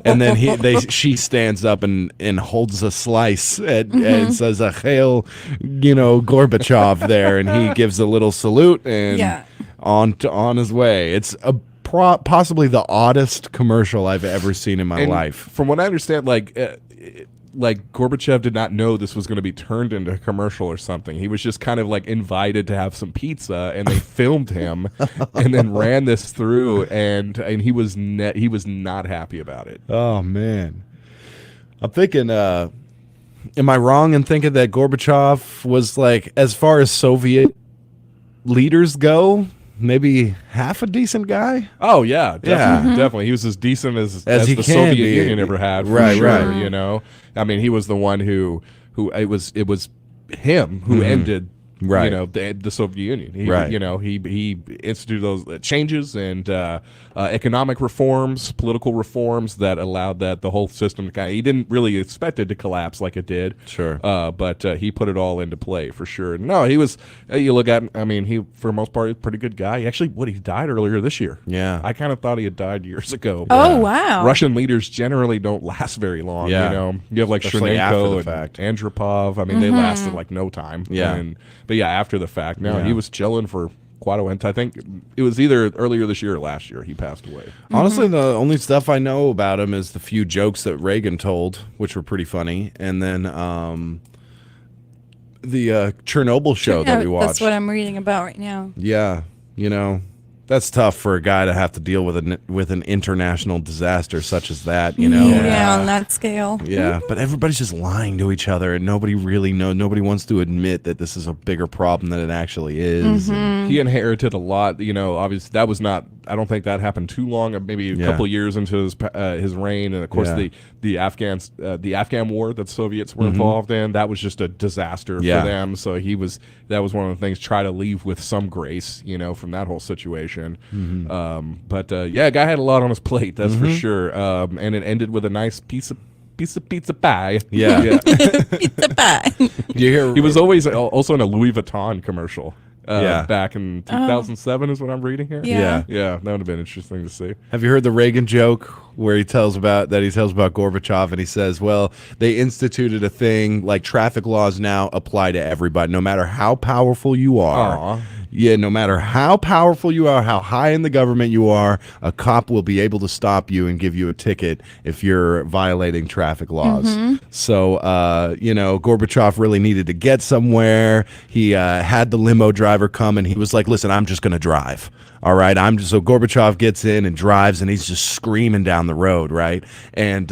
And then she stands up and holds a slice and says, "Hail, Gorbachev," there, and he gives a little salute and on his way. It's possibly the oddest commercial I've ever seen in my life. From what I understand, like Gorbachev did not know this was going to be turned into a commercial or something. He was just kind of like invited to have some pizza, and they filmed him, and then ran this through, and he was not happy about it. Oh man, I'm thinking. Am I wrong in thinking that Gorbachev was like, as far as Soviet leaders go, maybe half a decent guy? Oh yeah, definitely. He was as decent as he the can Soviet be. Union ever had. For Right, sure, right. I mean, he was the one who it was him who ended. Right. The Soviet Union. He instituted those changes and economic reforms, political reforms that allowed the whole system to he didn't really expect it to collapse like it did. Sure. But he put it all into play for sure. No, he was. You look at him. I mean, he for the most part, is a pretty good guy. He died earlier this year. Yeah. I kind of thought he had died years ago. Oh, wow. Russian leaders generally don't last very long. Yeah. You have like Especially after Chernenko the and fact. Andropov. I mean, they lasted like no time. Yeah. But yeah, after the fact. No, Yeah. he was chilling for quite a while. I think it was either earlier this year or last year he passed away. Honestly, the only stuff I know about him is the few jokes that Reagan told, which were pretty funny, and then the Chernobyl show that we watched. That's what I'm reading about right now. Yeah, that's tough for a guy to have to deal with an international disaster such as that. Yeah, on that scale. Yeah, but everybody's just lying to each other, and nobody really knows. Nobody wants to admit that this is a bigger problem than it actually is. He inherited a lot. Obviously that was not. I don't think that happened too long. Maybe a couple years into his reign, and of course the Afghan war that the Soviets were involved in. That was just a disaster for them. So that was one of the things. Try to leave with some grace, from that whole situation. But guy had a lot on his plate. That's for sure. And it ended with a nice piece of pizza pie. Yeah. Pizza pie. You hear? He was always also in a Louis Vuitton commercial. Yeah. Back in 2007 is what I'm reading here. Yeah. Yeah, that would have been interesting to see. Have you heard the Reagan joke where he tells about Gorbachev, and he says, well, they instituted a thing like traffic laws now apply to everybody, no matter how powerful you are. yeah, no matter how powerful you are, how high in the government you are, a cop will be able to stop you and give you a ticket if you're violating traffic laws. So, Gorbachev really needed to get somewhere. He had the limo driver come, and he was like, listen, I'm just going to drive. All right, so Gorbachev gets in and drives, and he's just screaming down the road, right? And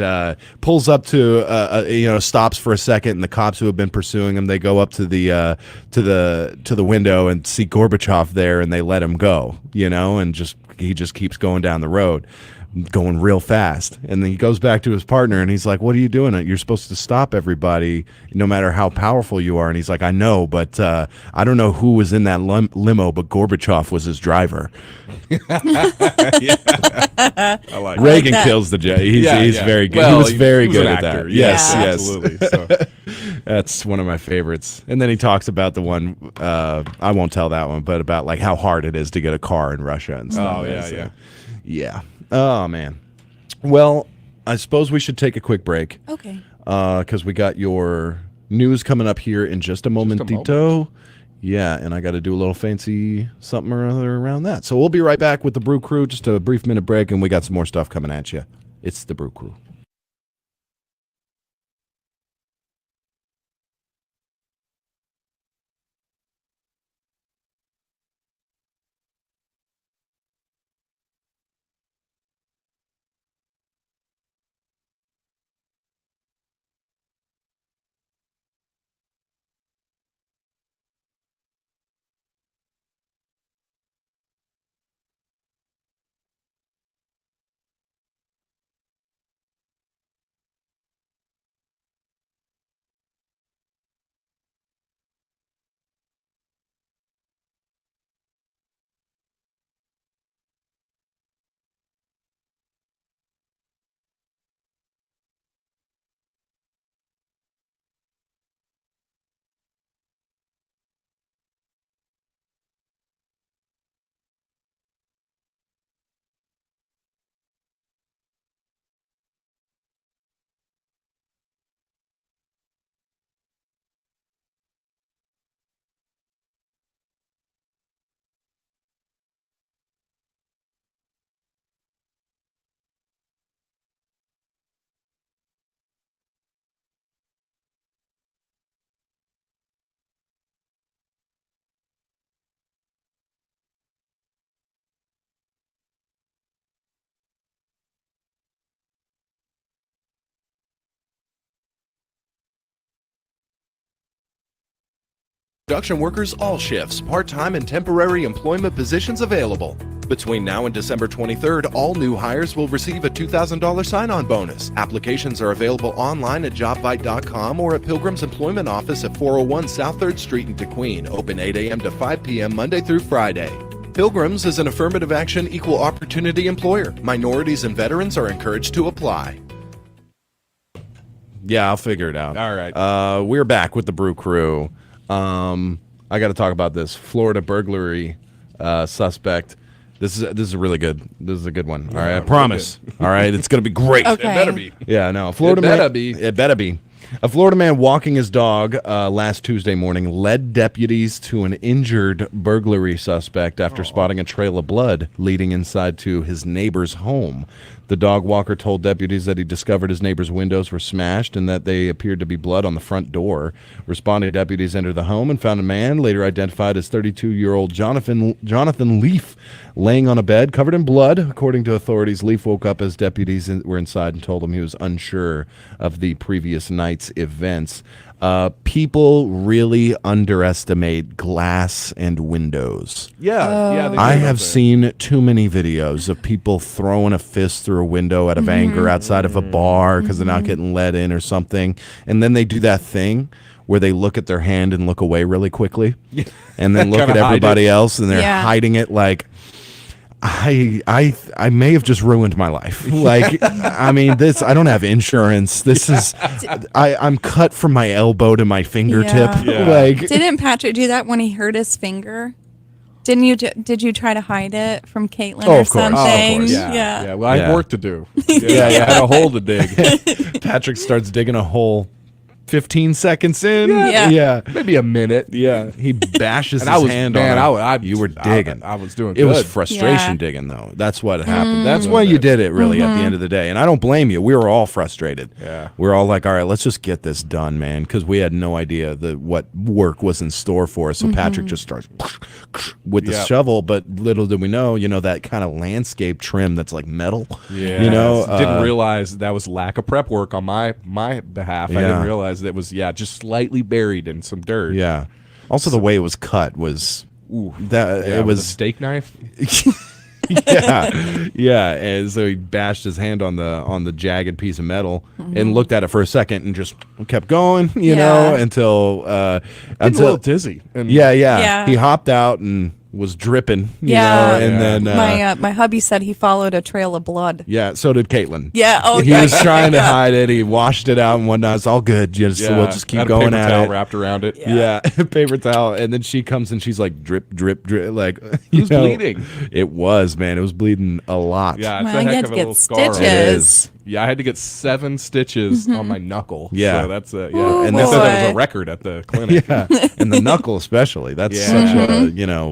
pulls up to, stops for a second, and the cops who have been pursuing him, they go up to the window and see Gorbachev there, and they let him go, and he just keeps going down the road, going real fast. And then he goes back to his partner, and he's like, what are you doing? You're supposed to stop everybody no matter how powerful you are. And he's like, I know, but I don't know who was in that limo, but Gorbachev was his driver. Reagan kills the J. He's very good. Well, he was very good at that. Yes, absolutely. So. That's one of my favorites. And then he talks about the one, I won't tell that one, but about like how hard it is to get a car in Russia and stuff. Yeah. Oh, man. Well, I suppose we should take a quick break. Okay. Because we got your news coming up here in just a momentito. Yeah, and I got to do a little fancy something or other around that. So we'll be right back with the Brew Crew. Just a brief minute break, and we got some more stuff coming at you. It's the Brew Crew. Production workers all shifts, part-time and temporary employment positions available. Between now and December 23rd, all new hires will receive a $2,000 sign-on bonus. Applications are available online at jobbite.com or at Pilgrim's Employment Office at 401 South 3rd Street in Kdqn, open 8 a.m. to 5 p.m. Monday through Friday. Pilgrim's is an affirmative action equal opportunity employer. Minorities and veterans are encouraged to apply. Yeah, I'll figure it out. All right. We're back with the Brew Crew. I got to talk about this Florida burglary suspect. This is really good. This is a good one. All right, I promise. All right, it's gonna be great. Okay. It better be. Yeah, no. Florida man. It better be. A Florida man walking his dog last Tuesday morning led deputies to an injured burglary suspect after spotting a trail of blood leading inside to his neighbor's home. The dog walker told deputies that he discovered his neighbor's windows were smashed and that they appeared to be blood on the front door. Responding deputies entered the home and found a man, later identified as 32-year-old Jonathan Leaf, laying on a bed covered in blood. According to authorities, Leaf woke up as deputies were inside and told him he was unsure of the previous night's events. People really underestimate glass and windows. Yeah. I have seen too many videos of people throwing a fist through a window out of anger outside of a bar because they're not getting let in or something. And then they do that thing where they look at their hand and look away really quickly and then look at everybody else and they're hiding it like, I may have just ruined my life. Like, I mean, I don't have insurance. This is, I'm cut from my elbow to my fingertip. Yeah. Like, didn't Patrick do that when he hurt his finger? Didn't you? Did you try to hide it from Caitlin or something? Oh, of course. Yeah. Well, I had work to do. I had a hole to dig. Patrick starts digging a hole 15 seconds in. Yeah. Maybe a minute. Yeah. He bashes And his I was, hand man, on it. You were digging. I was doing It was good. frustration Yeah. digging, though. That's what happened. That's why you did it, really, at the end of the day. And I don't blame you. We were all frustrated. Yeah. We were all like, all right, let's just get this done, man, because we had no idea what work was in store for us. So Patrick just starts with the Yep. shovel, but little did we know, that kind of landscape trim that's like metal. Yeah. Didn't realize that was lack of prep work on my behalf. I Yeah. didn't realize that was just slightly buried in some dirt. Yeah. Also, the way it was cut was that Yeah, it with was a steak knife. yeah. And so he bashed his hand on the jagged piece of metal and looked at it for a second and just kept going, you know, until a little dizzy. And Yeah. he hopped out and was dripping, you Yeah. know, and then My hubby said he followed a trail of blood. yeah, so did Caitlin. Yeah. Oh, he yeah, was yeah, trying to yeah. hide it. He washed it out and whatnot. It's all good. We'll just keep Had a going paper at towel it. wrapped around it. Yeah, paper towel. And then she comes and she's like, drip, drip, drip. Like, It was bleeding. It was, man. It was bleeding a lot. Yeah, it's Well, a you heck had of to a get little scar. stitches. It is. Yeah, I had to get 7 stitches on my knuckle. Yeah. So that's Oh, and they this said that was boy. a record at the clinic. Yeah, and the knuckle especially. That's Yeah. such a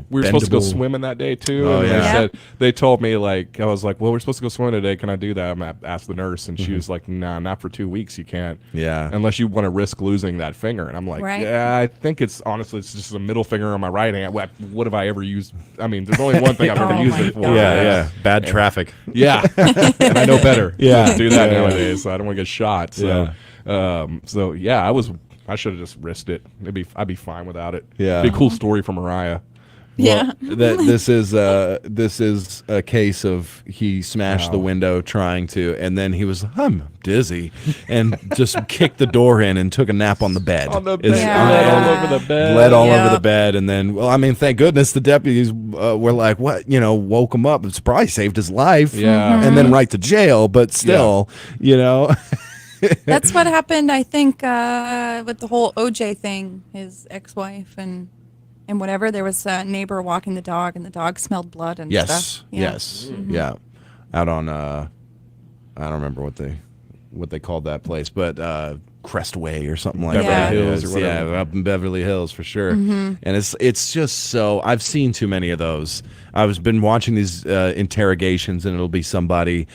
We were supposed to go bendable- swimming that day too. Oh, and yeah. they told me I was like, well, we're supposed to go swimming today. Can I do that? I asked the nurse, and she was like, nah, not for 2 weeks. You can't. Yeah. Unless you want to risk losing that finger. And I'm like, Right. yeah, I think it's just a middle finger on my right hand. What have I ever used? I mean, there's only one thing I've ever Oh used my it for. God. Yeah. Bad traffic. Yeah, and I know better. Yeah. to do that Yeah. nowadays, so I don't want to get shot. So, I should have just risked it. I'd be fine without it. Yeah. Be a cool story for Mariah. Yeah. This is a case of he smashed the window trying to, and then he was I'm dizzy, and just kicked the door in and took a nap on the bed. On the Is- bed, Yeah. bled all over the bed. Bled all Yeah. over the bed, and then thank goodness the deputies were like, what, woke him up. It's probably saved his life. Yeah. and then right to jail, but still, That's what happened, I think, with the whole OJ thing. His ex-wife and whatever. There was a neighbor walking the dog, and the dog smelled blood and Yes. stuff. Yeah. Yes. Yeah. Out on I don't remember what they called that place, but Crestway or something like Beverly that. Hills or Yeah, whatever. up in Beverly Hills for sure. And it's just so I've seen too many of those. I've been watching these interrogations, and it'll be somebody,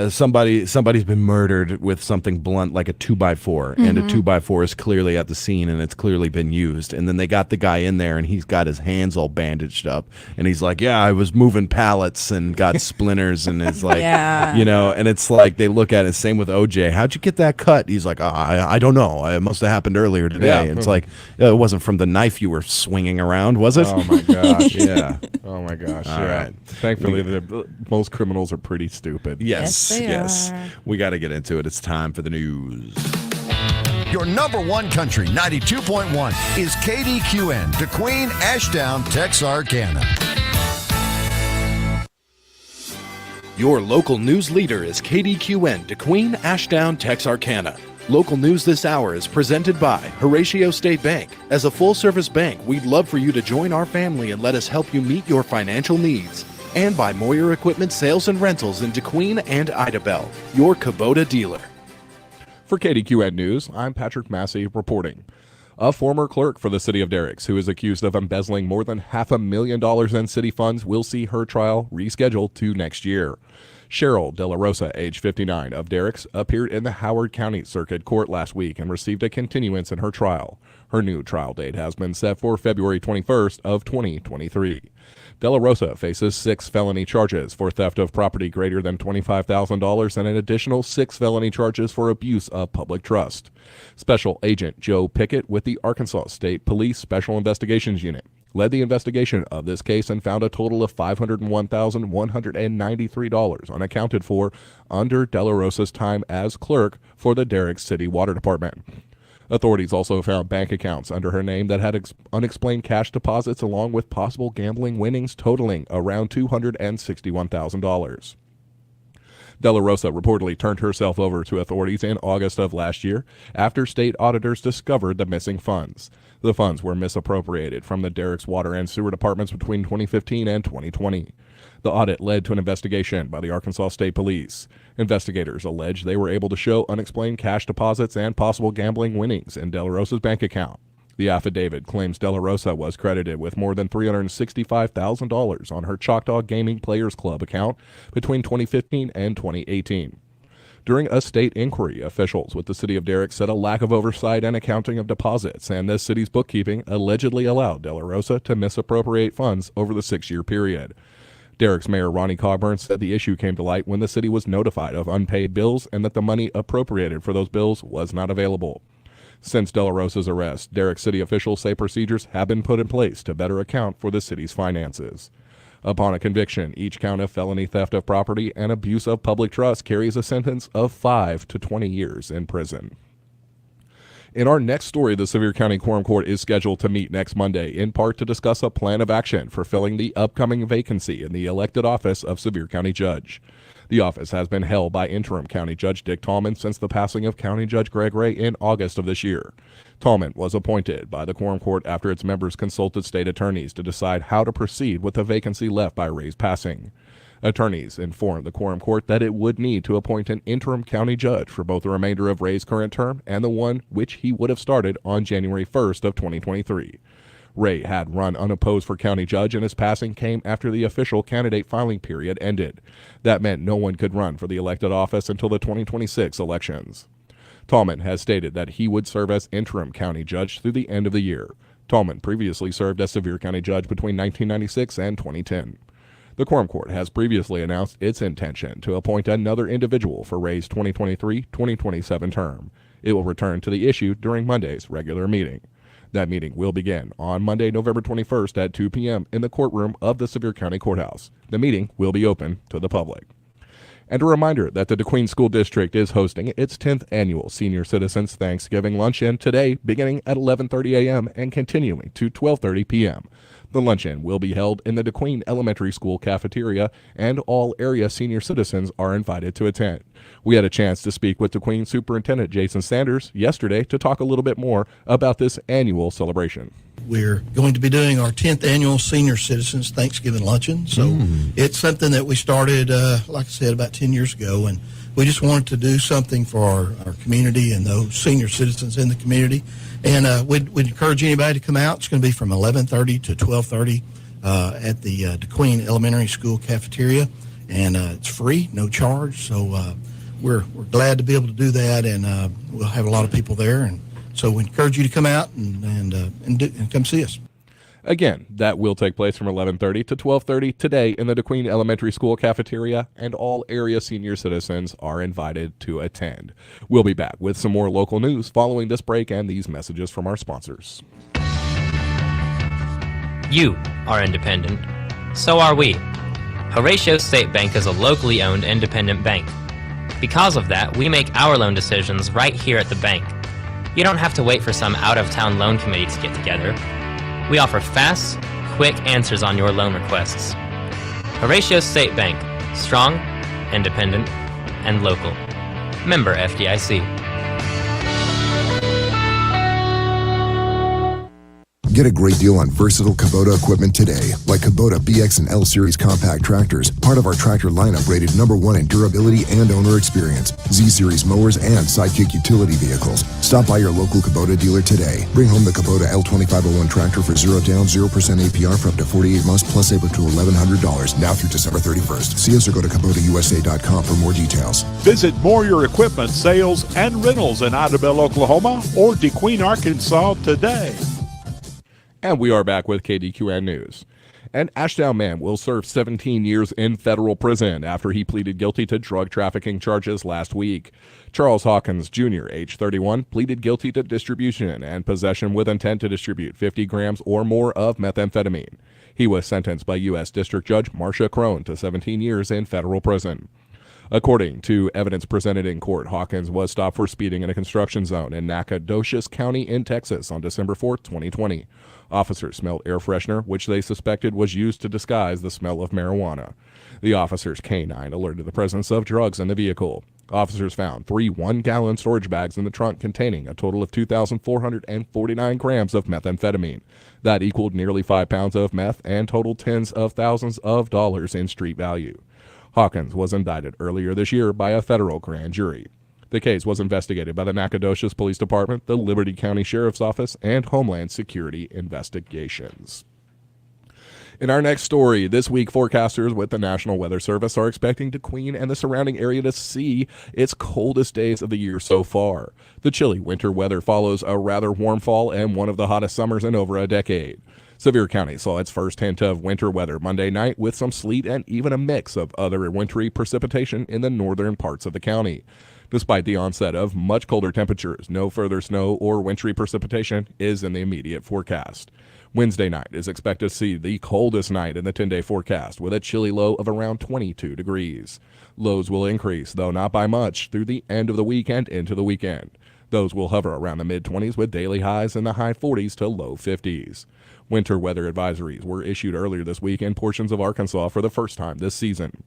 somebody's been murdered with something blunt like a 2x4, and a 2x4 is clearly at the scene and it's clearly been used, and then they got the guy in there and he's got his hands all bandaged up and he's like, yeah, I was moving pallets and got splinters, and it's like, Yeah. and it's like they look at it, same with OJ, how'd you get that cut? He's like, I don't know, it must have happened earlier today. Yeah. And it's like, it wasn't from the knife you were swinging around, was it? Oh my gosh. Yeah. Oh my gosh. All yeah. right. Thankfully, most criminals are pretty stupid. Yes, Yes, they are. we got to get into it. It's time for the news. Your number one country, 92.1, is KDQN, Kdqn, Ashdown, Texarkana. Your local news leader is KDQN, Kdqn, Ashdown, Texarkana. Local news this hour is presented by Horatio State Bank. As a full-service bank, we'd love for you to join our family and let us help you meet your financial needs. And by Moyer Equipment Sales and Rentals in Kdqn and Idabel, your Kubota dealer. For KDQN News, I'm Patrick Massey reporting. A former clerk for the city of Derricks, who is accused of embezzling more than $500,000 in city funds, will see her trial rescheduled to next year. Cheryl De La Rosa, age 59, of Derricks, appeared in the Howard County Circuit Court last week and received a continuance in her trial. Her new trial date has been set for February 21st of 2023. De La Rosa faces 6 felony charges for theft of property greater than $25,000 and an additional 6 felony charges for abuse of public trust. Special Agent Joe Pickett with the Arkansas State Police Special Investigations Unit led the investigation of this case and found a total of $501,193 unaccounted for under De La Rosa's time as clerk for the Derricks City Water Department. Authorities also found bank accounts under her name that had unexplained cash deposits along with possible gambling winnings totaling around $261,000. De La Rosa reportedly turned herself over to authorities in August of last year after state auditors discovered the missing funds. The funds were misappropriated from the Derricks Water and Sewer Departments between 2015 and 2020. The audit led to an investigation by the Arkansas State Police. Investigators allege they were able to show unexplained cash deposits and possible gambling winnings in De La Rosa's bank account. The affidavit claims De La Rosa was credited with more than $365,000 on her Choctaw Gaming Players Club account between 2015 and 2018. During a state inquiry, officials with the city of Derrick said a lack of oversight and accounting of deposits and the city's bookkeeping allegedly allowed De La Rosa to misappropriate funds over the 6-year period. Derrick's Mayor Ronnie Cogburn said the issue came to light when the city was notified of unpaid bills and that the money appropriated for those bills was not available. Since De La Rosa's arrest, Derrick city officials say procedures have been put in place to better account for the city's finances. Upon a conviction, each count of felony theft of property and abuse of public trust carries a sentence of 5 to 20 years in prison. In our next story, the Sevier County Quorum Court is scheduled to meet next Monday, in part to discuss a plan of action for filling the upcoming vacancy in the elected office of Sevier County Judge. The office has been held by interim County Judge Dick Tallman since the passing of County Judge Greg Ray in August of this year. Tallman was appointed by the Quorum Court after its members consulted state attorneys to decide how to proceed with the vacancy left by Ray's passing. Attorneys informed the Quorum Court that it would need to appoint an interim county judge for both the remainder of Ray's current term and the one which he would have started on January 1st of 2023. Ray had run unopposed for county judge, and his passing came after the official candidate filing period ended. That meant no one could run for the elected office until the 2026 elections. Tallman has stated that he would serve as interim county judge through the end of the year. Tallman previously served as Sevier County judge between 1996 and 2010. The Quorum Court has previously announced its intention to appoint another individual for Ray's 2023-2027 term. It will return to the issue during Monday's regular meeting. That meeting will begin on Monday, November 21st at 2 p.m. in the courtroom of the Sevier County Courthouse. The meeting will be open to the public. And a reminder that the Kdqn School District is hosting its 10th annual Senior Citizens Thanksgiving Luncheon today, beginning at 11:30 a.m. and continuing to 12:30 p.m. The luncheon will be held in the Kdqn Elementary School cafeteria, and all area senior citizens are invited to attend. We had a chance to speak with Kdqn Superintendent Jason Sanders yesterday to talk a little bit more about this annual celebration. We're going to be doing our 10th annual Senior Citizens Thanksgiving Luncheon. So it's something that we started, like I said, about 10 years ago, and we just wanted to do something for our community and those senior citizens in the community. And we'd encourage anybody to come out. It's going to be from 11:30 to 12:30 at the Kdqn Elementary School cafeteria, and it's free, no charge. So we're glad to be able to do that, and we'll have a lot of people there. And so we encourage you to come out and come see us. Again, that will take place from 11:30 to 12:30 today in the Kdqn Elementary School cafeteria, and all area senior citizens are invited to attend. We'll be back with some more local news following this break and these messages from our sponsors. You are independent. So are we. Horatio State Bank is a locally owned independent bank. Because of that, we make our loan decisions right here at the bank. You don't have to wait for some out-of-town loan committee to get together. We offer fast, quick answers on your loan requests. Horatio State Bank, strong, independent, and local. Member FDIC. Get a great deal on versatile Kubota equipment today, like Kubota BX and L Series compact tractors, part of our tractor lineup rated #1 in durability and owner experience, Z Series mowers, and Sidekick utility vehicles. Stop by your local Kubota dealer today. Bring home the Kubota L2501 tractor for 0 down, 0% APR for up to 48 months, plus save up to $1,100, now through December 31st. See us or go to KubotaUSA.com for more details. Visit Moyer Equipment Sales and Rentals in Idabel, Oklahoma, or Kdqn, Arkansas today. And we are back with KDQN News. An Ashdown man will serve 17 years in federal prison after he pleaded guilty to drug trafficking charges last week. Charles Hawkins Jr., age 31, pleaded guilty to distribution and possession with intent to distribute 50 grams or more of methamphetamine. He was sentenced by U.S. District Judge Marcia Crone to 17 years in federal prison. According to evidence presented in court, Hawkins was stopped for speeding in a construction zone in Nacogdoches County in Texas on December 4, 2020. Officers smelled air freshener, which they suspected was used to disguise the smell of marijuana. The officers' canine alerted the presence of drugs in the vehicle. Officers found 3 one-gallon storage bags in the trunk containing a total of 2,449 grams of methamphetamine. That equaled nearly 5 pounds of meth and totaled tens of thousands of dollars in street value. Hawkins was indicted earlier this year by a federal grand jury. The case was investigated by the Nacogdoches Police Department, the Liberty County Sheriff's Office, and Homeland Security Investigations. In our next story, this week forecasters with the National Weather Service are expecting Kdqn and the surrounding area to see its coldest days of the year so far. The chilly winter weather follows a rather warm fall and one of the hottest summers in over a decade. Sevier County saw its first hint of winter weather Monday night with some sleet and even a mix of other wintry precipitation in the northern parts of the county. Despite the onset of much colder temperatures, no further snow or wintry precipitation is in the immediate forecast. Wednesday night is expected to see the coldest night in the 10-day forecast with a chilly low of around 22 degrees. Lows will increase, though not by much, through the end of the week and into the weekend. Those will hover around the mid-20s with daily highs in the high 40s to low 50s. Winter weather advisories were issued earlier this week in portions of Arkansas for the first time this season.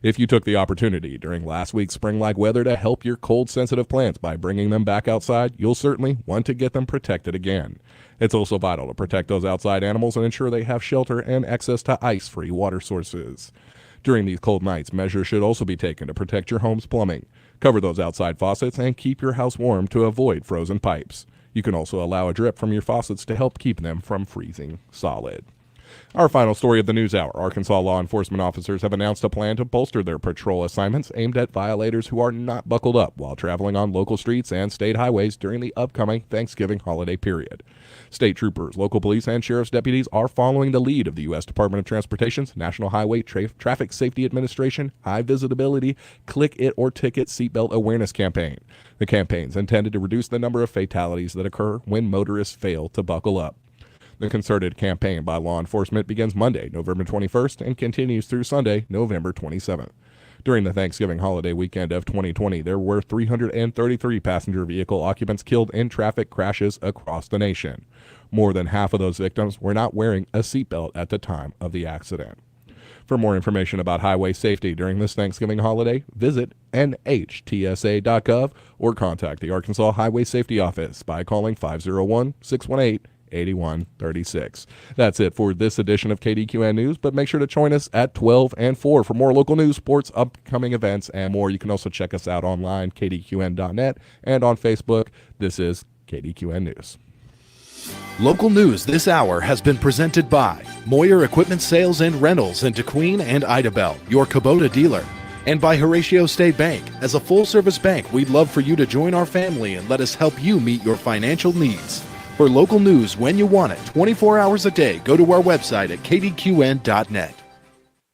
If you took the opportunity during last week's spring-like weather to help your cold-sensitive plants by bringing them back outside, you'll certainly want to get them protected again. It's also vital to protect those outside animals and ensure they have shelter and access to ice-free water sources. During these cold nights, measures should also be taken to protect your home's plumbing. Cover those outside faucets and keep your house warm to avoid frozen pipes. You can also allow a drip from your faucets to help keep them from freezing solid. Our final story of the news hour. Arkansas law enforcement officers have announced a plan to bolster their patrol assignments aimed at violators who are not buckled up while traveling on local streets and state highways during the upcoming Thanksgiving holiday period. State troopers, local police, and sheriff's deputies are following the lead of the U.S. Department of Transportation's National Highway Traffic Safety Administration High Visibility Click It or Ticket Seatbelt Awareness Campaign. The campaign is intended to reduce the number of fatalities that occur when motorists fail to buckle up. The concerted campaign by law enforcement begins Monday, November 21st, and continues through Sunday, November 27th. During the Thanksgiving holiday weekend of 2020, there were 333 passenger vehicle occupants killed in traffic crashes across the nation. More than half of those victims were not wearing a seatbelt at the time of the accident. For more information about highway safety during this Thanksgiving holiday, visit nhtsa.gov or contact the Arkansas Highway Safety Office by calling 501-618-8136. That's it for this edition of KDQN News, but make sure to join us at 12 and 4 for more local news, sports, upcoming events, and more. You can also check us out online, kdqn.net, and on Facebook. This is KDQN News. Local news this hour has been presented by Moyer Equipment Sales and Rentals in Kdqn and Idabel, your Kubota dealer, and by Horatio State Bank. As a full-service bank, we'd love for you to join our family and let us help you meet your financial needs. For local news when you want it, 24 hours a day, go to our website at kdqn.net.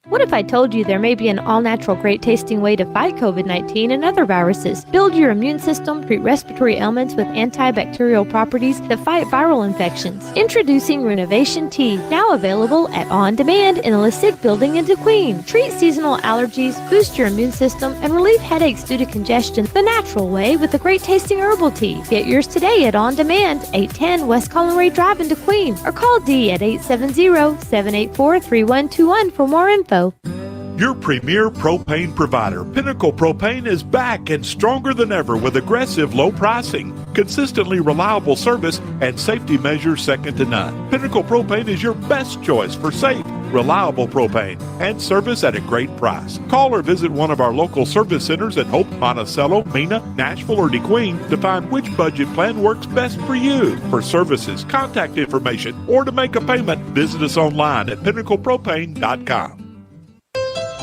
What if I told you there may be an all-natural, great-tasting way to fight COVID-19 and other viruses? Build your immune system, treat respiratory ailments with antibacterial properties that fight viral infections. Introducing Renovation Tea, now available at On Demand in the Lisick Building in Kdqn. Treat seasonal allergies, boost your immune system, and relieve headaches due to congestion the natural way with a great-tasting herbal tea. Get yours today at On Demand, 810 West Collinray Drive in Kdqn, or call Dee at 870-784-3121 for more info. Your premier propane provider, Pinnacle Propane, is back and stronger than ever with aggressive low pricing, consistently reliable service, and safety measures second to none. Pinnacle Propane is your best choice for safe, reliable propane and service at a great price. Call or visit one of our local service centers at Hope, Monticello, Mena, Nashville, or Kdqn to find which budget plan works best for you. For services, contact information, or to make a payment, visit us online at pinnaclepropane.com.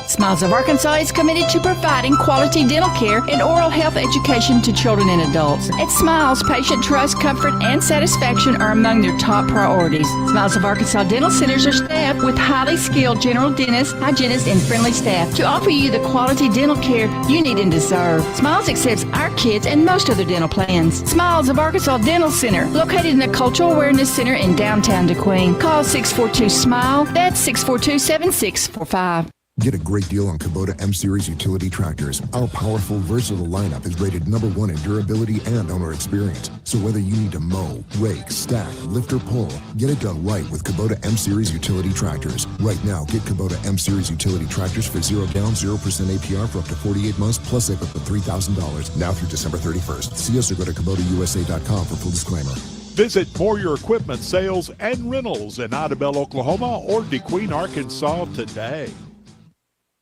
Smiles of Arkansas is committed to providing quality dental care and oral health education to children and adults. At Smiles, patient trust, comfort, and satisfaction are among their top priorities. Smiles of Arkansas dental centers are staffed with highly skilled general dentists, hygienists, and friendly staff to offer you the quality dental care you need and deserve. Smiles accepts our kids and most other dental plans. Smiles of Arkansas Dental Center, located in the Cultural Awareness Center in downtown Kdqn. Call 642-SMILE. That's 642-7645. Get a great deal on Kubota M-Series utility tractors. Our powerful, versatile lineup is rated #1 in durability and owner experience. So whether you need to mow, rake, stack, lift, or pull, get it done right with Kubota M-Series utility tractors. Right now, get Kubota M-Series utility tractors for 0 down, 0% APR for up to 48 months, plus save up to $3,000. Now through December 31st. See us or go to KubotaUSA.com for full disclaimer. Visit For Your Equipment Sales and Rentals in Idabel, Oklahoma or Kdqn, Arkansas today.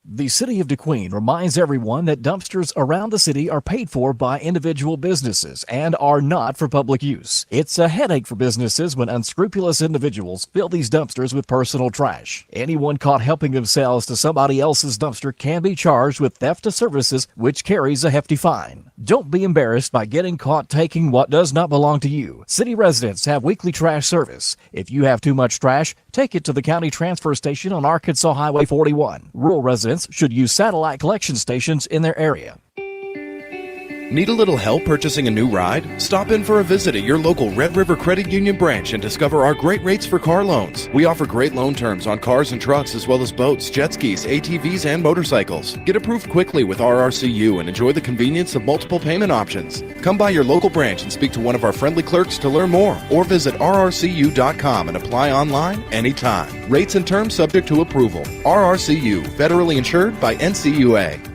The City of Kdqn reminds everyone that dumpsters around the city are paid for by individual businesses and are not for public use. It's a headache for businesses when unscrupulous individuals fill these dumpsters with personal trash. Anyone caught helping themselves to somebody else's dumpster can be charged with theft of services, which carries a hefty fine. Don't be embarrassed by getting caught taking what does not belong to you. City residents have weekly trash service. If you have too much trash, take it to the county transfer station on Arkansas Highway 41. Rural residents should use satellite collection stations in their area. Need a little help purchasing a new ride? Stop in for a visit at your local Red River Credit Union branch and discover our great rates for car loans. We offer great loan terms on cars and trucks as well as boats, jet skis, ATVs, and motorcycles. Get approved quickly with RRCU and enjoy the convenience of multiple payment options. Come by your local branch and speak to one of our friendly clerks to learn more, or visit rrcu.com and apply online anytime. Rates and terms subject to approval. RRCU, federally insured by NCUA.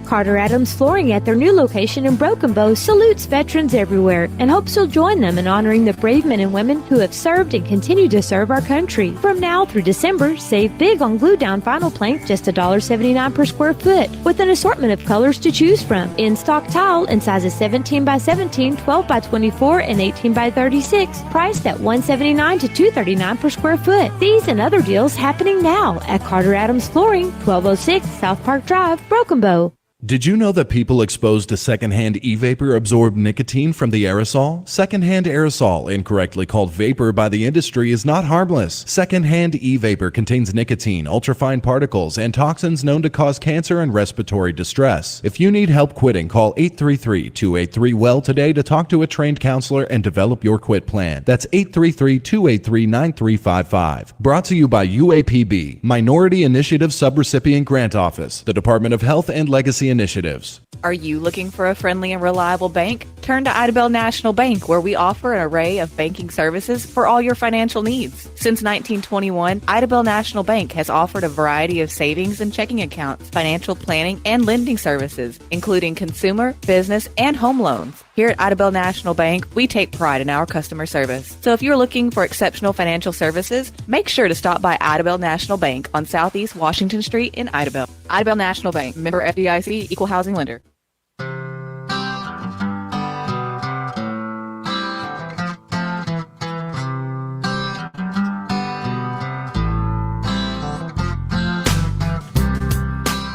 Carter Adams Flooring at their new location in Broken Bow salutes veterans everywhere and hopes you'll join them in honoring the brave men and women who have served and continue to serve our country. From now through December, save big on glue down vinyl plank, just $1.79 per square foot, with an assortment of colors to choose from. In-stock tile in sizes 17 by 17, 12 by 24, and 18 by 36, priced at $179 to $239 per square foot. These and other deals happening now at Carter Adams Flooring, 1206 South Park Drive, Broken Bow. Did you know that people exposed to secondhand e-vapor absorb nicotine from the aerosol? Secondhand aerosol, incorrectly called vapor by the industry, is not harmless. Secondhand e-vapor contains nicotine, ultrafine particles, and toxins known to cause cancer and respiratory distress. If you need help quitting, call 833-283-WELL today to talk to a trained counselor and develop your quit plan. That's 833-283-9355. Brought to you by UAPB, Minority Initiative Subrecipient Grant Office, the Department of Health and Legacy Initiatives. Are you looking for a friendly and reliable bank? Turn to Idabel National Bank, where we offer an array of banking services for all your financial needs. Since 1921, Idabel National Bank has offered a variety of savings and checking accounts, financial planning, and lending services, including consumer, business, and home loans. Here at Idabel National Bank, we take pride in our customer service. So if you're looking for exceptional financial services, make sure to stop by Idabel National Bank on Southeast Washington Street in Idabel. Idabel National Bank, member FDIC, equal housing lender.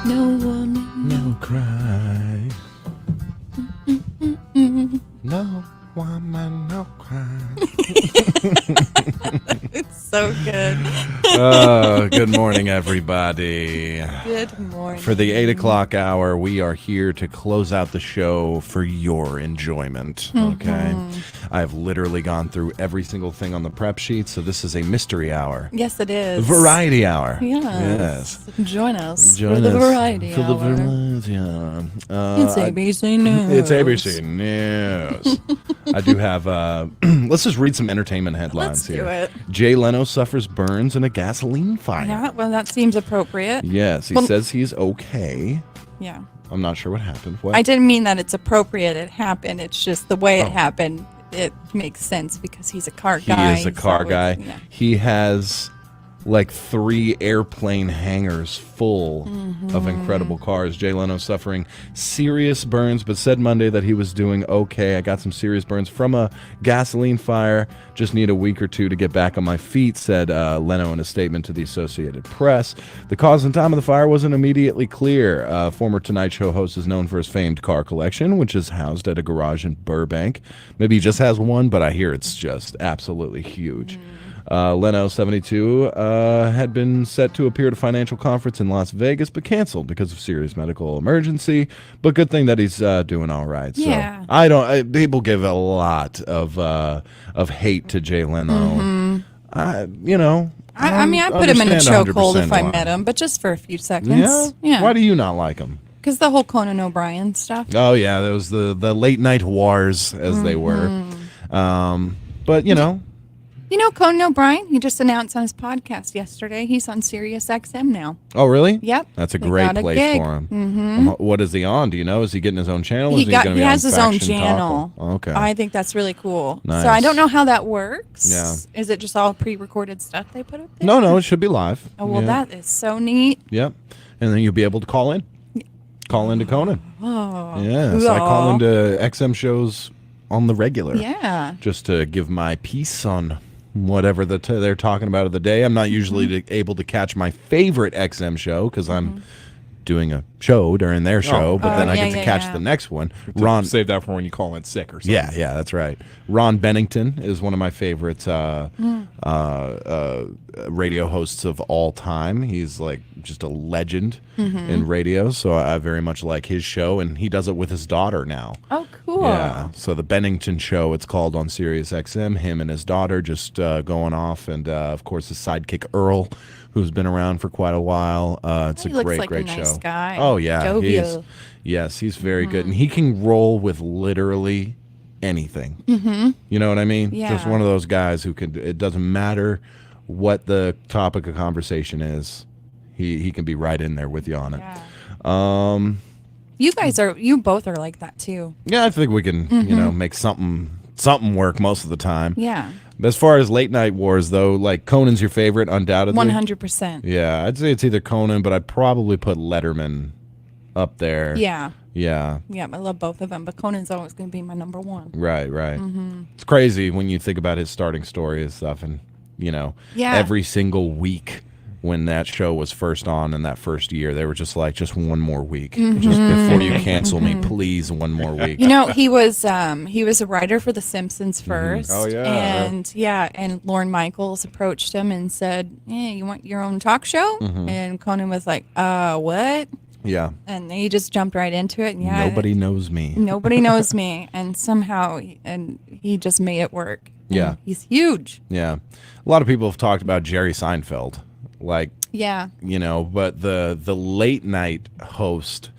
No woman, no cry. No woman, no cry. It's so good. Good morning, everybody. Good morning. For the 8 o'clock hour, we are here to close out the show for your enjoyment. Okay. I have literally gone through every single thing on the prep sheet, so this is a mystery hour. Yes, it is. Variety hour. Yes. Join us Join for the us variety for hour. the variety hour. It's ABC News. It's ABC News. I do have, let's just read some entertainment headlines Let's here. do it. Jay Leno suffers burns in a gasoline fire. Yeah, well, that seems appropriate. Yes, he says he's okay. Yeah. I'm not sure what happened. What? I didn't mean that it's appropriate. It happened. It's just the way it happened. It makes sense because he's a car guy. He is a car so guy. yeah. He has like 3 airplane hangars full of incredible cars. Jay Leno suffering serious burns, but said Monday that he was doing okay. I got some serious burns from a gasoline fire. Just need a week or two to get back on my feet, said Leno in a statement to the Associated Press. The cause and time of the fire wasn't immediately clear. Former Tonight Show host is known for his famed car collection, which is housed at a garage in Burbank. Maybe he just has one, but I hear it's just absolutely huge. Leno, 72, had been set to appear at a financial conference in Las Vegas, but canceled because of serious medical emergency. But good thing that he's doing all right. Yeah. So people give a lot of hate to Jay Leno. You know, I mean, I put him in a chokehold if I met him, but just for a few seconds. Yeah? Why do you not like him? Because the whole Conan O'Brien stuff. Oh, yeah. There was the late night wars, as they were. But, you know. You know Conan O'Brien? He just announced on his podcast yesterday. He's on Sirius XM now. Oh, really? Yep. That's a They great got a place gig. for him. Mhm. What is he on? Do you know? Is he getting his own channel? He Is gonna he be has on his own Faction Talk? channel. Oh, okay. I think that's really cool. Nice. So I don't know how that works. Yeah. Is it just all pre-recorded stuff they put up there? No, it should be live. Oh, well, Yeah. that is so neat. Yep. And then you'll be able to call in. Call into Conan. Oh. Yeah. So I call into XM shows on the regular. Yeah. Just to give my piece on whatever they're talking about of the day. I'm not usually Mm-hmm. able to catch my favorite XM show because I'm doing a show during their show, but then I get to catch the next one. Ron, save that for when you call in sick or something. yeah, that's right. Ron Bennington is one of my favorite radio hosts of all time. He's like just a legend in radio, so I very much like his show, and he does it with his daughter now. Oh, cool. Yeah, so the Bennington Show, it's called on Sirius XM. Him and his daughter just going off, and of course his sidekick Earl, who's been around for quite a while. It's He a looks great, like a great nice show. guy. Oh yeah, Jovial. he's very good, and he can roll with literally anything. You know what I mean? Just Yeah. one of those guys who can. It doesn't matter what the topic of conversation is. He can be right in there with you on it. You both are like that too. Yeah, I think we can, make something work most of the time. Yeah. As far as late night wars, though, like Conan's your favorite, undoubtedly. 100%. Yeah, I'd say it's either Conan, but I'd probably put Letterman up there. Yeah. Yeah. Yeah, I love both of them, but Conan's always going to be my number one. Right. It's crazy when you think about his starting story and stuff, and Yeah. every single week when that show was first on in that first year, they were just like, just one more week, just before you cancel me, please, one more week. You know, he was a writer for The Simpsons first. Oh, yeah. And Lorne Michaels approached him and said, "Yeah, you want your own talk show?" And Conan was like, what?" Yeah. And he just jumped right into it. And Nobody knows me. Nobody knows me, and somehow he just made it work. And Yeah. he's huge. Yeah. A lot of people have talked about Jerry Seinfeld. Like, Yeah. but the late night host,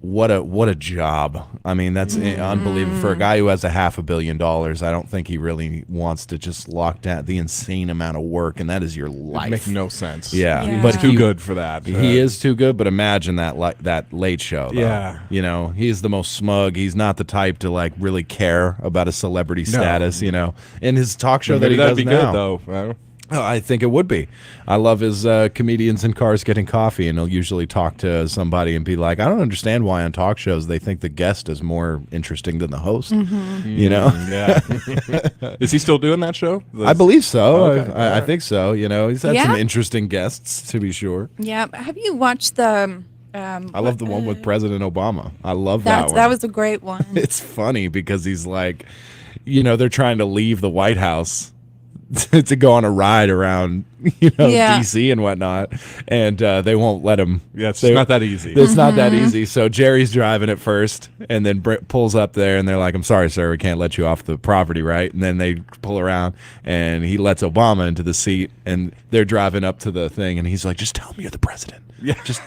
what a job. I mean, that's unbelievable for a guy who has $500 million. I don't think he really wants to just lock down the insane amount of work, and that is your life. It makes no sense. Yeah. But too good for that. He is too good, but imagine that late show. Though. Yeah. He's the most smug. He's not the type to like really care about a celebrity status. In his talk show that he that'd does be now. good though. Oh, I think it would be. I love his comedians in cars getting coffee, and he'll usually talk to somebody and be like, I don't understand why on talk shows they think the guest is more interesting than the host. Yeah. Is he still doing that show? I believe so. Okay. I think so. He's had Yeah. some interesting guests, to be sure. Yeah. Have you watched the? I love the one with President Obama. I love that one. That was a great one. It's funny because he's like, they're trying to leave the White House to go on a ride around, DC and whatnot, and they won't let him. Yeah, it's not that easy. It's not that easy. So Jerry's driving it first, and then pulls up there, and they're like, "I'm sorry, sir, we can't let you off the property, right?" And then they pull around, and he lets Obama into the seat, and they're driving up to the thing, and he's like, "Just tell me you're the president." Yeah, just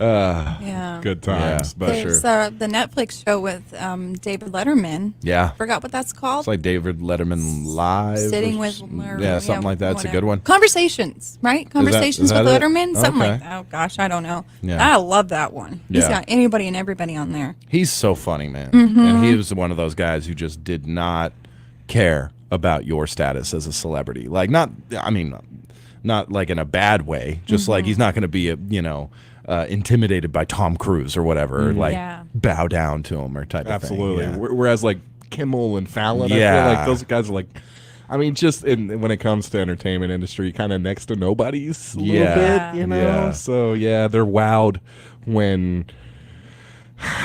Yeah. good times. But There's the Netflix show with David Letterman. Yeah. Forgot what that's called. It's like David Letterman Live. Sitting or with something like that. It's a good one. Conversations, right? Conversations that with it? Letterman. Something like Okay. that. Oh gosh, I don't know. Yeah. I love that one. He's Yeah. got anybody and everybody on there. He's so funny, man. Mhm. And he was one of those guys who just did not care about your status as a celebrity. Like, not like in a bad way. Just like he's not going to be intimidated by Tom Cruise or whatever, or like bow down to him or type Absolutely. of thing. Yeah. Whereas like Kimmel and Fallon, I Yeah. feel like those guys are like, just when it comes to entertainment industry, kind of next to nobody's a little bit, Yeah. So they're wowed when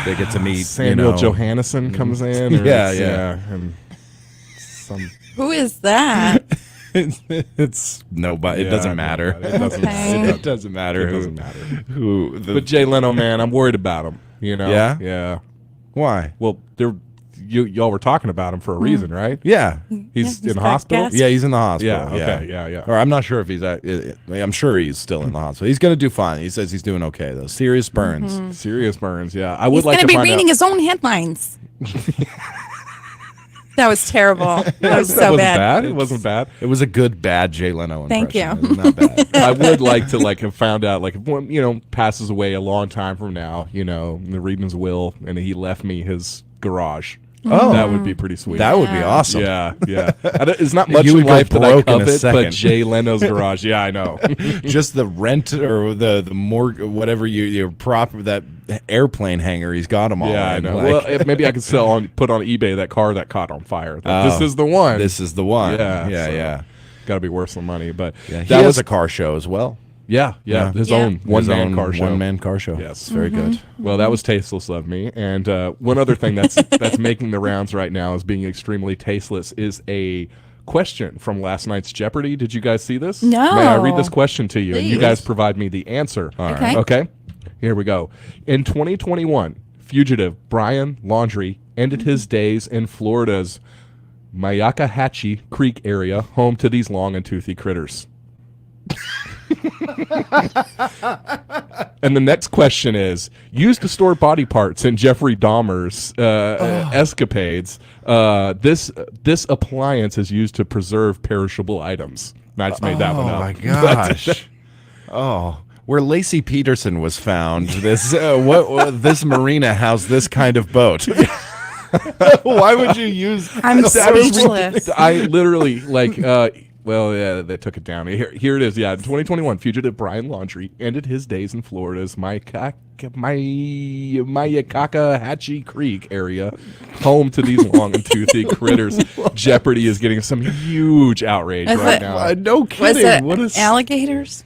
they get to meet Samuel Johannesson comes in. Or and Who is that? It's nobody. It doesn't matter. It doesn't, Okay. It doesn't matter. It doesn't matter. Who? But Jay Leno, man, I'm worried about him. Yeah? Yeah. Why? Well, y'all were talking about him for a reason, right? Yeah. He's in the hospital? Yeah, he's in the hospital. Yeah, okay, yeah. Or I'm not sure if he's I'm sure he's still in the hospital. He's going to do fine. He says he's doing okay, though. Serious burns. Serious burns, yeah. I would He's like going to to be find reading out. his own headlines. That was terrible. That was That so wasn't bad. It wasn't bad. It was a good, bad Jay Leno impression. Thank you. It was not bad. I would like to have found out if one passes away a long time from now, reading his will, and he left me his garage. Oh. That would be pretty sweet. That would be awesome. Yeah. It's not much You in would go life that I broke in a covet, but second. Jay Leno's garage. Yeah, I know. Just the rent or the whatever your prop, that airplane hangar, he's got them all. Yeah, I in, know. like- Well, maybe I could put on eBay that car that caught on fire. This is the one. This is the one. Yeah, Yeah. Got to be worth some money, but Yeah, he that has was a car show as well. Yeah. His own one-man car show. One-man car show. Yes, very good. Well, that was tasteless of me. And one other thing that's making the rounds right now as being extremely tasteless is a question from last night's Jeopardy. Did you guys see this? No. May I read this question to you? And you Please. guys provide me the answer. All Okay. right. Okay. Here we go. In 2021, fugitive Brian Laundrie ended his days in Florida's Mayakahatchee Creek area, home to these long and toothy critters. And the next question is, used to store body parts in Jeffrey Dahmer's escapades, this appliance is used to preserve perishable items. I just made that one up. Oh my gosh. Where Lacey Peterson was found, this this marina housed this kind of boat. Why would you use? I'm That is speechless. I literally well, yeah, they took it down. Here it is. Yeah, in 2021, fugitive Brian Laundrie ended his days in Florida's Mayakahatchee Creek area, home to these long and toothy critters. Jeopardy is getting some huge outrage Is right it- now. No Was kidding. it What is alligators?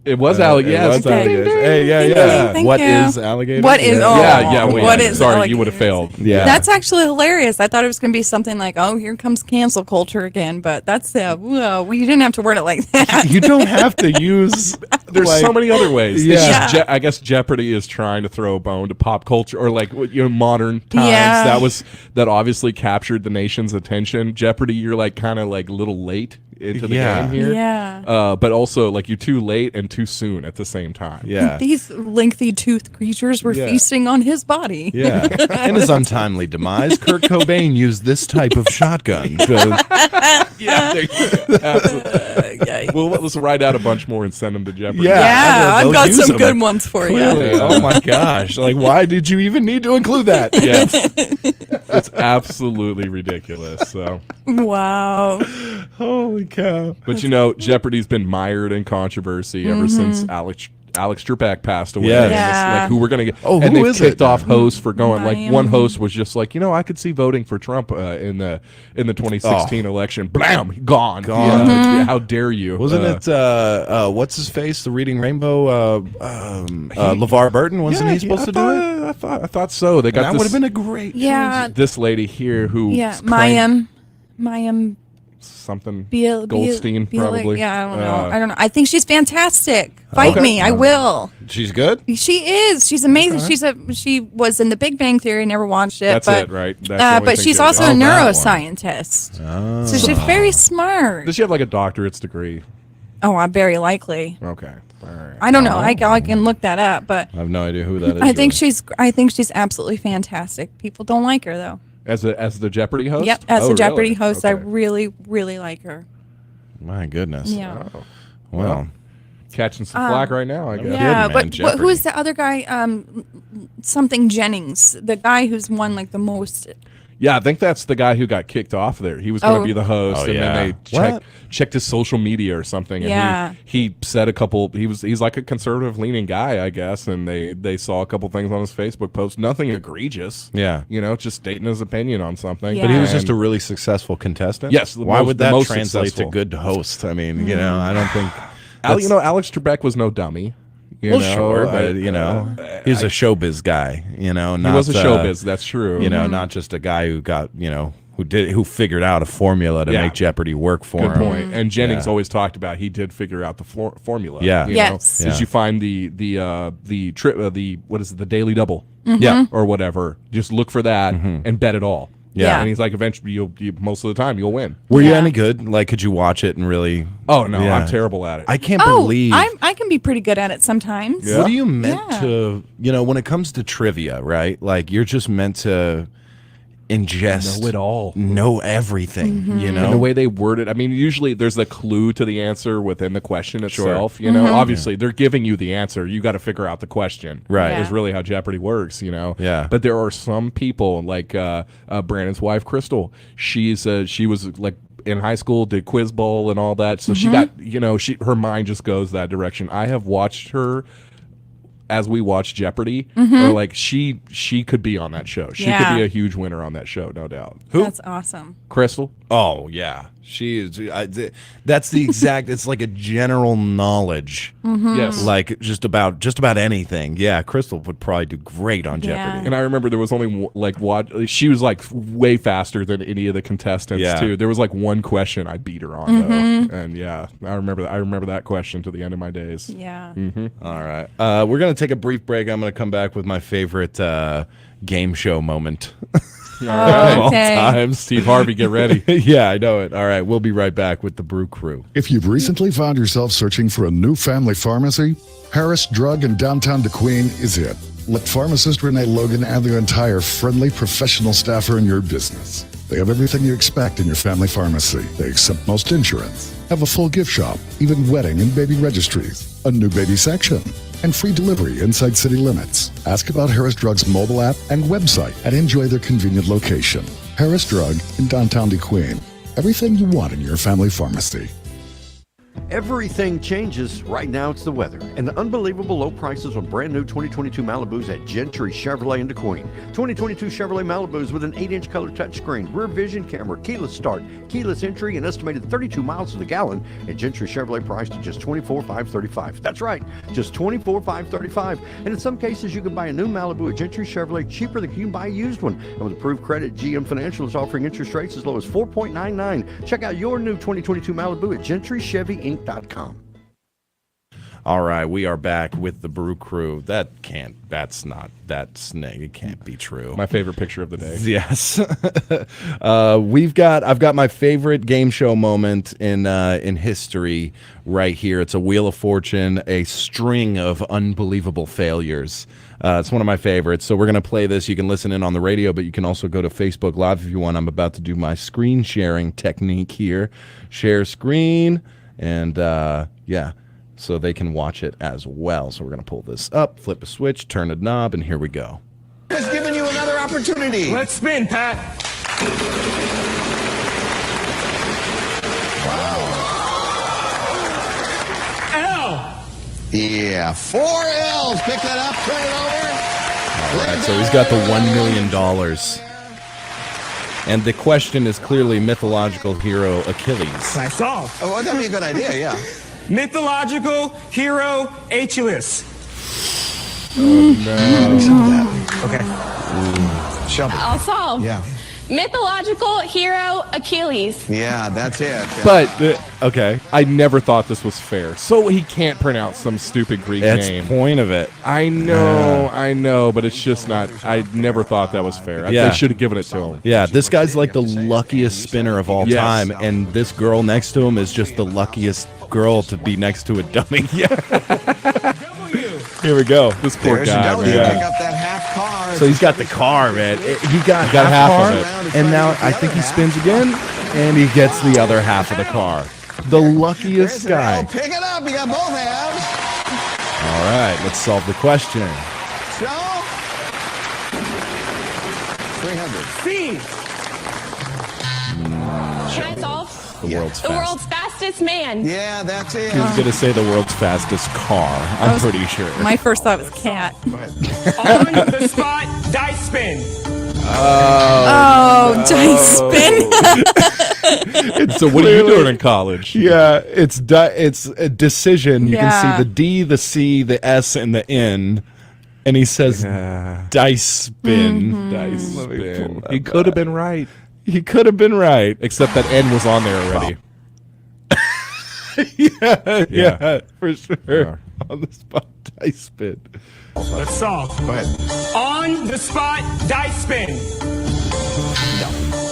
It was alligator. It was Yes. alligators. Hey, Thank yeah. you, thank What you. is alligator? What is- oh, Yeah. Wait, what is sorry, you would have alligators? failed. Yeah. That's actually hilarious. I thought it was going to be something like, "Oh, here comes cancel culture again," but that's we didn't have to word it like that. You don't have to use. There's so many other ways. Yeah. It's just I guess Jeopardy is trying to throw a bone to pop culture or modern times. Yeah. That obviously captured the nation's attention. Jeopardy, you're kind of a little late into the Yeah. game here. Yeah. But also you're too late and too soon at the same time. Yeah. These lengthy toothed creatures were Yeah. feasting on his body. Yeah. In his untimely demise, Kurt Cobain used this type of shotgun. Yeah. Absolutely. Well, let's write out a bunch more and send them to Jeopardy. Yeah, I've they'll got use some them. good ones for you. Clearly. Oh my gosh. Why did you even need to include that? Yes. It's absolutely ridiculous. So. Wow. Holy cow. But Jeopardy's been mired in controversy ever since Alex Trebek passed away. Yes. And it's Yeah. who we're gonna get? Oh, and who they is kicked it? off hosts for going. Ryan. One host was just I could see voting for Trump in the 2016 election. Blam, gone. Gone. Yeah, how dare you? Wasn't it what's his face? The Reading Rainbow LeVar Burton, wasn't he supposed to do it? I thought so. They got That would have been a great Yeah. this lady here who Yeah. claimed Mayim something Biel- Goldstein probably. Yeah, I don't know. I think she's fantastic. Fight Okay. me, I will. She's good? She is. She's amazing. Okay. She was in The Big Bang Theory. Never watched it. That's but, it, right? That's the only but thing she's she also did. a Oh, that one. neuroscientist. Oh. So she's very smart. Does she have a doctorate's degree? Oh, I'm very likely. Okay. All right. I don't know. I can look that up, but I have no idea who that is. I think she's absolutely fantastic. People don't like her though. As the Jeopardy host? Yep, as Oh, the Jeopardy really? host, I Okay. really, really like her. My goodness. Yeah. Oh. Well, catching some flack right now, I guess. Yeah, man, but Jeopardy. who is the other guy? Something Jennings, the guy who's won the most. Yeah, I think that's the guy who got kicked off there. He was going to Oh. be the host, Oh, and yeah. then they checked his social media or something, and Yeah. he said a couple. He's like a conservative leaning guy, I guess, and they saw a couple things on his Facebook post. Nothing egregious. Yeah. just stating his opinion on something. Yeah. But he was And- just a really successful contestant. Yes, Why would the that most translate successful. to good host? I mean, I don't think. Alex Trebek was no dummy. Sure, but he's a showbiz guy. Not he was a showbiz. That's true. Not just a guy who got who figured out a formula to Yeah. make Jeopardy work for Good him. point. And Jennings Yeah. always talked about he did figure out the formula. Yeah. Yes. Did you find the what is it, the Daily Double? Yeah. Or whatever. Just look for that and bet it all. Yeah. And he's like, eventually, most of the time, you'll win. Were you any good? Like, could you watch it and really? Oh, no, Yeah. I'm terrible at it. I can't believe. I can be pretty good at it sometimes. What are you meant to, when it comes to trivia, right? Like, you're just meant to ingest. Know it all. Know everything, And the way they word it, I mean, usually there's a clue to the answer within the question itself. Obviously, they're giving you the answer. You got to figure out the question. Right. Is really how Jeopardy works, Yeah. But there are some people, like Brandon's wife, Crystal. She was like, in high school, did quiz bowl and all that. So she got, her mind just goes that direction. I have watched her as we watch Jeopardy, or like she could be on that show. She could be a huge winner on that show, no doubt. Who? That's awesome. Crystal? Oh yeah, she is. That's the exact. It's like a general knowledge. Yes, like just about anything. Yeah, Crystal would probably do great on Jeopardy. And I remember there was only she was like way faster than any of the contestants too. There was like one question I beat her on though, and I remember that question to the end of my days. Yeah. All right, we're gonna take a brief break. I'm gonna come back with my favorite game show moment. All right. All time. Steve Harvey, get ready. Yeah, I know it. All right, we'll be right back with the Brew Crew. If you've recently found yourself searching for a new family pharmacy, Harris Drug in downtown Kdqn is it. Let pharmacist Renee Logan and their entire friendly professional staff are in your business. They have everything you expect in your family pharmacy. They accept most insurance, have a full gift shop, even wedding and baby registries, a new baby section, and free delivery inside city limits. Ask about Harris Drug's mobile app and website and enjoy their convenient location. Harris Drug in downtown Kdqn. Everything you want in your family pharmacy. Everything changes. Right now it's the weather and the unbelievable low prices on brand new 2022 Malibus at Gentry Chevrolet in Kdqn. 2022 Chevrolet Malibus with an 8-inch color touchscreen, rear vision camera, keyless start, keyless entry, and estimated 32 miles to the gallon at Gentry Chevrolet priced at just $24,535. That's right, just $24,535. And in some cases you can buy a new Malibu at Gentry Chevrolet cheaper than you can buy a used one. And with approved credit, GM Financial is offering interest rates as low as 4.99. Check out your new 2022 Malibu at GentryChevyInc.com. All right, we are back with the Brew Crew. That's it can't be true. My favorite picture of the day. Yes. I've got my favorite game show moment in history right here. It's a Wheel of Fortune, a string of unbelievable failures. It's one of my favorites. So we're going to play this. You can listen in on the radio, but you can also go to Facebook Live if you want. I'm about to do my screen sharing technique here. Share screen. And so they can watch it as well. So we're going to pull this up, flip a switch, turn a knob, and here we go. Just giving you another opportunity. Let's spin, Pat. L. Yeah, 4 L's. Pick that up, turn it over. All right, so he's got the $1 million. And the question is clearly mythological hero Achilles. Nice solve. Oh, that'd be a good idea, yeah. Mythological hero Achilles. Oh, Okay. Shove it. I'll solve. Yeah. Mythological hero Achilles. Yeah, that's it. But, okay, I never thought this was fair. So he can't pronounce some stupid Greek That's name. the point of it. I know, but it's just not. I never thought that was fair. They should have given it to him. Yeah, this guy's like the luckiest spinner of all Yes. time, and this girl next to him is just the luckiest girl to be next to a dummy. Here we go. This poor There's your guy, W. man. Pick up that half car. So he's got the car, man. He got half car, of it. and now I think he spins again, and he gets the other half of the car. The luckiest guy. Pick it up. You got both halves. All right, let's solve the question. So, 300. C. Can I solve? The world's The fastest. world's fastest man. Yeah, that's it. He was going to say the world's fastest car. I'm pretty sure. My first thought was cat. On the spot, dice spin. Dice spin. So what are you doing in college? Yeah, it's a decision. You can see the D, the C, the S, and the N. And he says dice spin. Dice spin. He could have been right. He could have been right. Except that N was on there already. Yeah, for sure. On the spot dice spin. Let's solve. Go ahead. On the spot, dice spin.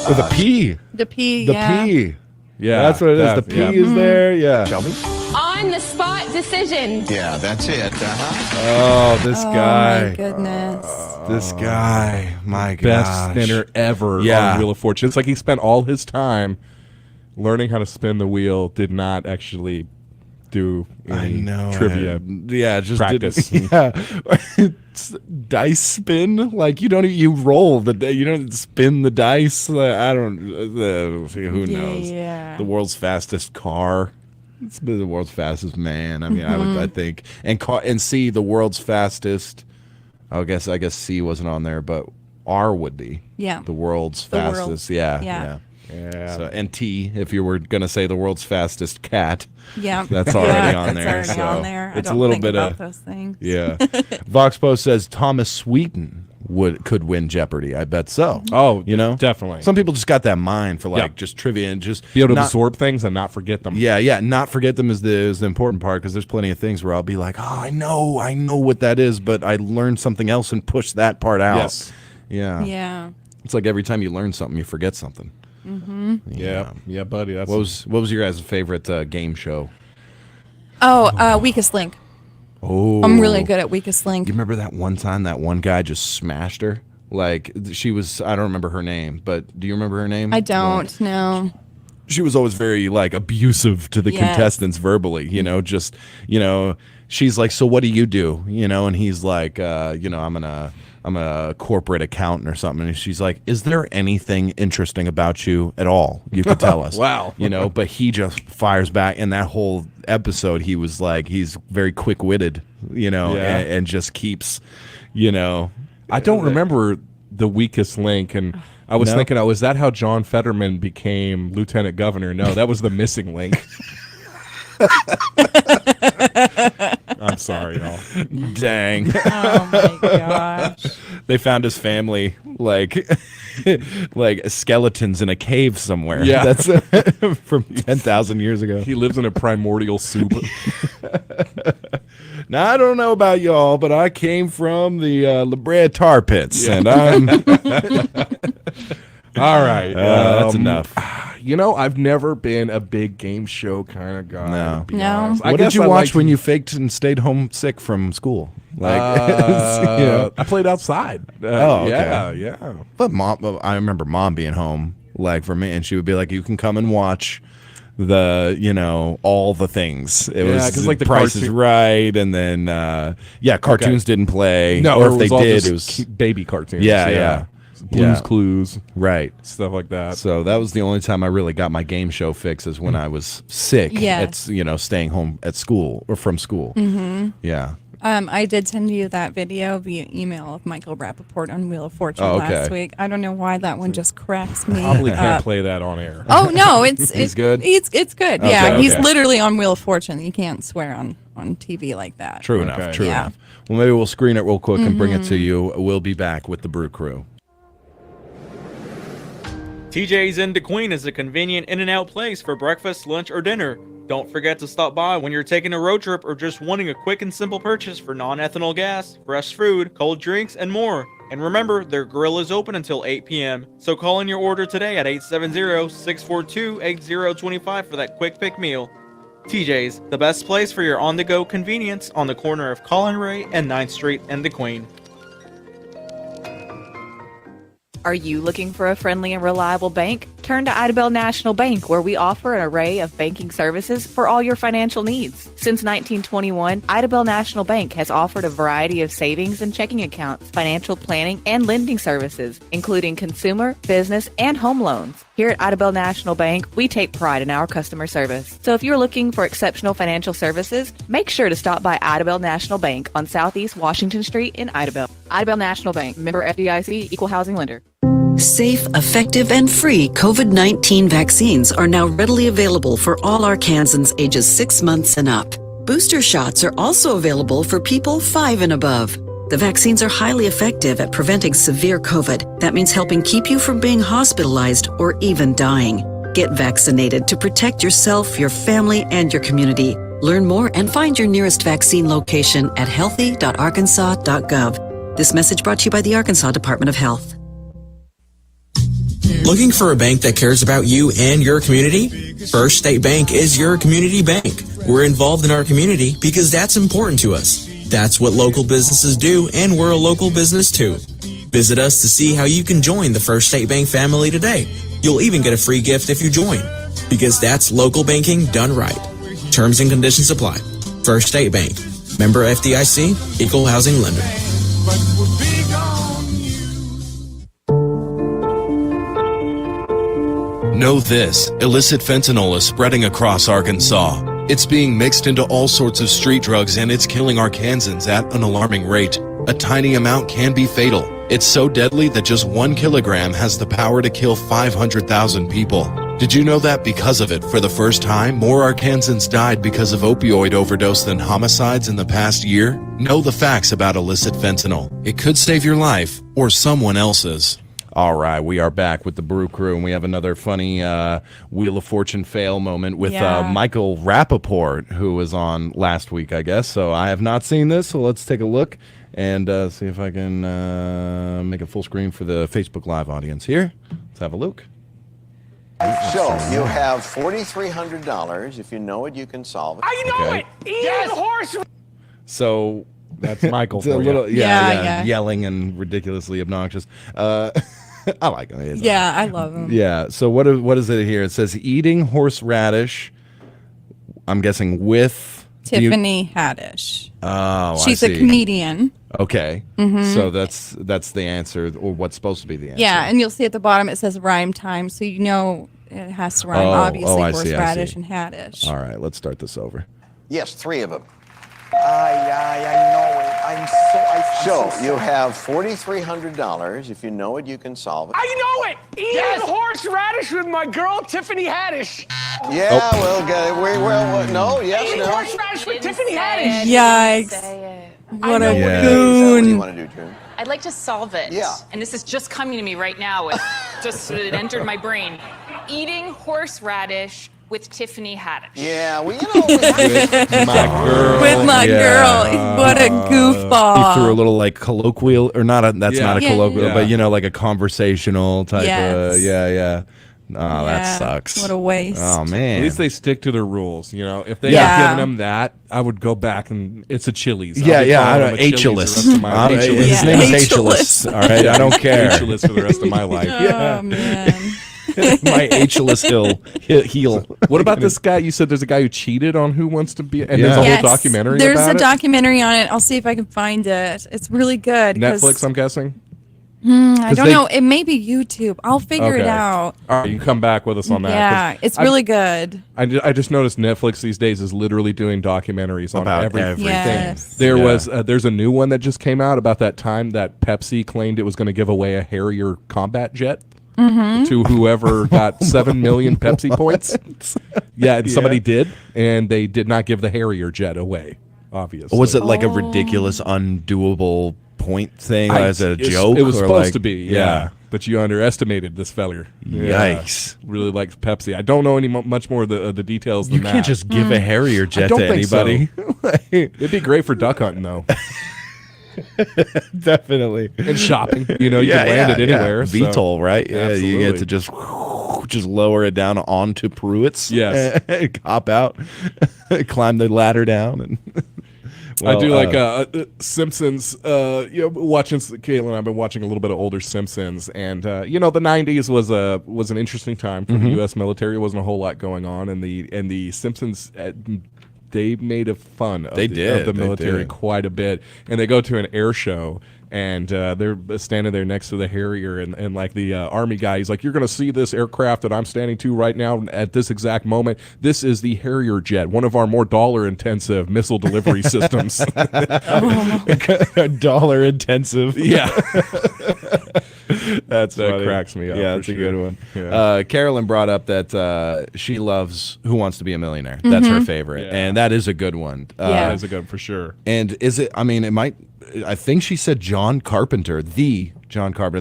With a P. The P. The yeah. P. Yeah, That's what it is. The P is there. Yeah. Shelby? On the spot decision. Yeah, that's it. Oh, this guy. Oh my goodness. This guy. My Best gosh. spinner ever Yeah. on Wheel of Fortune. It's like he spent all his time learning how to spin the wheel, did not actually do any trivia just practice. Yeah. It's dice spin. Like you roll you don't spin the dice. I don't. Who knows? Yeah. The world's fastest car. It's been the world's fastest man. I mean, I think, and C, the world's fastest. I guess C wasn't on there, but R would be. Yeah. The world's The world. fastest. Yeah. Yeah. So, and T, if you were going to say the world's fastest cat. Yeah. That's already on It's there. already so on there. I It's don't a little think bit about of those things. Yeah. Vox Post says Thomas Sweeten could win Jeopardy. I bet so. Oh, definitely. Some people just got that mind for just trivia and just be able to absorb things and not forget them. Yeah. Not forget them is the important part, because there's plenty of things where I'll be like, oh, I know what that is, but I learned something else and pushed that part out. Yes. Yeah. Yeah. It's like every time you learn something, you forget something. Mm-hmm. Yeah, buddy. That's what was your guys' favorite game show? Oh, Weakest Link. Oh, I'm really good at Weakest Link. You remember that one time that one guy just smashed her? Like she was, I don't remember her name, but do you remember her name? I don't know. She was always very like abusive to the contestants verbally, just, she's like, so what do you do? And he's like, I'm a corporate accountant or something. And she's like, is there anything interesting about you at all you could tell us? Wow. But he just fires back. In that whole episode, he was like, he's very quick-witted, and just keeps, I don't remember the Weakest Link, and I was thinking, is that how John Fetterman became lieutenant governor? No, that was the missing link. I'm sorry, y'all. Dang. Oh my gosh. They found his family like skeletons in a cave somewhere. Yeah. That's from 10,000 years ago. He lives in a primordial soup. Now, I don't know about y'all, but I came from the La Brea tar pits, and I'm... All right. That's enough. I've never been a big game show kind of guy. No. To be honest. What did you watch when you faked and stayed home sick from school? I played outside. Okay. Yeah. But I remember mom being home, like for me, and she would be like, "You can come and watch the all the things." It was like the Price is Right, and then cartoons didn't play. No, or if they all did, just it was baby cartoons. Yeah. Blues Clues, right? Stuff like that. So that was the only time I really got my game show fix, is when I was sick. Yeah. It's staying home at school or from school. Mm-hmm. Yeah. I did send you that video via email of Michael Rappaport on Wheel of Fortune okay. last week. I don't know why that one just cracks me. Probably can't play that on air. Oh no, it's good. It's good. Okay, yeah, he's okay. literally on Wheel of Fortune. You can't swear on TV like that. True enough. True enough. Well, maybe we'll screen it real quick and bring it to you. We'll be back with the Brew Crew. TJ's in DeQueen is a convenient in-and-out place for breakfast, lunch, or dinner. Don't forget to stop by when you're taking a road trip or just wanting a quick and simple purchase for non-ethanol gas, fresh food, cold drinks, and more. And remember, their grill is open until 8 p.m. So call in your order today at 870-642-8025 for that quick pick meal. TJ's, the best place for your on-the-go convenience on the corner of Colin Ray and 9th Street in DeQueen. Are you looking for a friendly and reliable bank? Turn to Idabel National Bank, where we offer an array of banking services for all your financial needs. Since 1921, Idabel National Bank has offered a variety of savings and checking accounts, financial planning, and lending services, including consumer, business, and home loans. Here at Idabel National Bank, we take pride in our customer service. So if you're looking for exceptional financial services, make sure to stop by Idabel National Bank on Southeast Washington Street in Idabel. Idabel National Bank, member FDIC, equal housing lender. Safe, effective, and free COVID-19 vaccines are now readily available for all Arkansans ages 6 months and up. Booster shots are also available for people 5 and above. The vaccines are highly effective at preventing severe COVID. That means helping keep you from being hospitalized or even dying. Get vaccinated to protect yourself, your family, and your community. Learn more and find your nearest vaccine location at healthy.arkansas.gov. This message brought to you by the Arkansas Department of Health. Looking for a bank that cares about you and your community? First State Bank is your community bank. We're involved in our community because that's important to us. That's what local businesses do, and we're a local business too. Visit us to see how you can join the First State Bank family today. You'll even get a free gift if you join, because that's local banking done right. Terms and conditions apply. First State Bank. Member FDIC, Equal Housing Lender. Know this, illicit fentanyl is spreading across Arkansas. It's being mixed into all sorts of street drugs, and it's killing Arkansans at an alarming rate. A tiny amount can be fatal. It's so deadly that just 1 kilogram has the power to kill 500,000 people. Did you know that because of it, for the first time, more Arkansans died because of opioid overdose than homicides in the past year? Know the facts about illicit fentanyl. It could save your life or someone else's. All right, we are back with the Brew Crew, and we have another funny Wheel of Fortune fail moment with Michael Rappaport, who was on last week, I guess. So I have not seen this, so let's take a look and see if I can make it full screen for the Facebook Live audience here. Let's have a look. So you have $4,300. If you know it, you can solve it. I know it! Eating horse. So that's Michael. It's a for you. little, yeah, yelling and ridiculously obnoxious. I like him. Yeah, I love him. Yeah. So what is it here? It says eating horseradish. I'm guessing with Tiffany Haddish. Oh, she's I a see. comedian. Okay. Mhm. So that's the answer, or what's supposed to be the answer. Yeah, and you'll see at the bottom it says rhyme time, so you know it has to rhyme. Obviously, I see. horseradish and Haddish. All right, let's start this over. Yes, 3 of them. I know it. So you have $4,300. If you know it, you can solve it. I know it! Eating horseradish with my girl, Tiffany Haddish. Yeah, well, no, yes, Eating no. horseradish with Tiffany Haddish. Yikes. What a What goon. do you want to do, June? I'd like to solve it. Yeah. And this is just coming to me right now. It entered my brain. Eating horseradish with Tiffany Haddish. Yeah, well, you know. With my girl. With my girl. What a goofball. He threw a little like colloquial, or not. That's not a Yeah. colloquial, Yeah. but you know, like a conversational type. Yes. Yeah. Oh, Yeah, that sucks. what a waste. Oh man. At least they stick to their rules. You know, if they Yeah. had given them that, I would go back and it's a Chili's. I'll Yeah, be yeah. I calling don't them a Chili's the H-less. rest of my life. His name is H-less. All right, I don't care. H-less for the rest of my life. Oh, man. My H-less heel. What about this guy? You said there's a guy who cheated on Who Wants to Be, and Yeah. there's a Yes, whole documentary There's about a it? documentary on it. I'll see if I can find it. It's really good. 'cause- Netflix, I'm guessing. I 'Cause don't they- know. It may be YouTube. I'll figure it Okay. out. All right, you can come back with us on that. 'cause Yeah, it's I- really good. I just noticed Netflix these days is literally doing documentaries on About everything. Yes. There's a new one that just came out about that time that Pepsi claimed it was going to give away a Harrier combat jet to whoever got 7 million Pepsi points. Yeah, and somebody did, and they did not give the Harrier jet away. Obviously, Was it like a ridiculous, undoable point thing as a it's- joke? It was or supposed like- to be, yeah. But you underestimated this feller. Yikes. Really likes Pepsi. I don't know much more of the details than You that. can't just give a Harrier I jet don't to think so. anybody. It'd be great for duck hunting, though. Definitely. And shopping. You know, you can land it anywhere. so- VTOL, right? Yeah, you get to Absolutely. just lower it down onto Pruitt's. Yes. Hop out, climb the ladder down, and I do Well, like Simpsons. Watching Caitlin and I've been watching a little bit of older Simpsons, and the '90s was an interesting time for the U.S. military. There wasn't a whole lot going on, and the Simpsons. They made a fun of the military quite a bit, and they go to an air show, and they're standing there next to the Harrier, and like the Army guy, he's like, "You're going to see this aircraft that I'm standing to right now at this exact moment. This is the Harrier jet, one of our more dollar-intensive missile delivery systems." dollar intensive. Yeah. That funny. Cracks me up. Yeah, for that's a sure. good one. Yeah. Carolyn brought up that she loves Who Wants to Be a Millionaire. That's her favorite, Yeah. and that is a good one. That is a good one for sure. And is it? I mean, it might. I think she said John Carpenter, the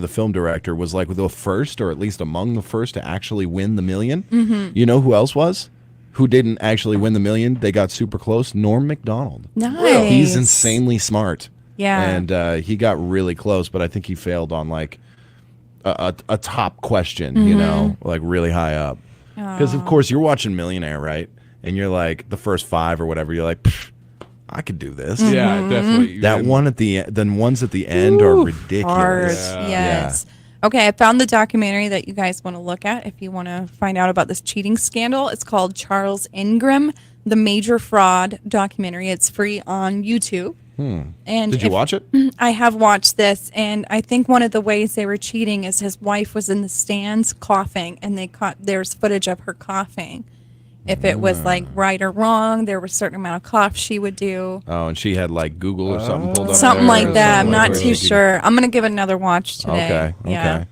film director, was like the first, or at least among the first, to actually win the million. Mhm. You know who else was? Who didn't actually win the million? They got super close. Norm Macdonald. Nice. He's insanely smart. Yeah. And he got really close, but I think he failed on like a top question, you know, like really high up. Because of course you're watching Millionaire, right? And you're like the first 5 or whatever. You're like, I could do this. Yeah, definitely. That one at the then ones at the end are ridiculous. Hard. Yes. Okay, I found the documentary that you guys want to look at if you want to find out about this cheating scandal. It's called Charles Ingram, The Major Fraud documentary. It's free on YouTube. And Did you watch it? I have watched this, and I think one of the ways they were cheating is his wife was in the stands coughing, and there's footage of her coughing. If it was like right or wrong, there was a certain amount of coughs she would do. Oh, and she had like Google or something pulled up. Something there like that. I'm not where too you could- sure. I'm going to give it another watch today. Okay. Yeah.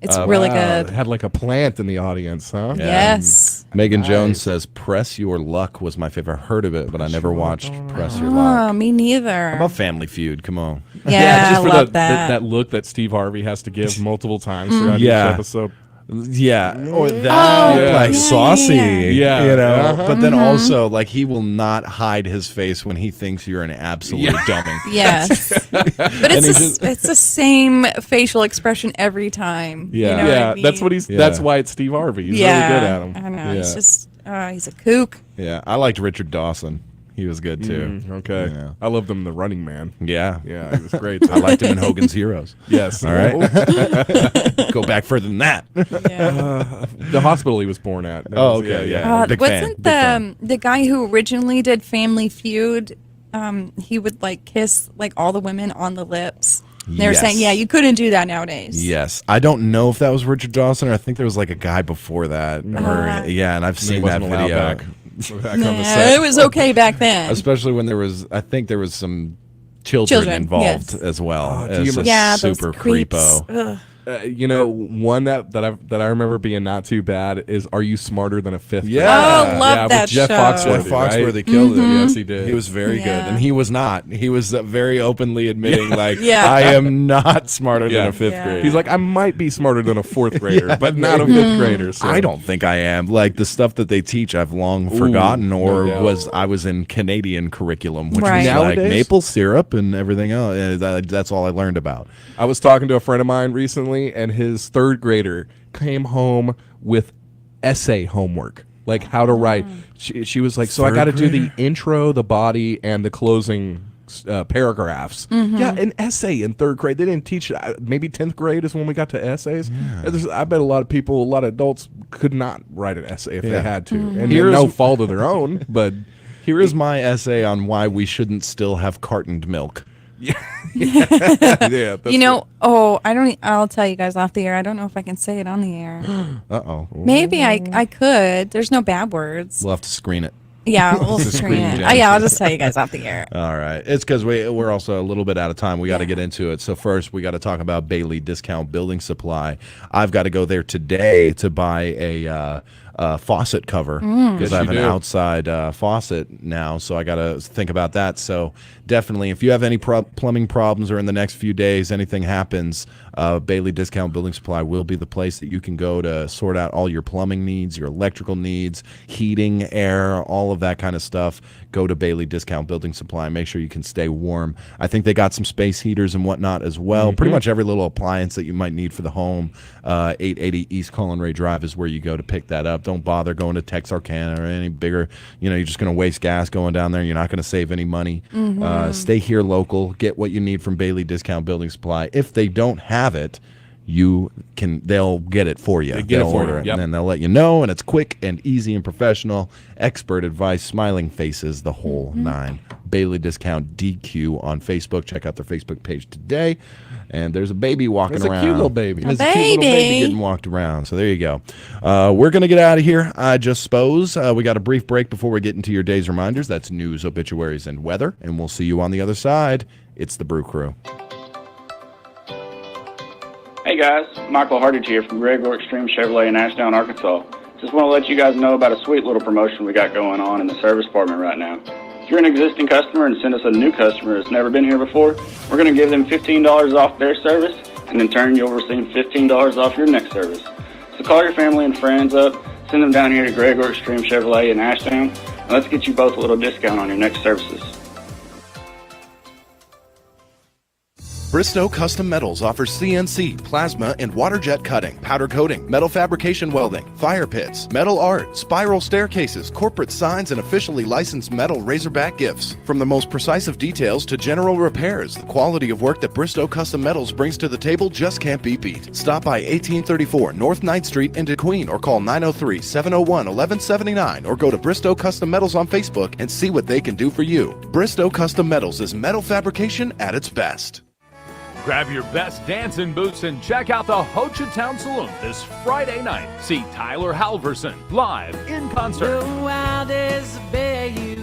It's really good. It had like a plant in the audience, huh? Yeah. Yes. Megan Jones says, "Press Your Luck" was my favorite. I heard of it, but I never watched Press Your Luck. Oh, me neither. How about Family Feud? Come on. Yeah, just I for love that look that Steve Harvey has to give multiple times throughout Yeah. each episode. Yeah, or that, like saucy, Yeah. you know. Uh-huh. But then also, like, he will not hide his face when he thinks you're an absolute dummy. Yes. But it's the same facial expression every time. Yeah, You know what I mean? that's what he's. Yeah. That's why it's Steve Harvey. He's really good at him. I know. Yeah. It's just, he's a kook. Yeah, I liked Richard Dawson. He was good too. Okay, Yeah. I loved him in The Running Man. Yeah, Yeah, he was great. I liked him in Hogan's Heroes. Yes. All right. Go back further than that. The hospital he was born at. That Oh, was- okay, yeah. Big fan, Wasn't big fan. the guy who originally did Family Feud? He would like kiss like all the women on the lips. They were Yes. saying, yeah, you couldn't do that nowadays. Yes, I don't know if that was Richard Dawson, or I think there was like a guy before that. Or, yeah, and I've he seen that wasn't allowed video. back on the Yeah, set. it was okay back then. Especially when I think there was some children involved yes. as well. do you As a Yeah, those super creeps. creepo. Ugh. You know, one that I remember being not too bad is "Are You Smarter Than a Fifth Yeah. Grader?" Oh, love with that Jeff show. Foxworthy. Jeff Foxworthy right? killed it. Yes, he did. He was very Yeah. good, and he was not. He was very openly admitting, like, Yeah. I am not smarter than Yeah. a fifth Yeah. grader. He's like, I might be smarter than a fourth grader, Yeah, but not a fifth grader. So. I don't think I am. Like the stuff that they teach, I've long forgotten, or no doubt. I was in Canadian curriculum, which Right. was like Nowadays? maple syrup and everything else. That's all I learned about. I was talking to a friend of mine recently, and his third grader came home with essay homework, like how to write. She was like, so I Third got to do the grader? intro, the body, and the closing paragraphs. Yeah, an essay in third grade. They didn't teach. Maybe 10th grade is when we got to essays. I bet a lot of people, a lot of adults, could not write an essay if they Yeah. had to, and Here's- no fault of their own. But Here is my essay on why we shouldn't still have cartoned milk. yeah, that's You know, I'll tell you guys off the air. I don't know if I can say it on the air. Uh-oh. Maybe I could. There's no bad words. We'll have to screen it. Yeah, we'll It's a screen screen it. jam. Yeah, I'll just tell you guys off the air. All right. It's because we're also a little bit out of time. We got to get into it. So first, we got to talk about Bailey Discount Building Supply. I've got to go there today to buy a faucet cover because Yes, I have you an do. outside faucet now. So I got to think about that. So definitely, if you have any plumbing problems or in the next few days anything happens, Bailey Discount Building Supply will be the place that you can go to sort out all your plumbing needs, your electrical needs, heating, air, all of that kind of stuff. Go to Bailey Discount Building Supply. Make sure you can stay warm. I think they got some space heaters and whatnot as well. Pretty much every little appliance that you might need for the home. 880 East Colin Ray Drive is where you go to pick that up. Don't bother going to Texarkana or any bigger. You're just going to waste gas going down there. You're not going to save any money. Stay here local. Get what you need from Bailey Discount Building Supply. If they don't have it, they'll get it for you. They get it They'll for order you, it, yep. and then they'll let you know, and it's quick and easy and professional. Expert advice, smiling faces, the whole nine. Bailey Discount DQ on Facebook. Check out their Facebook page today. And there's a baby walking There's a around. cute little baby. There's a cute little baby getting walked around. So there you go. We're going to get out of here, I just suppose. We got a brief break before we get into your day's reminders. That's news, obituaries, and weather. And we'll see you on the other side. It's the Brew Crew. Hey guys, Michael Hardage here from Gregor Extreme Chevrolet in Ashdown, Arkansas. Just want to let you guys know about a sweet little promotion we got going on in the service department right now. If you're an existing customer and send us a new customer that's never been here before, we're going to give them $15 off their service, and in turn you'll receive $15 off your next service. So call your family and friends up, send them down here to Gregor Extreme Chevrolet in Ashdown, and let's get you both a little discount on your next services. Bristow Custom Metals offers CNC, plasma, and water jet cutting, powder coating, metal fabrication welding, fire pits, metal art, spiral staircases, corporate signs, and officially licensed metal Razorback gifts. From the most precise of details to general repairs, the quality of work that Bristow Custom Metals brings to the table just can't be beat. Stop by 1834 North 9th Street in DeQueen or call 903-701-1179 or go to Bristow Custom Metals on Facebook and see what they can do for you. Bristow Custom Metals is metal fabrication at its best. Grab your best dancing boots and check out the Ho Chi Town Saloon this Friday night. See Tyler Halverson live in concert.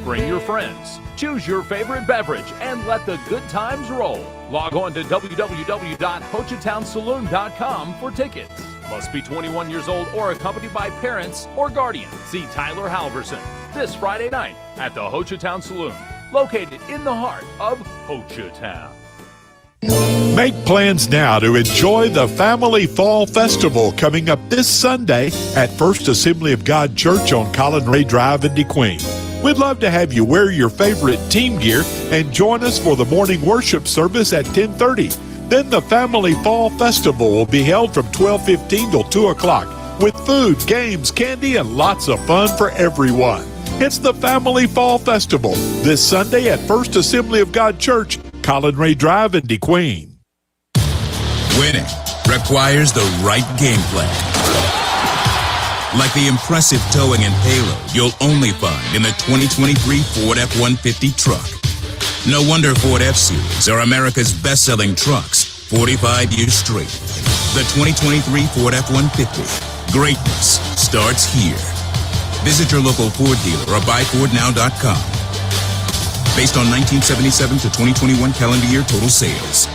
Bring your friends, choose your favorite beverage, and let the good times roll. Log on to www.hochitownsaloon.com for tickets. Must be 21 years old or accompanied by parents or guardians. See Tyler Halverson this Friday night at the Ho Chi Town Saloon, located in the heart of Ho Chi Town. Make plans now to enjoy the Family Fall Festival coming up this Sunday at First Assembly of God Church on Colin Ray Drive in DeQueen. We'd love to have you wear your favorite team gear and join us for the morning worship service at 10:30. Then the Family Fall Festival will be held from 12:15 till 2 o'clock with food, games, candy, and lots of fun for everyone. It's the Family Fall Festival this Sunday at First Assembly of God Church, Colin Ray Drive in DeQueen. Winning requires the right game plan. Like the impressive towing and payload you'll only find in the 2023 Ford F-150 truck. No wonder Ford F-Series are America's best-selling trucks 45 years straight. The 2023 Ford F-150. Greatness starts here. Visit your local Ford dealer or buyfordnow.com. Based on 1977 to 2021 calendar year total sales.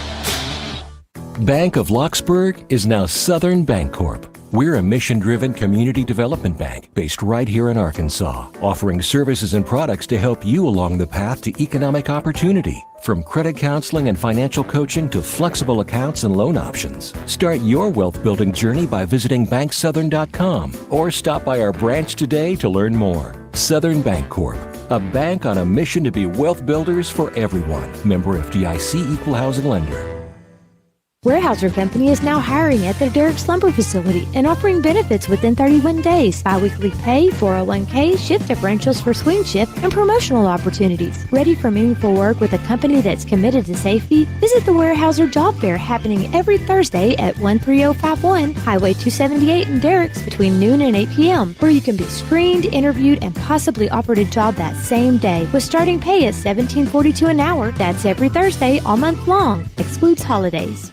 Bank of Locksburg is now Southern Bancorp. We're a mission-driven community development bank based right here in Arkansas, offering services and products to help you along the path to economic opportunity. From credit counseling and financial coaching to flexible accounts and loan options. Start your wealth-building journey by visiting banksouthern.com or stop by our branch today to learn more. Southern Bancorp, a bank on a mission to be wealth builders for everyone. Member FDIC Equal Housing Lender. Weyerhaeuser Company is now hiring at their Derrick Lumber facility and offering benefits within 31 days, biweekly pay, 401k, shift differentials for swing shift, and promotional opportunities. Ready for meaningful work with a company that's committed to safety? Visit the Weyerhaeuser Job Fair happening every Thursday at 13051 Highway 278 in Derricks between noon and 8 p.m., where you can be screened, interviewed, and possibly offered a job that same day, with starting pay at $17.42 an hour. That's every Thursday all month long. Excludes holidays.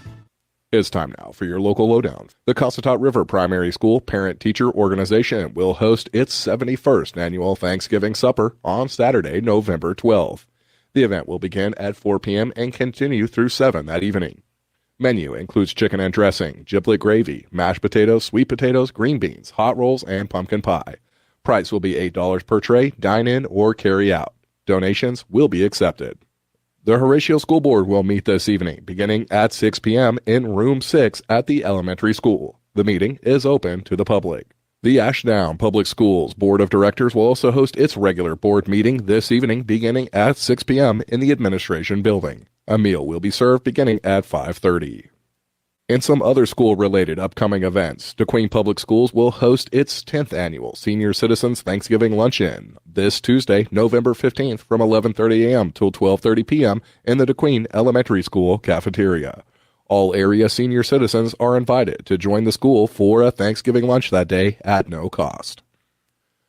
It's time now for your local lowdown. The Cossatot River Primary School Parent-Teacher Organization will host its 71st annual Thanksgiving Supper on Saturday, November 12th. The event will begin at 4 p.m. and continue through 7 that evening. Menu includes chicken and dressing, giblet gravy, mashed potatoes, sweet potatoes, green beans, hot rolls, and pumpkin pie. Price will be $8 per tray, dine-in, or carry-out. Donations will be accepted. The Horatio School Board will meet this evening, beginning at 6 p.m. in Room 6 at the elementary school. The meeting is open to the public. The Ashdown Public Schools Board of Directors will also host its regular board meeting this evening, beginning at 6 p.m. in the administration building. A meal will be served beginning at 5:30. In some other school-related upcoming events, DeQueen Public Schools will host its 10th annual Senior Citizens Thanksgiving Luncheon this Tuesday, November 15th from 11:30 a.m. till 12:30 p.m. in the DeQueen Elementary School cafeteria. All area senior citizens are invited to join the school for a Thanksgiving lunch that day at no cost.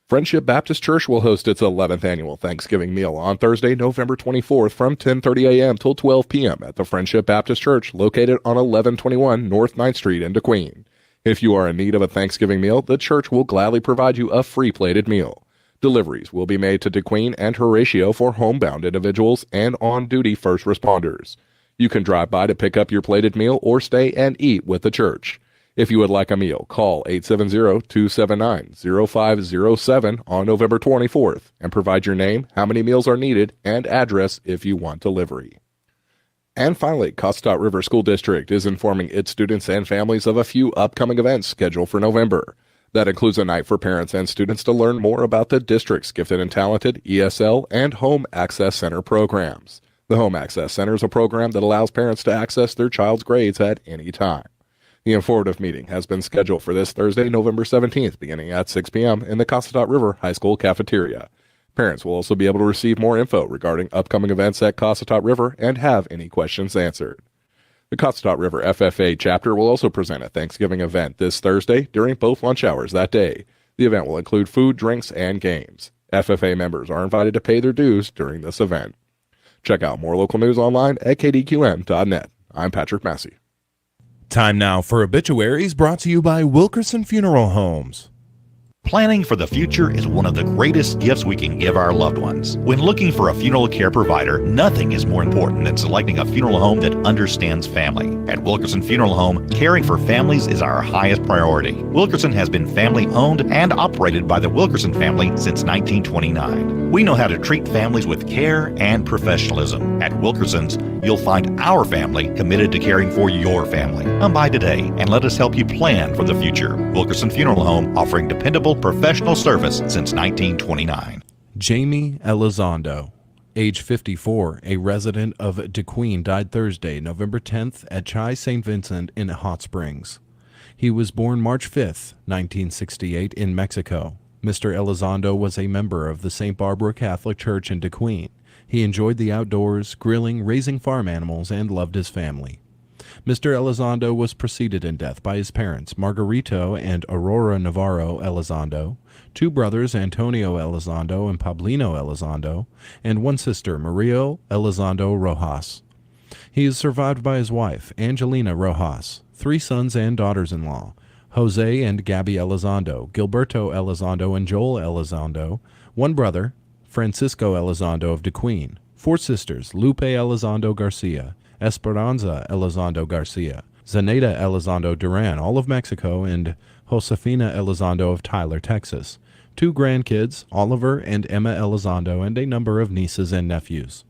Friendship Baptist Church will host its 11th annual Thanksgiving meal on Thursday, November 24th from 10:30 a.m. till 12 p.m. at the Friendship Baptist Church located on 1121 North 9th Street in DeQueen. If you are in need of a Thanksgiving meal, the church will gladly provide you a free plated meal. Deliveries will be made to DeQueen and Horatio for homebound individuals and on-duty first responders. You can drive by to pick up your plated meal or stay and eat with the church. If you would like a meal, call 870-279-0507 on November 24th and provide your name, how many meals are needed, and address if you want delivery. And finally, Cossatot River School District is informing its students and families of a few upcoming events scheduled for November. That includes a night for parents and students to learn more about the district's Gifted and Talented, ESL, and Home Access Center programs. The Home Access Center is a program that allows parents to access their child's grades at any time. The informative meeting has been scheduled for this Thursday, November 17th, beginning at 6 p.m. in the Cossatot River High School cafeteria. Parents will also be able to receive more info regarding upcoming events at Cossatot River and have any questions answered. The Cossatot River FFA chapter will also present a Thanksgiving event this Thursday during both lunch hours that day. The event will include food, drinks, and games. FFA members are invited to pay their dues during this event. Check out more local news online at kdqn.net. I'm Patrick Massey. Time now for obituaries, brought to you by Wilkerson Funeral Homes. Planning for the future is one of the greatest gifts we can give our loved ones. When looking for a funeral care provider, nothing is more important than selecting a funeral home that understands family. At Wilkerson Funeral Home, caring for families is our highest priority. Wilkerson has been family owned and operated by the Wilkerson family since 1929. We know how to treat families with care and professionalism. At Wilkerson's, you'll find our family committed to caring for your family. Come by today and let us help you plan for the future. Wilkerson Funeral Home, offering dependable professional service since 1929. Jamie Elizondo, age 54, a resident of Kdqn, died Thursday, November 10th at Chai St. Vincent in Hot Springs. He was born March 5th, 1968 in Mexico. Mr. Elizondo was a member of the St. Barbara Catholic Church in Kdqn. He enjoyed the outdoors, grilling, raising farm animals, and loved his family. Mr. Elizondo was preceded in death by his parents, Margarito and Aurora Navarro Elizondo, two brothers, Antonio Elizondo and Pablino Elizondo, and one sister, Maria Elizondo Rojas. He is survived by his wife, Angelina Rojas, three sons and daughters-in-law, Jose and Gabby Elizondo, Gilberto Elizondo and Joel Elizondo, one brother, Francisco Elizondo of Kdqn, four sisters, Lupe Elizondo Garcia, Esperanza Elizondo Garcia, Zenaida Elizondo Duran, all of Mexico, and Josefina Elizondo of Tyler, Texas. Two grandkids, Oliver and Emma Elizondo, and a number of nieces and nephews.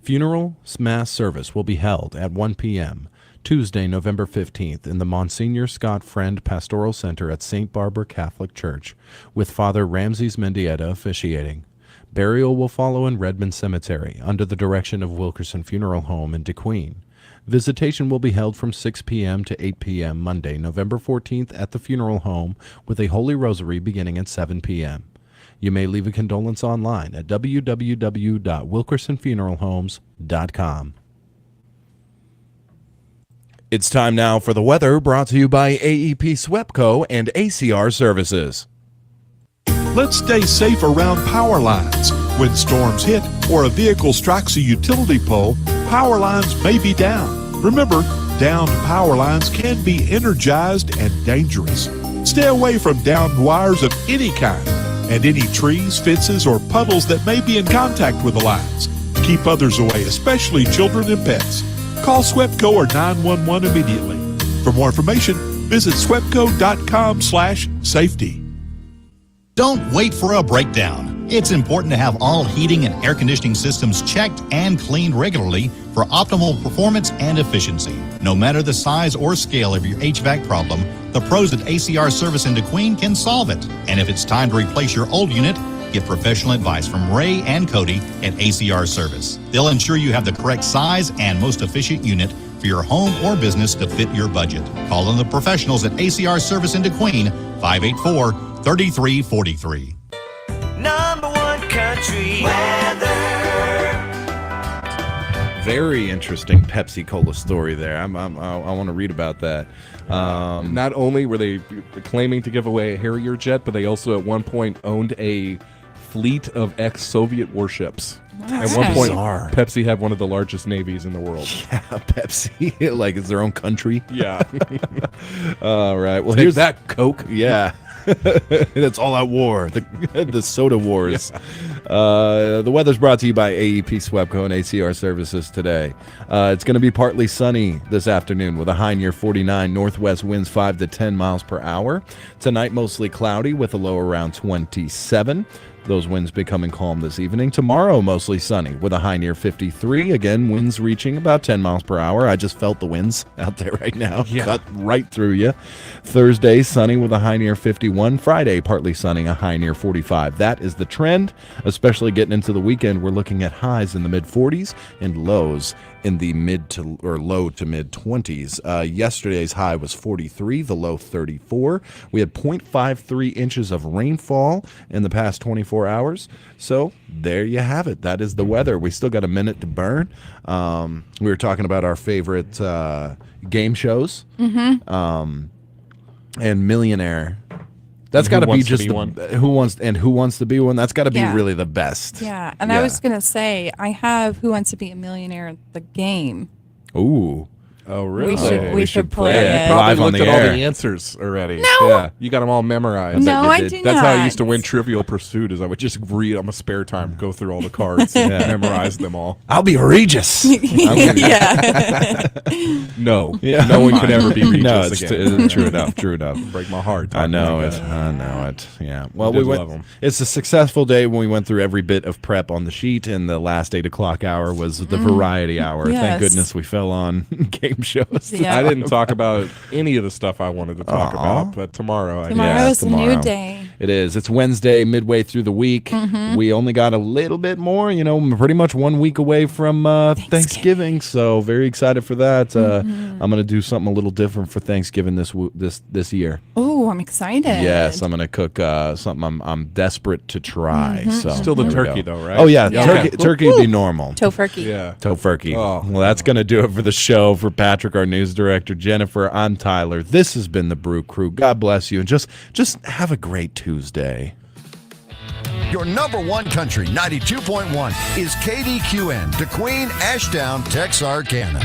Funeral mass service will be held at 1 p.m. Tuesday, November 15th, in the Monsignor Scott Friend Pastoral Center at St. Barbara Catholic Church, with Father Ramses Mendieta officiating. Burial will follow in Redmond Cemetery, under the direction of Wilkerson Funeral Home in Kdqn. Visitation will be held from 6 p.m. to 8 p.m. Monday, November 14th at the funeral home, with a Holy Rosary beginning at 7 p.m. You may leave a condolence online at www.wilkersonfuneralhomes.com. It's time now for the weather, brought to you by AEP SWEPCO and ACR Services. Let's stay safe around power lines. When storms hit or a vehicle strikes a utility pole, power lines may be down. Remember, downed power lines can be energized and dangerous. Stay away from downed wires of any kind and any trees, fences, or puddles that may be in contact with the lines. Keep others away, especially children and pets. Call SWEPCO or 911 immediately. For more information, visit swepco.com/safety. Don't wait for a breakdown. It's important to have all heating and air conditioning systems checked and cleaned regularly for optimal performance and efficiency. No matter the size or scale of your HVAC problem, the pros at ACR Service in Kdqn can solve it. And if it's time to replace your old unit, get professional advice from Ray and Cody at ACR Service. They'll ensure you have the correct size and most efficient unit for your home or business to fit your budget. Call on the professionals at ACR Service in Kdqn, 584-3343. Number one country weather. Very interesting Pepsi Cola story there. I want to read about that. Not only were they claiming to give away a Harrier jet, but they also at one point owned a fleet of ex-Soviet warships. That's at one point, bizarre. Pepsi had one of the largest navies in the world. Yeah, Pepsi, like it's their own country. Yeah. All right. Well, Take here's that, Coke. Yeah. That's all out war. The soda wars. Yeah. The weather's brought to you by AEP SWEPCO and ACR Services today. It's going to be partly sunny this afternoon with a high near 49, northwest winds 5 to 10 miles per hour. Tonight, mostly cloudy with a low around 27. Those winds becoming calm this evening. Tomorrow, mostly sunny with a high near 53. Again, winds reaching about 10 miles per hour. I just felt the winds out there right now. Cut right through you. Thursday, sunny with a high near 51. Friday, partly sunny, a high near 45. That is the trend, especially getting into the weekend. We're looking at highs in the mid-40s and lows in the low to mid 20s. Yesterday's high was 43, the low 34. We had 0.53 inches of rainfall in the past 24 hours. So there you have it. That is the weather. We still got a minute to burn. We were talking about our favorite game shows. And Millionaire. That's got to be just who wants to be one. That's got to be really the best. Yeah, and I was gonna say I have Who Wants to Be a Millionaire the game. Ooh. Oh, really? We should play it. You live probably on looked the at air. all the answers already. No. Yeah, you got them all memorized. No, I do That's how I not. used to win Trivial Pursuit. Is I would just read on my spare time, go through all the cards, and memorize them all. I'll be Regis. Yeah. No, no one could ever be Regis No, again. true enough. True enough. Break my heart. I know like it. that. I know it. Yeah. Well, did we went. love 'em. It's a successful day when we went through every bit of prep on the sheet, and the last 8 o'clock hour was the variety hour. Yes. Thank goodness we fell on game shows. Yeah. I didn't talk about any of the stuff I wanted to talk about, but tomorrow I Tomorrow's did. a new day. It is. It's Wednesday, midway through the week. We only got a little bit more, pretty much 1 week away from Thanksgiving. So very excited for that. I'm going to do something a little different for Thanksgiving this year. Oh, I'm excited. Yes, I'm going to cook something I'm desperate to try. So Still the there we turkey go. though, right? Oh yeah, Yeah. turkey would be normal. Tofurkey. Yeah. Tofurkey. Oh, well, that's going to do it for the show. For Patrick, our news director, Jennifer, I'm Tyler. This has been the Brew Crew. God bless you, and just have a great Tuesday. Your number one country, 92.1, is KDQN, DeQueen, Ashdown, Texarkana.